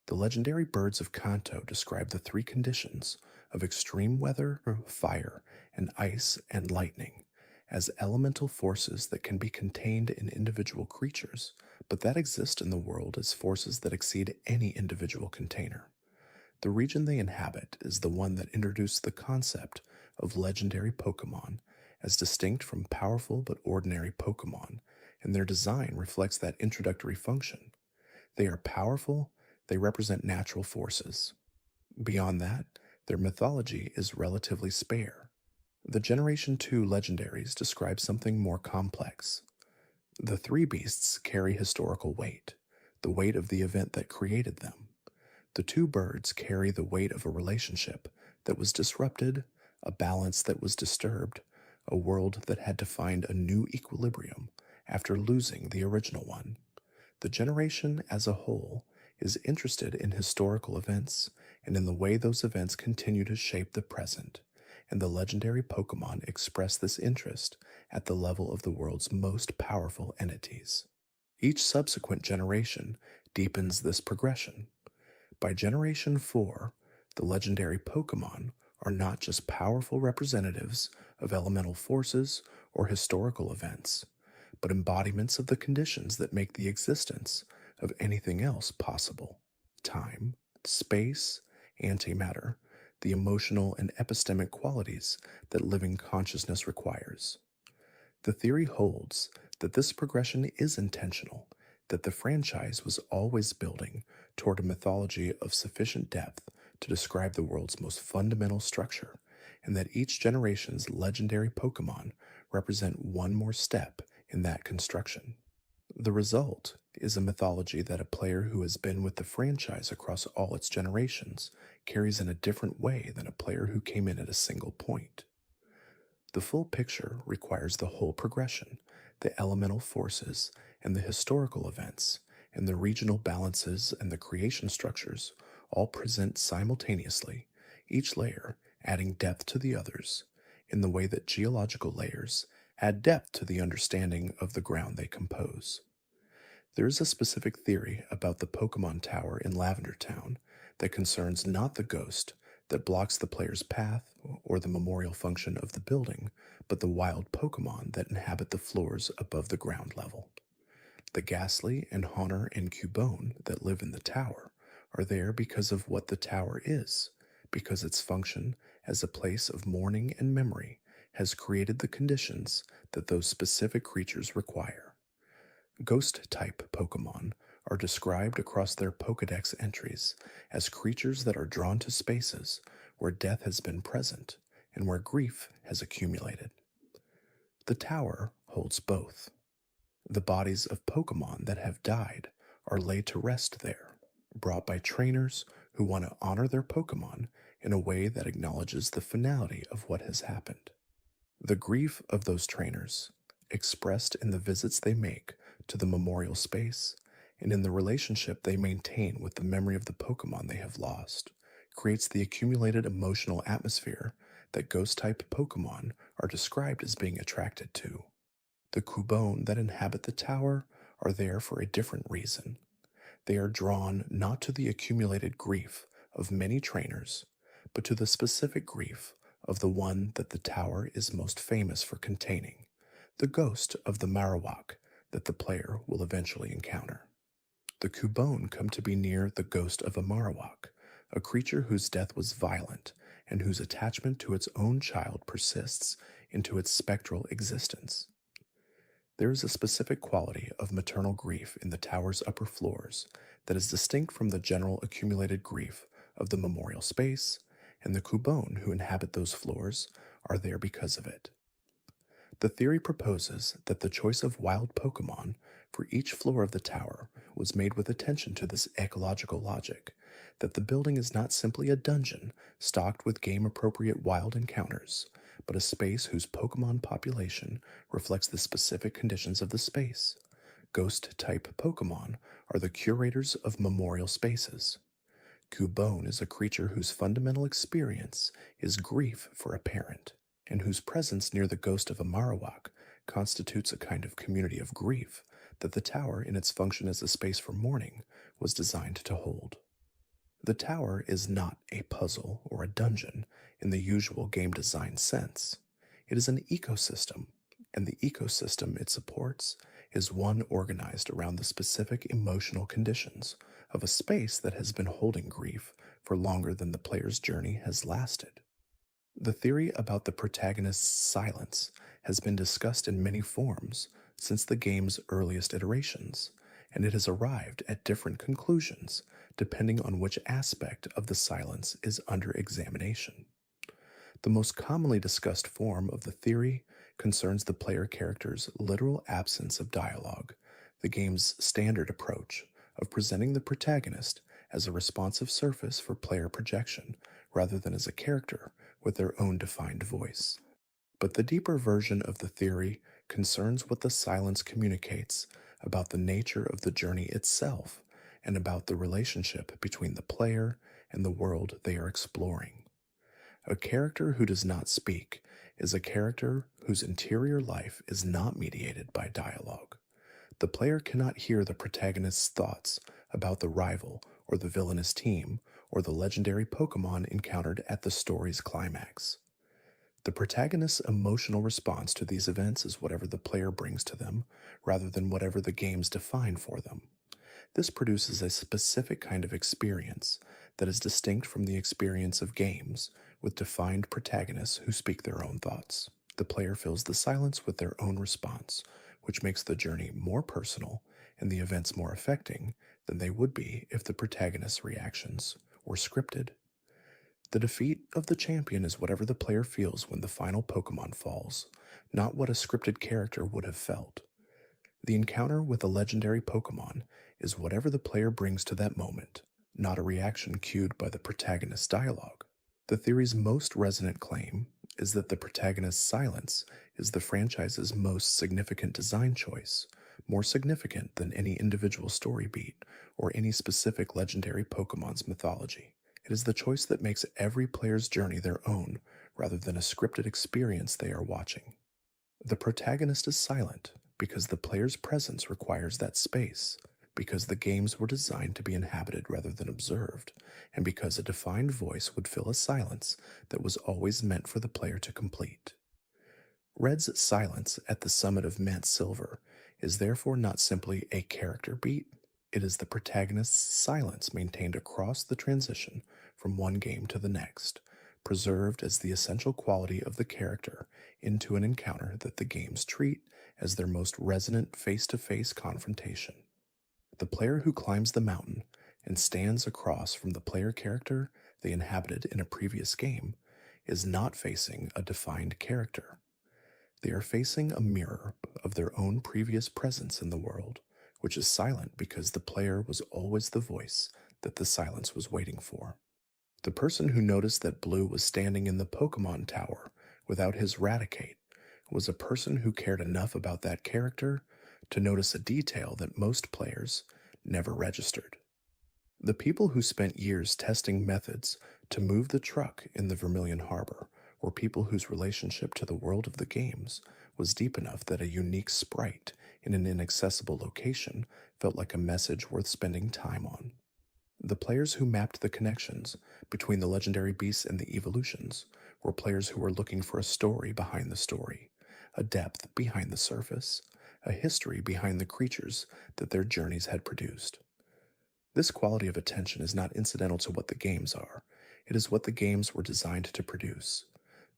The legendary birds of Kanto describe the 3 conditions of extreme weather, fire, and ice and lightning as elemental forces that can be contained in individual creatures, but that exist in the world as forces that exceed any individual container. The region they inhabit is the one that introduced the concept of legendary Pokemon as distinct from powerful but ordinary Pokemon, and their design reflects that introductory function. They are powerful, they represent natural forces. Beyond that, their mythology is relatively spare. The Generation 2 legendaries describe something more complex. The 3 beasts carry historical weight, the weight of the event that created them. The 2 birds carry the weight of a relationship that was disrupted, a balance that was disturbed, a world that had to find a new equilibrium after losing the original one. The generation as a whole is interested in historical events and in the way those events continue to shape the present, and the legendary Pokemon express this interest at the level of the world's most powerful entities. Each subsequent generation deepens this progression. By Generation 4, the legendary Pokemon are not just powerful representatives of elemental forces or historical events, but embodiments of the conditions that make the existence of anything else possible: time, space, antimatter, the emotional and epistemic qualities that living consciousness requires. The theory holds that this progression is intentional, that the franchise was always building toward a mythology of sufficient depth to describe the world's most fundamental structure, and that each generation's legendary Pokemon represent one more step in that construction. The result is a mythology that a player who has been with the franchise across all its generations carries in a different way than a player who came in at a single point. The full picture requires the whole progression, the elemental forces and the historical events, and the regional balances and the creation structures all present simultaneously, each layer adding depth to the others, in the way that geological layers add depth to the understanding of the ground they compose. There is a specific theory about the Pokemon Tower in Lavender Town that concerns not the ghost that blocks the player's path or the memorial function of the building, but the wild Pokemon that inhabit the floors above the ground level. The Ghastly and Haunter and Cubone that live in the tower are there because of what the tower is, because its function as a place of mourning and memory has created the conditions that those specific creatures require. Ghost-type Pokemon are described across their Pokédex entries as creatures that are drawn to spaces where death has been present and where grief has accumulated. The tower holds both. The bodies of Pokémon that have died are laid to rest there, brought by trainers who want to honor their Pokémon in a way that acknowledges the finality of what has happened. The grief of those trainers, expressed in the visits they make to the memorial space and in the relationship they maintain with the memory of the Pokemon they have lost, creates the accumulated emotional atmosphere that ghost type Pokemon are described as being attracted to. The Cubone that inhabit the tower are there for a different reason. They are drawn not to the accumulated grief of many trainers, but to the specific grief of the one that the tower is most famous for containing, the ghost of the Marowak that the player will eventually encounter. The Cubone come to be near the ghost of a Marowak, a creature whose death was violent and whose attachment to its own child persists into its spectral existence. There is a specific quality of maternal grief in the tower's upper floors that is distinct from the general accumulated grief of the memorial space, and the Cubone who inhabit those floors are there because of it. The theory proposes that the choice of wild Pokemon for each floor of the tower was made with attention to this ecological logic, that the building is not simply a dungeon stocked with game-appropriate wild encounters, but a space whose Pokemon population reflects the specific conditions of the space. Ghost-type Pokemon are the curators of memorial spaces. Cubone is a creature whose fundamental experience is grief for a parent, and whose presence near the ghost of a Marowak constitutes a kind of community of grief that the tower, in its function as a space for mourning, was designed to hold. The tower is not a puzzle or a dungeon in the usual game design sense. It is an ecosystem, and the ecosystem it supports is one organized around the specific emotional conditions of a space that has been holding grief for longer than the player's journey has lasted. The theory about the protagonist's silence has been discussed in many forms since the game's earliest iterations, and it has arrived at different conclusions depending on which aspect of the silence is under examination. The most commonly discussed form of the theory concerns the player character's literal absence of dialogue, the game's standard approach of presenting the protagonist as a responsive surface for player projection rather than as a character with their own defined voice. But the deeper version of the theory concerns what the silence communicates about the nature of the journey itself and about the relationship between the player and the world they are exploring. A character who does not speak is a character whose interior life is not mediated by dialogue. The player cannot hear the protagonist's thoughts about the rival or the villainous team or the legendary Pokemon encountered at the story's climax. The protagonist's emotional response to these events is whatever the player brings to them, rather than whatever the games define for them. This produces a specific kind of experience that is distinct from the experience of games with defined protagonists who speak their own thoughts. The player fills the silence with their own response, which makes the journey more personal and the events more affecting than they would be if the protagonist's reactions were scripted. The defeat of the champion is whatever the player feels when the final Pokemon falls, not what a scripted character would have felt. The encounter with a legendary Pokemon is whatever the player brings to that moment, not a reaction cued by the protagonist's dialogue. The theory's most resonant claim is that the protagonist's silence is the franchise's most significant design choice, more significant than any individual story beat or any specific legendary Pokemon's mythology. It is the choice that makes every player's journey their own, rather than a scripted experience they are watching. The protagonist is silent because the player's presence requires that space, because the games were designed to be inhabited rather than observed, and because a defined voice would fill a silence that was always meant for the player to complete. Red's silence at the summit of Mount Silver is therefore not simply a character beat, it is the protagonist's silence maintained across the transition from one game to the next, preserved as the essential quality of the character into an encounter that the games treat as their most resonant face-to-face confrontation. The player who climbs the mountain and stands across from the player character they inhabited in a previous game is not facing a defined character. They are facing a mirror of their own previous presence in the world, which is silent because the player was always the voice that the silence was waiting for. The person who noticed that Blue was standing in the Pokemon Tower without his Raticate was a person who cared enough about that character to notice a detail that most players never registered. The people who spent years testing methods to move the truck in the Vermilion Harbor were people whose relationship to the world of the games was deep enough that a unique sprite in an inaccessible location felt like a message worth spending time on. The players who mapped the connections between the legendary beasts and the evolutions were players who were looking for a story behind the story, a depth behind the surface, a history behind the creatures that their journeys had produced. This quality of attention is not incidental to what the games are, it is what the games were designed to produce.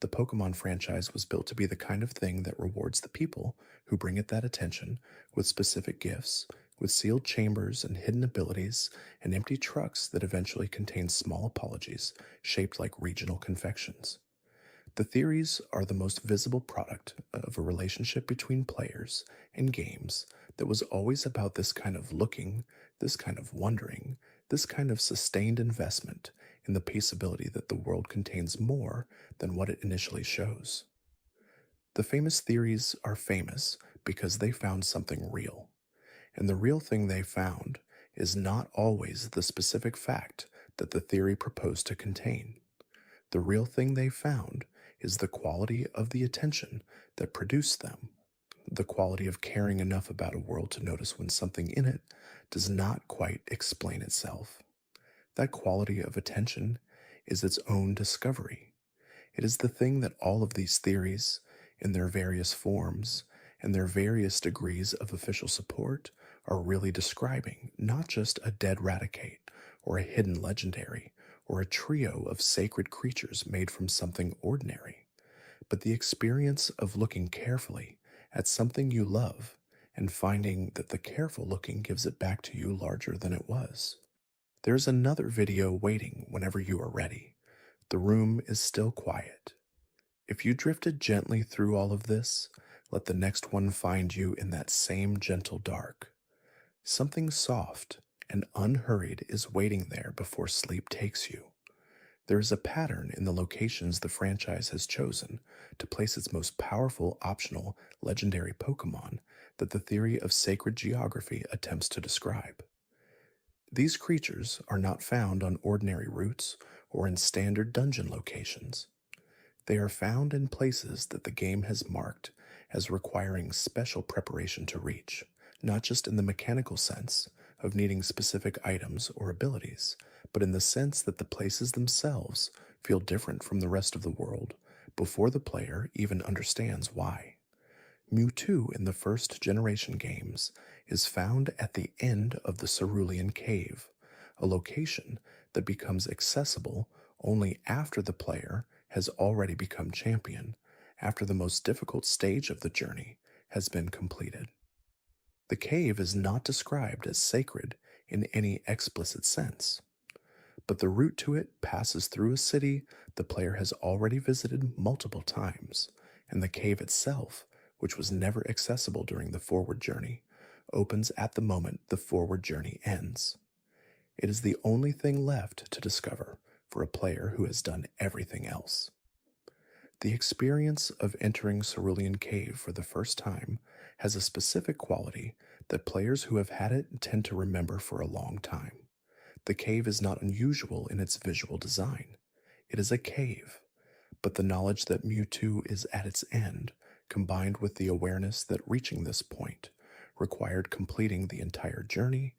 The Pokemon franchise was built to be the kind of thing that rewards the people who bring it that attention with specific gifts, with sealed chambers and hidden abilities, and empty trucks that eventually contain small apologies shaped like regional confections. The theories are the most visible product of a relationship between players and games that was always about this kind of looking, this kind of wondering, this kind of sustained investment in the peaceability that the world contains more than what it initially shows. The famous theories are famous because they found something real, and the real thing they found is not always the specific fact that the theory proposed to contain. The real thing they found is the quality of the attention that produced them, the quality of caring enough about a world to notice when something in it does not quite explain itself. That quality of attention is its own discovery. It is the thing that all of these theories, in their various forms and their various degrees of official support, are really describing, not just a dead Raticate or a hidden legendary or a trio of sacred creatures made from something ordinary, but the experience of looking carefully at something you love and finding that the careful looking gives it back to you larger than it was. There's another video waiting whenever you are ready. The room is still quiet. If you drifted gently through all of this, let the next one find you in that same gentle dark. Something soft and unhurried is waiting there before sleep takes you. There is a pattern in the locations the franchise has chosen to place its most powerful optional legendary Pokemon that the theory of sacred geography attempts to describe. These creatures are not found on ordinary routes or in standard dungeon locations. They are found in places that the game has marked as requiring special preparation to reach, not just in the mechanical sense of needing specific items or abilities, but in the sense that the places themselves feel different from the rest of the world before the player even understands why. Mewtwo in the first generation games is found at the end of the Cerulean Cave, a location that becomes accessible only after the player has already become champion, after the most difficult stage of the journey has been completed. The cave is not described as sacred in any explicit sense, but the route to it passes through a city the player has already visited multiple times, and the cave itself, which was never accessible during the forward journey, opens at the moment the forward journey ends. It is the only thing left to discover for a player who has done everything else. The experience of entering Cerulean Cave for the first time has a specific quality that players who have had it tend to remember for a long time. The cave is not unusual in its visual design. It is a cave, but the knowledge that Mewtwo is at its end, combined with the awareness that reaching this point required completing the entire journey,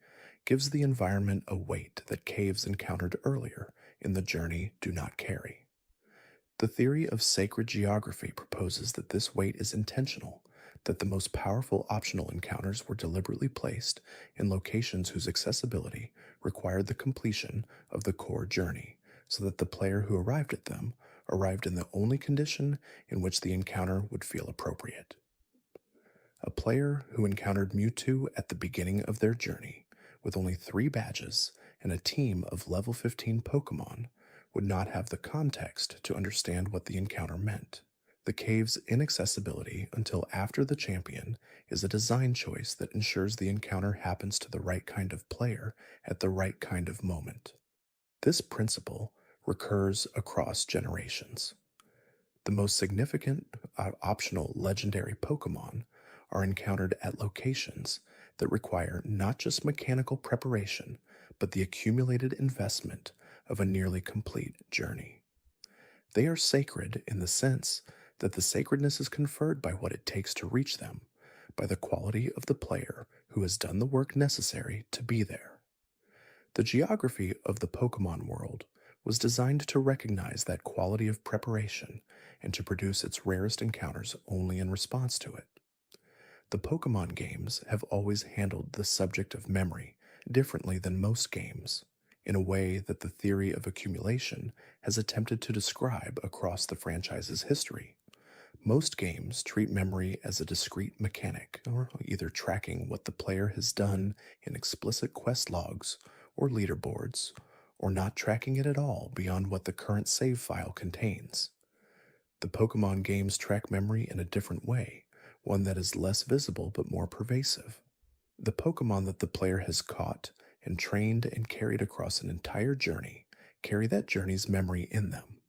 gives the environment a weight that caves encountered earlier in the journey do not carry. The theory of sacred geography proposes that this weight is intentional, that the most powerful optional encounters were deliberately placed in locations whose accessibility required the completion of the core journey, so that the player who arrived at them arrived in the only condition in which the encounter would feel appropriate. A player who encountered Mewtwo at the beginning of their journey with only 3 badges and a team of level 15 Pokemon, would not have the context to understand what the encounter meant. The cave's inaccessibility until after the champion is a design choice that ensures the encounter happens to the right kind of player at the right kind of moment. This principle recurs across generations. The most significant optional legendary Pokemon are encountered at locations that require not just mechanical preparation, but the accumulated investment of a nearly complete journey. They are sacred in the sense that the sacredness is conferred by what it takes to reach them, by the quality of the player who has done the work necessary to be there. The geography of the Pokemon world was designed to recognize that quality of preparation and to produce its rarest encounters only in response to it. The Pokemon games have always handled the subject of memory differently than most games, in a way that the theory of accumulation has attempted to describe across the franchise's history. Most games treat memory as a discrete mechanic, or either tracking what the player has done in explicit quest logs or leaderboards, or not tracking it at all beyond what the current save file contains. The Pokemon games track memory in a different way, one that is less visible but more pervasive. The Pokemon that the player has caught and trained and carried across an entire journey carry that journey's memory in them.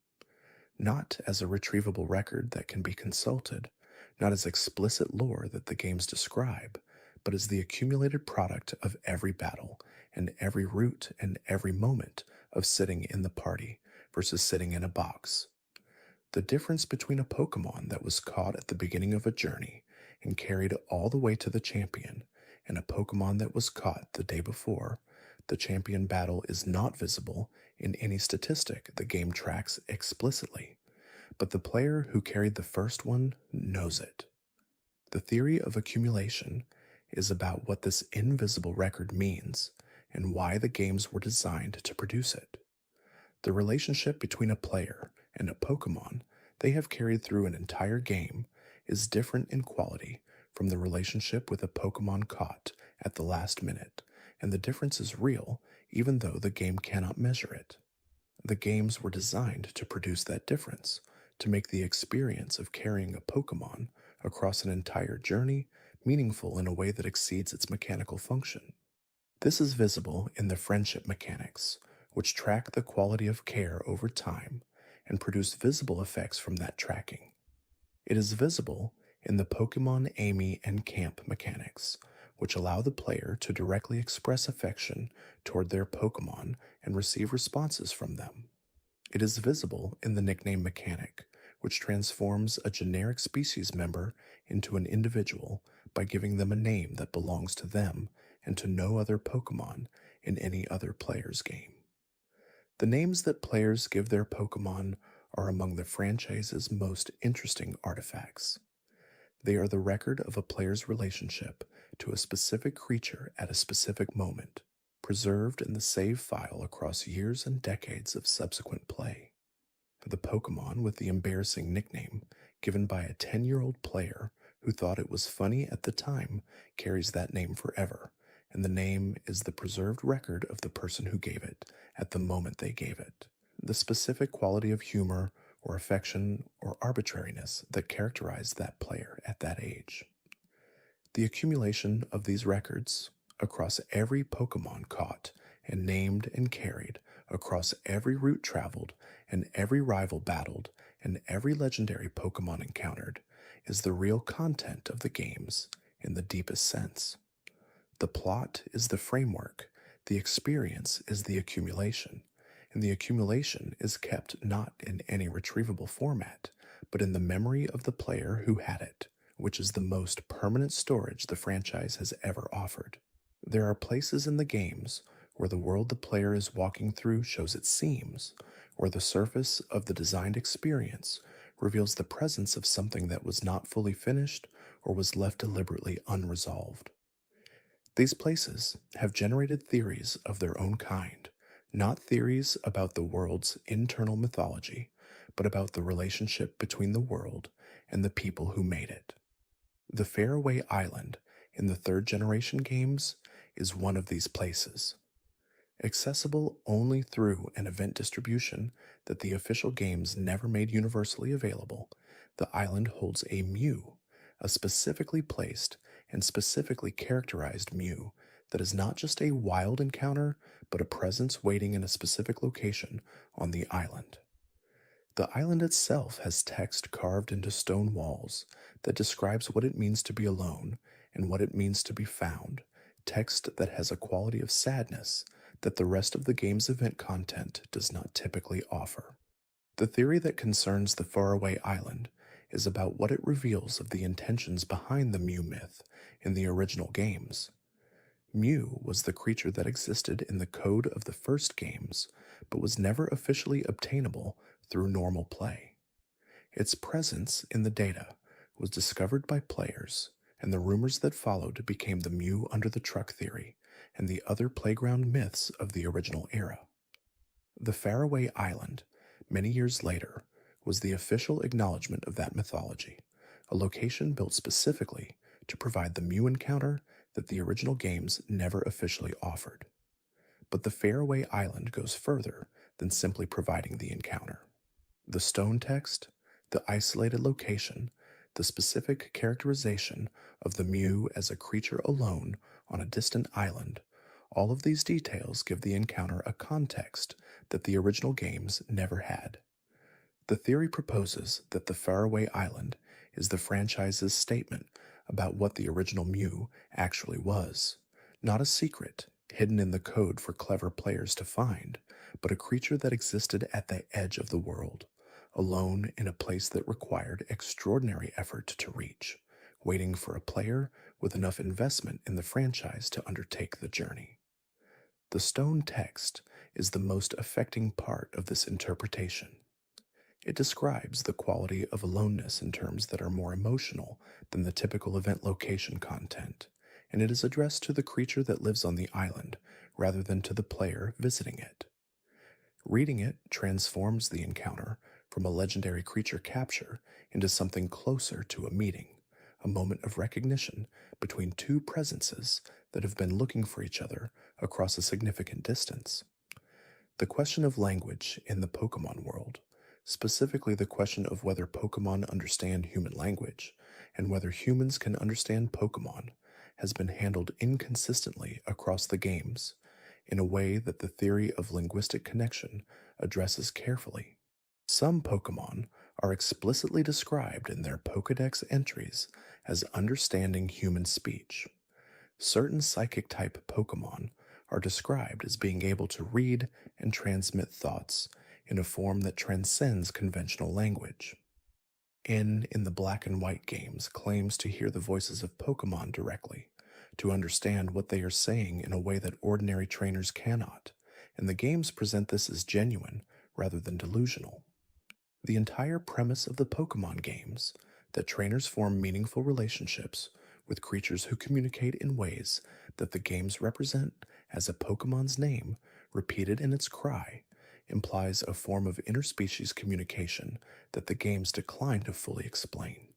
Not as a retrievable record that can be consulted, not as explicit lore that the games describe, but as the accumulated product of every battle and every route and every moment of sitting in the party versus sitting in a box. The difference between a Pokemon that was caught at the beginning of a journey and carried all the way to the champion and a Pokemon that was caught the day before the champion battle is not visible in any statistic the game tracks explicitly, but the player who carried the first one knows it. The theory of accumulation is about what this invisible record means and why the games were designed to produce it. The relationship between a player and a Pokemon they have carried through an entire game is different in quality from the relationship with a Pokemon caught at the last minute, and the difference is real even though the game cannot measure it. The games were designed to produce that difference, to make the experience of carrying a Pokemon across an entire journey meaningful in a way that exceeds its mechanical function. This is visible in the friendship mechanics, which track the quality of care over time and produce visible effects from that tracking. It is visible in the Pokemon Amy and Camp mechanics, which allow the player to directly express affection toward their Pokemon and receive responses from them. It is visible in the nickname mechanic, which transforms a generic species member into an individual by giving them a name that belongs to them and to no other Pokemon in any other player's game. The names that players give their Pokemon are among the franchise's most interesting artifacts. They are the record of a player's relationship to a specific creature at a specific moment, preserved in the save file across years and decades of subsequent play. The Pokemon with the embarrassing nickname, given by a 10-year-old player who thought it was funny at the time, carries that name forever, and the name is the preserved record of the person who gave it at the moment they gave it. The specific quality of humor or affection or arbitrariness that characterized that player at that age. The accumulation of these records across every Pokemon caught and named and carried, across every route traveled and every rival battled and every legendary Pokemon encountered, is the real content of the games in the deepest sense. The plot is the framework, the experience is the accumulation, and the accumulation is kept not in any retrievable format, but in the memory of the player who had it, which is the most permanent storage the franchise has ever offered. There are places in the games where the world the player is walking through shows its seams, where the surface of the designed experience reveals the presence of something that was not fully finished or was left deliberately unresolved. These places have generated theories of their own kind, not theories about the world's internal mythology, but about the relationship between the world and the people who made it. The Faraway Island in the third generation games is one of these places. Accessible only through an event distribution that the official games never made universally available, the island holds a Mew, a specifically placed and specifically characterized Mew that is not just a wild encounter, but a presence waiting in a specific location on the island. The island itself has text carved into stone walls that describes what it means to be alone and what it means to be found, text that has a quality of sadness that the rest of the game's event content does not typically offer. The theory that concerns the faraway island is about what it reveals of the intentions behind the Mew myth in the original games. Mew was the creature that existed in the code of the first games, but was never officially obtainable through normal play. Its presence in the data was discovered by players, and the rumors that followed became the Mew under the truck theory and the other playground myths of the original era. The Faraway Island, many years later, was the official acknowledgement of that mythology, a location built specifically to provide the Mew encounter that the original games never officially offered. But the Faraway Island goes further than simply providing the encounter. The stone text, the isolated location, the specific characterization of the Mew as a creature alone on a distant island, all of these details give the encounter a context that the original games never had. The theory proposes that the Faraway Island is the franchise's statement about what the original Mew actually was, not a secret hidden in the code for clever players to find, but a creature that existed at the edge of the world, alone in a place that required extraordinary effort to reach, waiting for a player with enough investment in the franchise to undertake the journey. The stone text is the most affecting part of this interpretation. It describes the quality of aloneness in terms that are more emotional than the typical event location content, and it is addressed to the creature that lives on the island rather than to the player visiting it. Reading it transforms the encounter from a legendary creature capture into something closer to a meeting, a moment of recognition between two presences that have been looking for each other across a significant distance. The question of language in the Pokémon world, specifically the question of whether Pokémon understand human language and whether humans can understand Pokémon, has been handled inconsistently across the games in a way that the theory of linguistic connection addresses carefully. Some Pokémon are explicitly described in their Pokédex entries as understanding human speech. Certain psychic type Pokémon are described as being able to read and transmit thoughts in a form that transcends conventional language. In the Black and White games claims to hear the voices of Pokémon directly, to understand what they are saying in a way that ordinary trainers cannot, and the games present this as genuine rather than delusional. The entire premise of the Pokémon games, that trainers form meaningful relationships with creatures who communicate in ways that the games represent as a Pokémon's name repeated in its cry, implies a form of interspecies communication that the games decline to fully explain.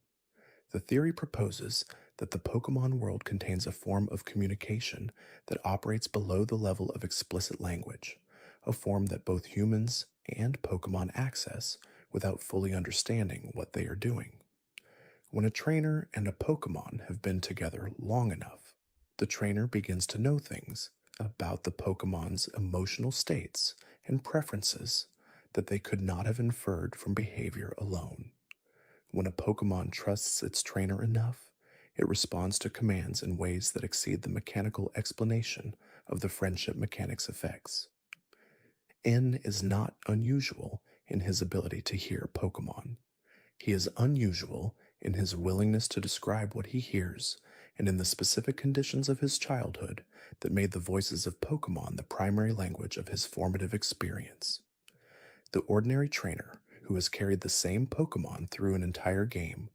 The theory proposes that the Pokémon world contains a form of communication that operates below the level of explicit language, a form that both humans and Pokémon access without fully understanding what they are doing. When a trainer and a Pokémon have been together long enough, the trainer begins to know things about the Pokémon's emotional states and preferences that they could not have inferred from behavior alone. When a Pokémon trusts its trainer enough, it responds to commands in ways that exceed the mechanical explanation of the friendship mechanic's effects. N is not unusual in his ability to hear Pokémon. He is unusual in his willingness to describe what he hears and in the specific conditions of his childhood that made the voices of Pokémon the primary language of his formative experience. The ordinary trainer, who has carried the same Pokémon through an entire game,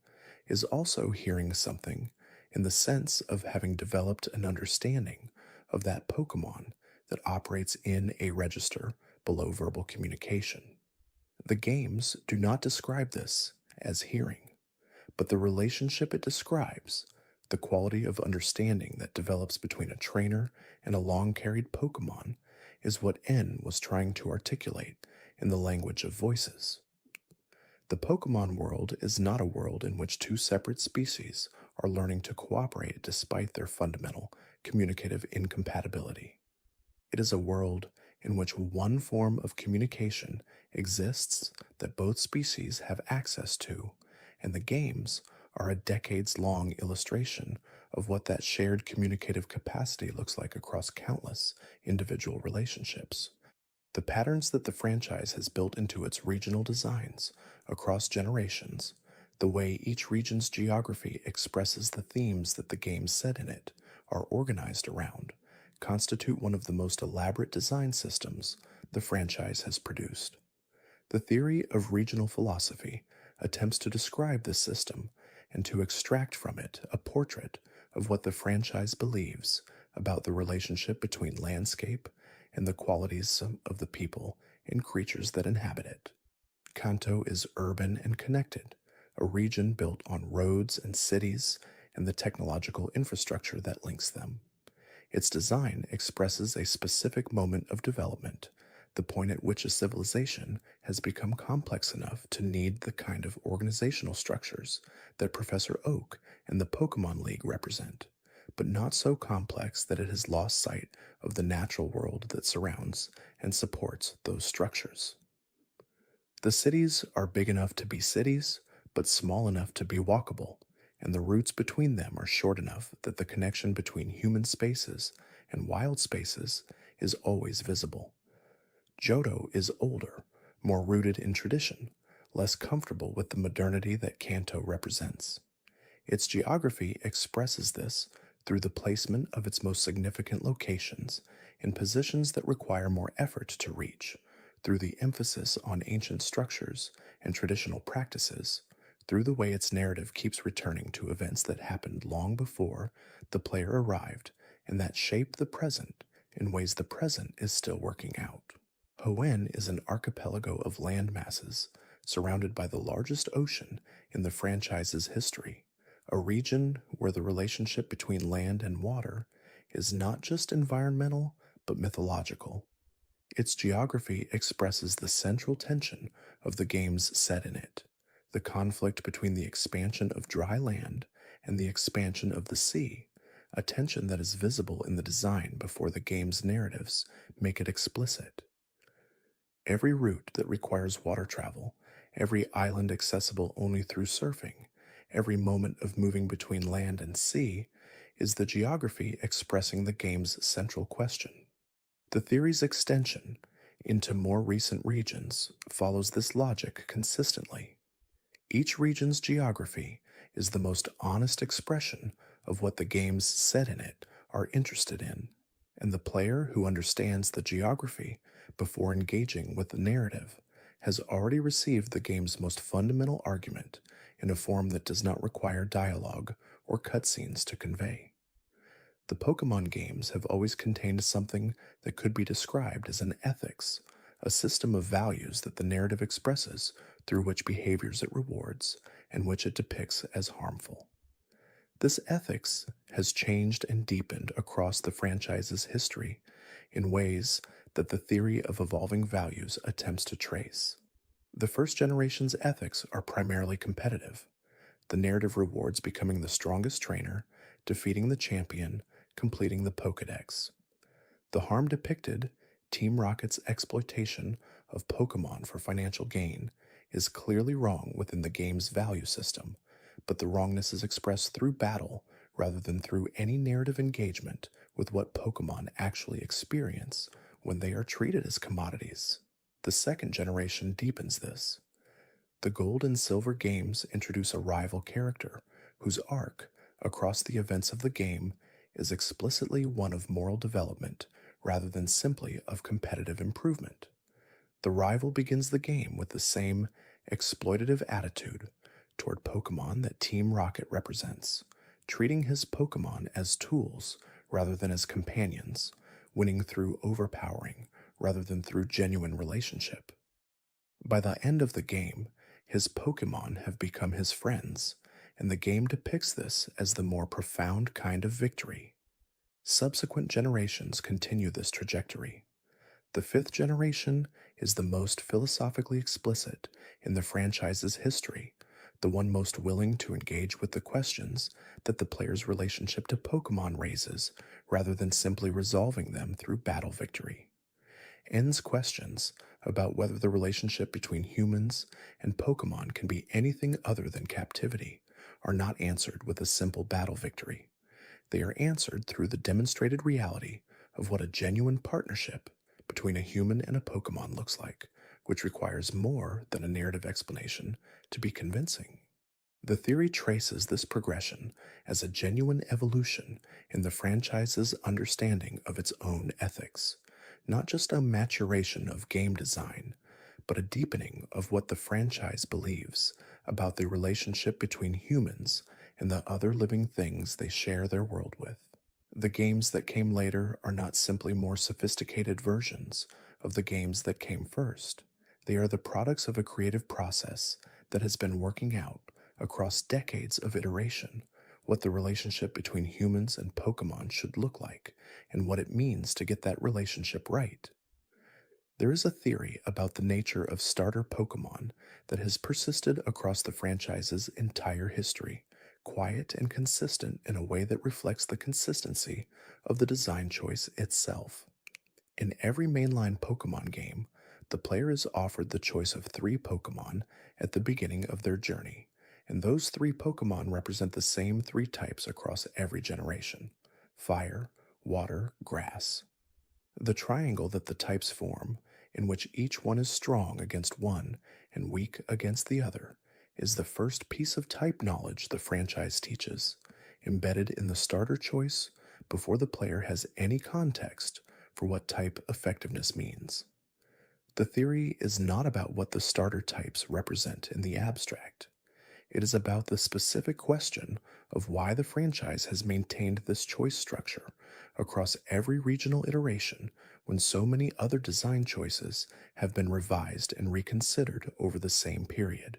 is also hearing something in the sense of having developed an understanding of that Pokémon that operates in a register below verbal communication. The games do not describe this as hearing, but the relationship it describes, The quality of understanding that develops between a trainer and a long carried Pokemon is what N was trying to articulate in the language of voices. The Pokemon world is not a world in which two separate species are learning to cooperate despite their fundamental communicative incompatibility. It is a world in which one form of communication exists that both species have access to, and the games are a decades long illustration of what that shared communicative capacity looks like across countless individual relationships. The patterns that the franchise has built into its regional designs across generations, the way each region's geography expresses the themes that the game set in it are organized around, constitute one of the most elaborate design systems the franchise has produced. The theory of regional philosophy attempts to describe this system and to extract from it a portrait of what the franchise believes about the relationship between landscape and the qualities of the people and creatures that inhabit it. Kanto is urban and connected, a region built on roads and cities and the technological infrastructure that links them. Its design expresses a specific moment of development, the point at which a civilization has become complex enough to need the kind of organizational structures that Professor Oak and the Pokemon League represent, but not so complex that it has lost sight of the natural world that surrounds and supports those structures. The cities are big enough to be cities, but small enough to be walkable, and the routes between them are short enough that the connection between human spaces and wild spaces is always visible. Johto is older, more rooted in tradition, less comfortable with the modernity that Kanto represents. Its geography expresses this through the placement of its most significant locations in positions that require more effort to reach, through the emphasis on ancient structures and traditional practices, through the way its narrative keeps returning to events that happened long before the player arrived and that shaped the present in ways the present is still working out. Hoenn is an archipelago of land masses surrounded by the largest ocean in the franchise's history, a region where the relationship between land and water is not just environmental but mythological. Its geography expresses the central tension of the games set in it, the conflict between the expansion of dry land and the expansion of the sea, a tension that is visible in the design before the game's narratives make it explicit. Every route that requires water travel, every island accessible only through surfing, every moment of moving between land and sea is the geography expressing the game's central question. The theory's extension into more recent regions follows this logic consistently. Each region's geography is the most honest expression of what the games set in it are interested in, and the player who understands the geography before engaging with the narrative has already received the game's most fundamental argument in a form that does not require dialogue or cutscenes to convey. The Pokemon games have always contained something that could be described as an ethics, a system of values that the narrative expresses through which behaviors it rewards and which it depicts as harmful. This ethics has changed and deepened across the franchise's history in ways that the theory of evolving values attempts to trace. The first generation's ethics are primarily competitive. The narrative rewards becoming the strongest trainer, defeating the champion, completing the Pokédex. The harm depicted, Team Rocket's exploitation of Pokémon for financial gain, is clearly wrong within the game's value system, but the wrongness is expressed through battle rather than through any narrative engagement with what Pokémon actually experience when they are treated as commodities. The second generation deepens this. The Gold and Silver games introduce a rival character whose arc, across the events of the game, is explicitly one of moral development rather than simply of competitive improvement. The rival begins the game with the same exploitative attitude toward Pokémon that Team Rocket represents, treating his Pokémon as tools rather than as companions, winning through overpowering rather than through genuine relationship. By the end of the game, his Pokémon have become his friends, and the game depicts this as the more profound kind of victory. Subsequent generations continue this trajectory. The fifth generation is the most philosophically explicit in the franchise's history, the one most willing to engage with the questions that the player's relationship to Pokemon raises rather than simply resolving them through battle victory. Ends questions about whether the relationship between humans and Pokemon can be anything other than captivity are not answered with a simple battle victory. They are answered through the demonstrated reality of what a genuine partnership between a human and a Pokemon looks like, which requires more than a narrative explanation to be convincing. The theory traces this progression as a genuine evolution in the franchise's understanding of its own ethics, not just a maturation of game design, but a deepening of what the franchise believes about the relationship between humans and the other living things they share their world with. The games that came later are not simply more sophisticated versions of the games that came first. They are the products of a creative process that has been working out across decades of iteration what the relationship between humans and Pokemon should look like and what it means to get that relationship right. There is a theory about the nature of starter Pokemon that has persisted across the franchise's entire history, quiet and consistent in a way that reflects the consistency of the design choice itself. In every mainline Pokemon game, the player is offered the choice of three Pokemon at the beginning of their journey, and those three Pokemon represent the same three types across every generation: fire, water, grass. The triangle that the types form, in which each one is strong against one and weak against the other, is the first piece of type knowledge the franchise teaches, embedded in the starter choice before the player has any context for what type effectiveness means. The theory is not about what the starter types represent in the abstract. It is about the specific question of why the franchise has maintained this choice structure across every regional iteration when so many other design choices have been revised and reconsidered over the same period.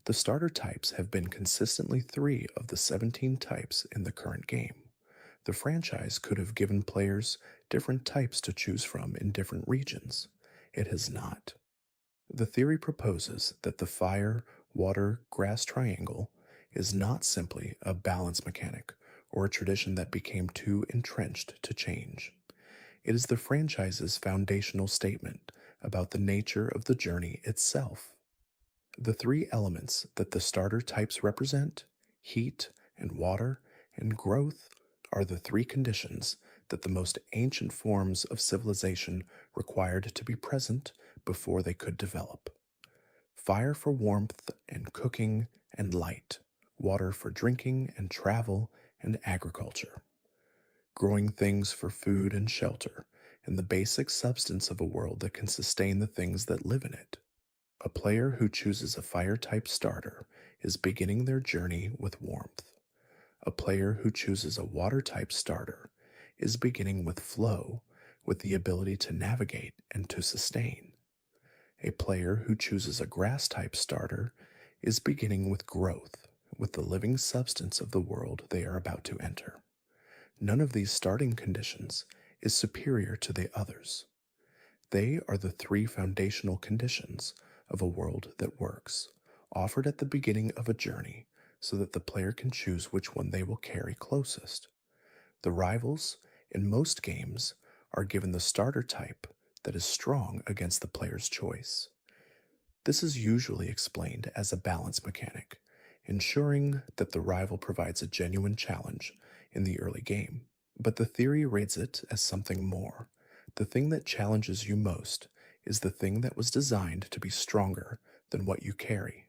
The starter types have been consistently 3 of the 17 types in the current game. The franchise could have given players different types to choose from in different regions. It has not. The theory proposes that the fire, water, grass triangle is not simply a balance mechanic or a tradition that became too entrenched to change. It is the franchise's foundational statement about the nature of the journey itself. The three elements that the starter types represent, heat and water and growth, are the three conditions that the most ancient forms of civilization required to be present before they could develop. Fire for warmth and cooking and light, water for drinking and travel and agriculture, growing things for food and shelter, and the basic substance of a world that can sustain the things that live in it. A player who chooses a fire-type starter is beginning their journey with warmth. A player who chooses a water-type starter is beginning with flow, with the ability to navigate and to sustain. A player who chooses a grass-type starter is beginning with growth, with the living substance of the world they are about to enter. None of these starting conditions is superior to the others. They are the three foundational conditions of a world that works, offered at the beginning of a journey so that the player can choose which one they will carry closest. The rivals, in most games, are given the starter type that is strong against the player's choice. This is usually explained as a balance mechanic, ensuring that the rival provides a genuine challenge in the early game. But the theory rates it as something more. The thing that challenges you most is the thing that was designed to be stronger than what you carry.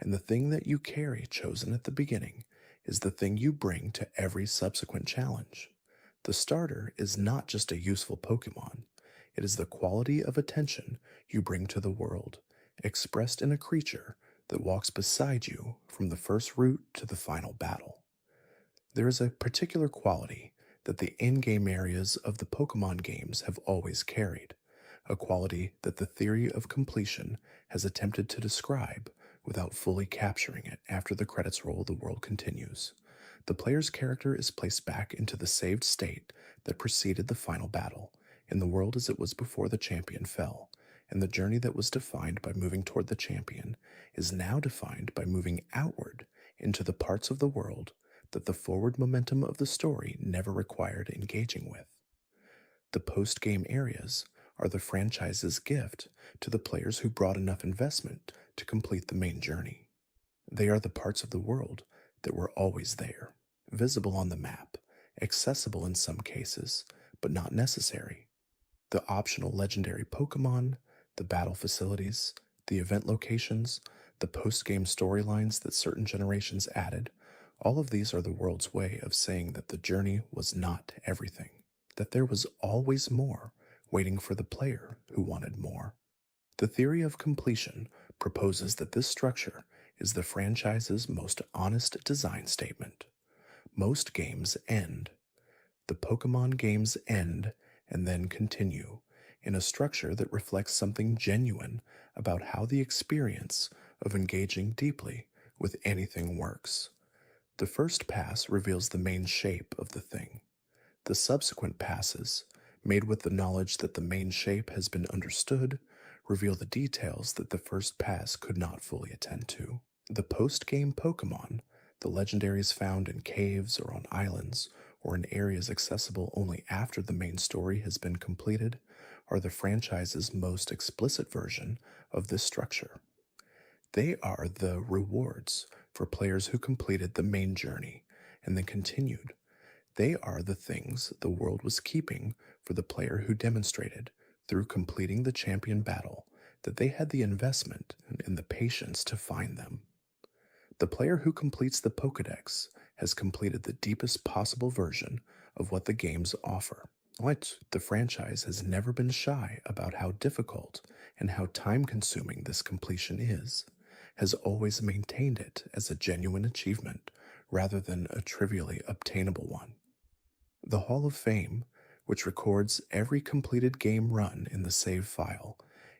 And the thing that you carry, chosen at the beginning, is the thing you bring to every subsequent challenge. The starter is not just a useful Pokemon, it is the quality of attention you bring to the world, expressed in a creature that walks beside you from the first route to the final battle. There is a particular quality that the in-game areas of the Pokemon games have always carried, a quality that the theory of completion has attempted to describe without fully capturing it. After the credits roll, the world continues. The player's character is placed back into the saved state that preceded the final battle, in the world as it was before the champion fell, and the journey that was defined by moving toward the champion is now defined by moving outward into the parts of the world that the forward momentum of the story never required engaging with. The post game areas are the franchise's gift to the players who brought enough investment to complete the main journey. They are the parts of the world that were always there, visible on the map, accessible in some cases, but not necessary. The optional legendary Pokémon, the battle facilities, the event locations, the post game storylines that certain generations added, all of these are the world's way of saying that the journey was not everything, that there was always more waiting for the player who wanted more. The theory of completion proposes that this structure is the franchise's most honest design statement. Most games end. The Pokemon games end and then continue in a structure that reflects something genuine about how the experience of engaging deeply with anything works. The first pass reveals the main shape of the thing. The subsequent passes, made with the knowledge that the main shape has been understood, reveal the details that the first pass could not fully attend to. The post-game Pokemon, the legendaries found in caves or on islands, or in areas accessible only after the main story has been completed, are the franchise's most explicit version of this structure. They are the rewards for players who completed the main journey and then continued. They are the things the world was keeping for the player who demonstrated, through completing the champion battle, that they had the investment and the patience to find them. The player who completes the Pokédex has completed the deepest possible version of what the games offer. The franchise has never been shy about how difficult and how time-consuming this completion is, has always maintained it as a genuine achievement rather than a trivially obtainable one. The Hall of Fame, which records every completed game run in the save file,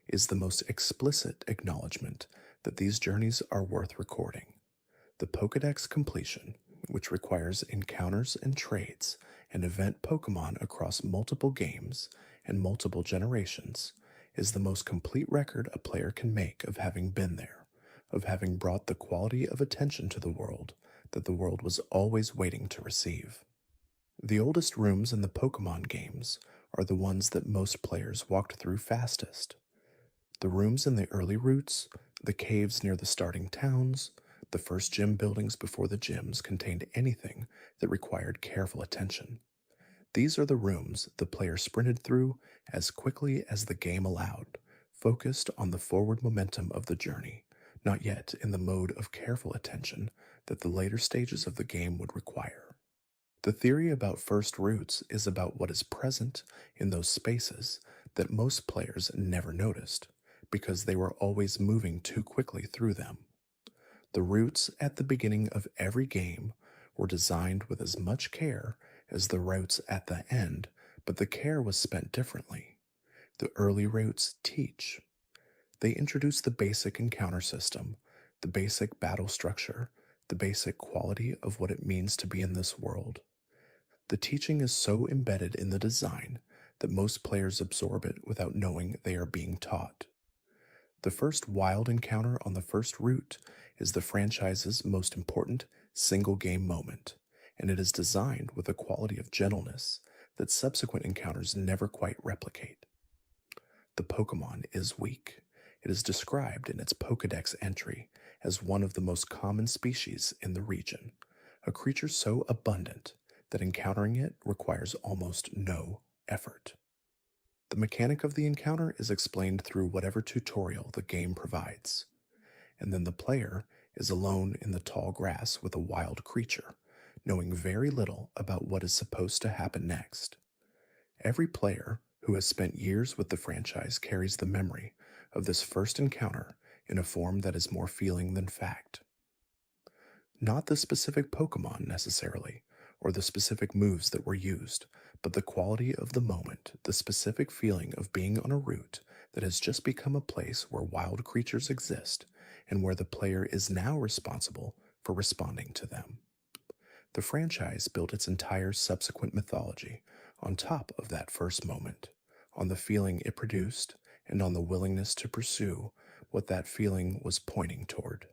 is the most explicit acknowledgement that these journeys are worth recording. The Pokédex completion, which requires encounters and trades and event Pokémon across multiple games and multiple generations, is the most complete record a player can make of having been there, of having brought the quality of attention to the world that the world was always waiting to receive. The oldest rooms in the Pokémon games are the ones that most players walked through fastest. The rooms in the early routes, the caves near the starting towns, the first gym buildings before the gyms contained anything that required careful attention. These are the rooms the player sprinted through as quickly as the game allowed, focused on the forward momentum of the journey, not yet in the mode of careful attention that the later stages of the game would require. The theory about first routes is about what is present in those spaces that most players never noticed, because they were always moving too quickly through them. The routes at the beginning of every game were designed with as much care as the routes at the end, but the care was spent differently. The early routes teach. They introduce the basic encounter system, the basic battle structure, the basic quality of what it means to be in this world. The teaching is so embedded in the design that most players absorb it without knowing they are being taught. The first wild encounter on the first route is the franchise's most important single-game moment, and it is designed with a quality of gentleness that subsequent encounters never quite replicate. The Pokémon is weak. It is described in its Pokédex entry as one of the most common species in the region, a creature so abundant that encountering it requires almost no effort. The mechanic of the encounter is explained through whatever tutorial the game provides, and then the player is alone in the tall grass with a wild creature, knowing very little about what is supposed to happen next. Every player who has spent years with the franchise carries the memory of this first encounter in a form that is more feeling than fact. Not the specific Pokémon necessarily, or the specific moves that were used, but the quality of the moment, the specific feeling of being on a route that has just become a place where wild creatures exist and where the player is now responsible for responding to them. The franchise built its entire subsequent mythology on top of that first moment, on the feeling it produced, and on the willingness to pursue what that feeling was pointing toward.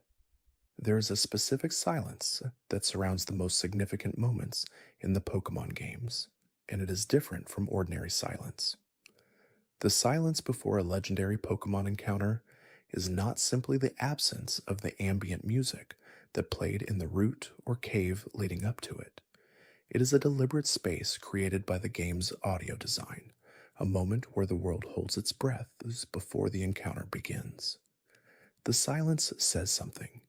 There is a specific silence that surrounds the most significant moments in the Pokemon games, and it is different from ordinary silence. The silence before a legendary Pokemon encounter is not simply the absence of the ambient music that played in the route or cave leading up to it. It is a deliberate space created by the game's audio design, a moment where the world holds its breath before the encounter begins. The silence says something.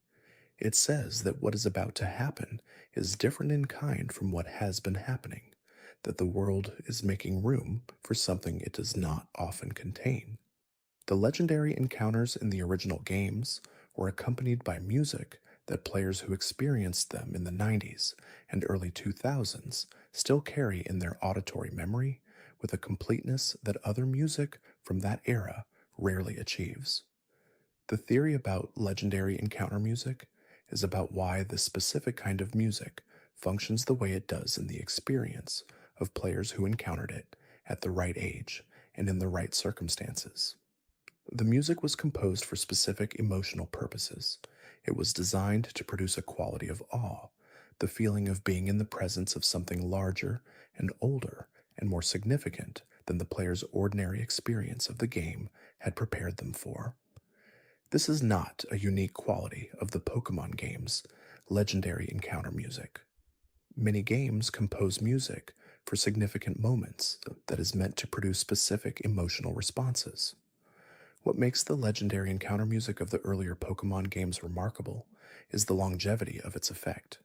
It says that what is about to happen is different in kind from what has been happening, that the world is making room for something it does not often contain. The legendary encounters in the original games were accompanied by music that players who experienced them in the 90s and early 2000s still carry in their auditory memory with a completeness that other music from that era rarely achieves. The theory about legendary encounter music is about why this specific kind of music functions the way it does in the experience of players who encountered it at the right age and in the right circumstances. The music was composed for specific emotional purposes. It was designed to produce a quality of awe, the feeling of being in the presence of something larger and older and more significant than the player's ordinary experience of the game had prepared them for. This is not a unique quality of the Pokemon game's legendary encounter music. Many games compose music for significant moments that is meant to produce specific emotional responses. What makes the legendary encounter music of the earlier Pokemon games remarkable is the longevity of its effect.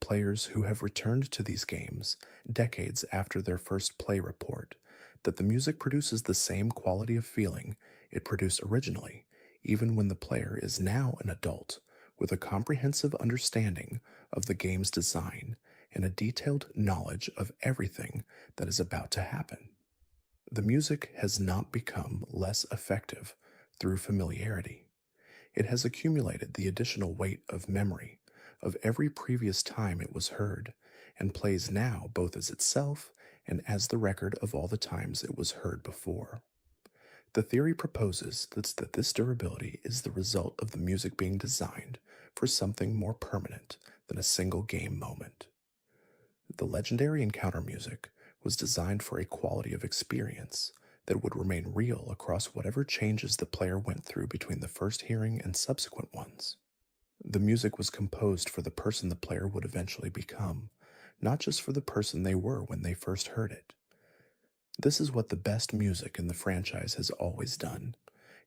Players who have returned to these games decades after their first play report that the music produces the same quality of feeling it produced originally, even when the player is now an adult with a comprehensive understanding of the game's design and a detailed knowledge of everything that is about to happen. The music has not become less effective through familiarity. It has accumulated the additional weight of memory of every previous time it was heard, and plays now both as itself and as the record of all the times it was heard before. The theory proposes that this durability is the result of the music being designed for something more permanent than a single game moment. The legendary encounter music was designed for a quality of experience that would remain real across whatever changes the player went through between the first hearing and subsequent ones. The music was composed for the person the player would eventually become, not just for the person they were when they first heard it. This is what the best music in the franchise has always done.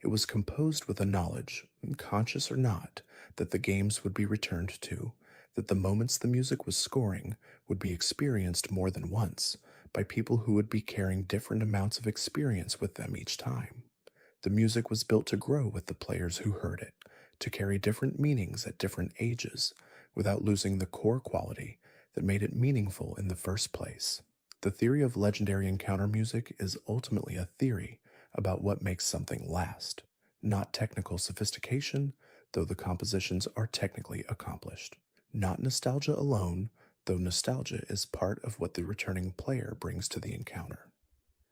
It was composed with a knowledge, conscious or not, that the games would be returned to, that the moments the music was scoring would be experienced more than once by people who would be carrying different amounts of experience with them each time. The music was built to grow with the players who heard it, to carry different meanings at different ages, without losing the core quality that made it meaningful in the first place. The theory of legendary encounter music is ultimately a theory about what makes something last, not technical sophistication, though the compositions are technically accomplished. Not nostalgia alone, though nostalgia is part of what the returning player brings to the encounter.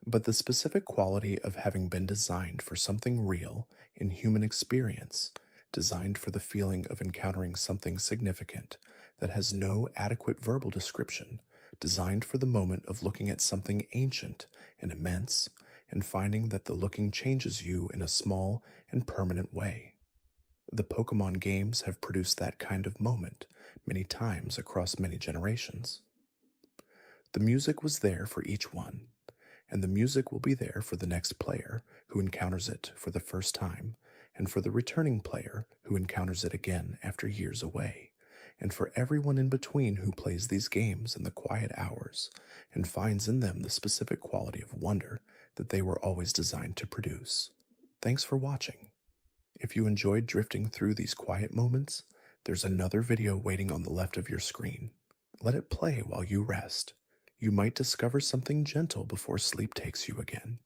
But the specific quality of having been designed for something real in human experience, designed for the feeling of encountering something significant that has no adequate verbal description, designed for the moment of looking at something ancient and immense and finding that the looking changes you in a small and permanent way. The Pokemon games have produced that kind of moment many times across many generations. The music was there for each one, and the music will be there for the next player who encounters it for the first time, and for the returning player who encounters it again after years away, and for everyone in between who plays these games in the quiet hours and finds in them the specific quality of wonder that they were always designed to produce. Thanks for watching. If you enjoyed drifting through these quiet moments, there's another video waiting on the left of your screen. Let it play while you rest. You might discover something gentle before sleep takes you again.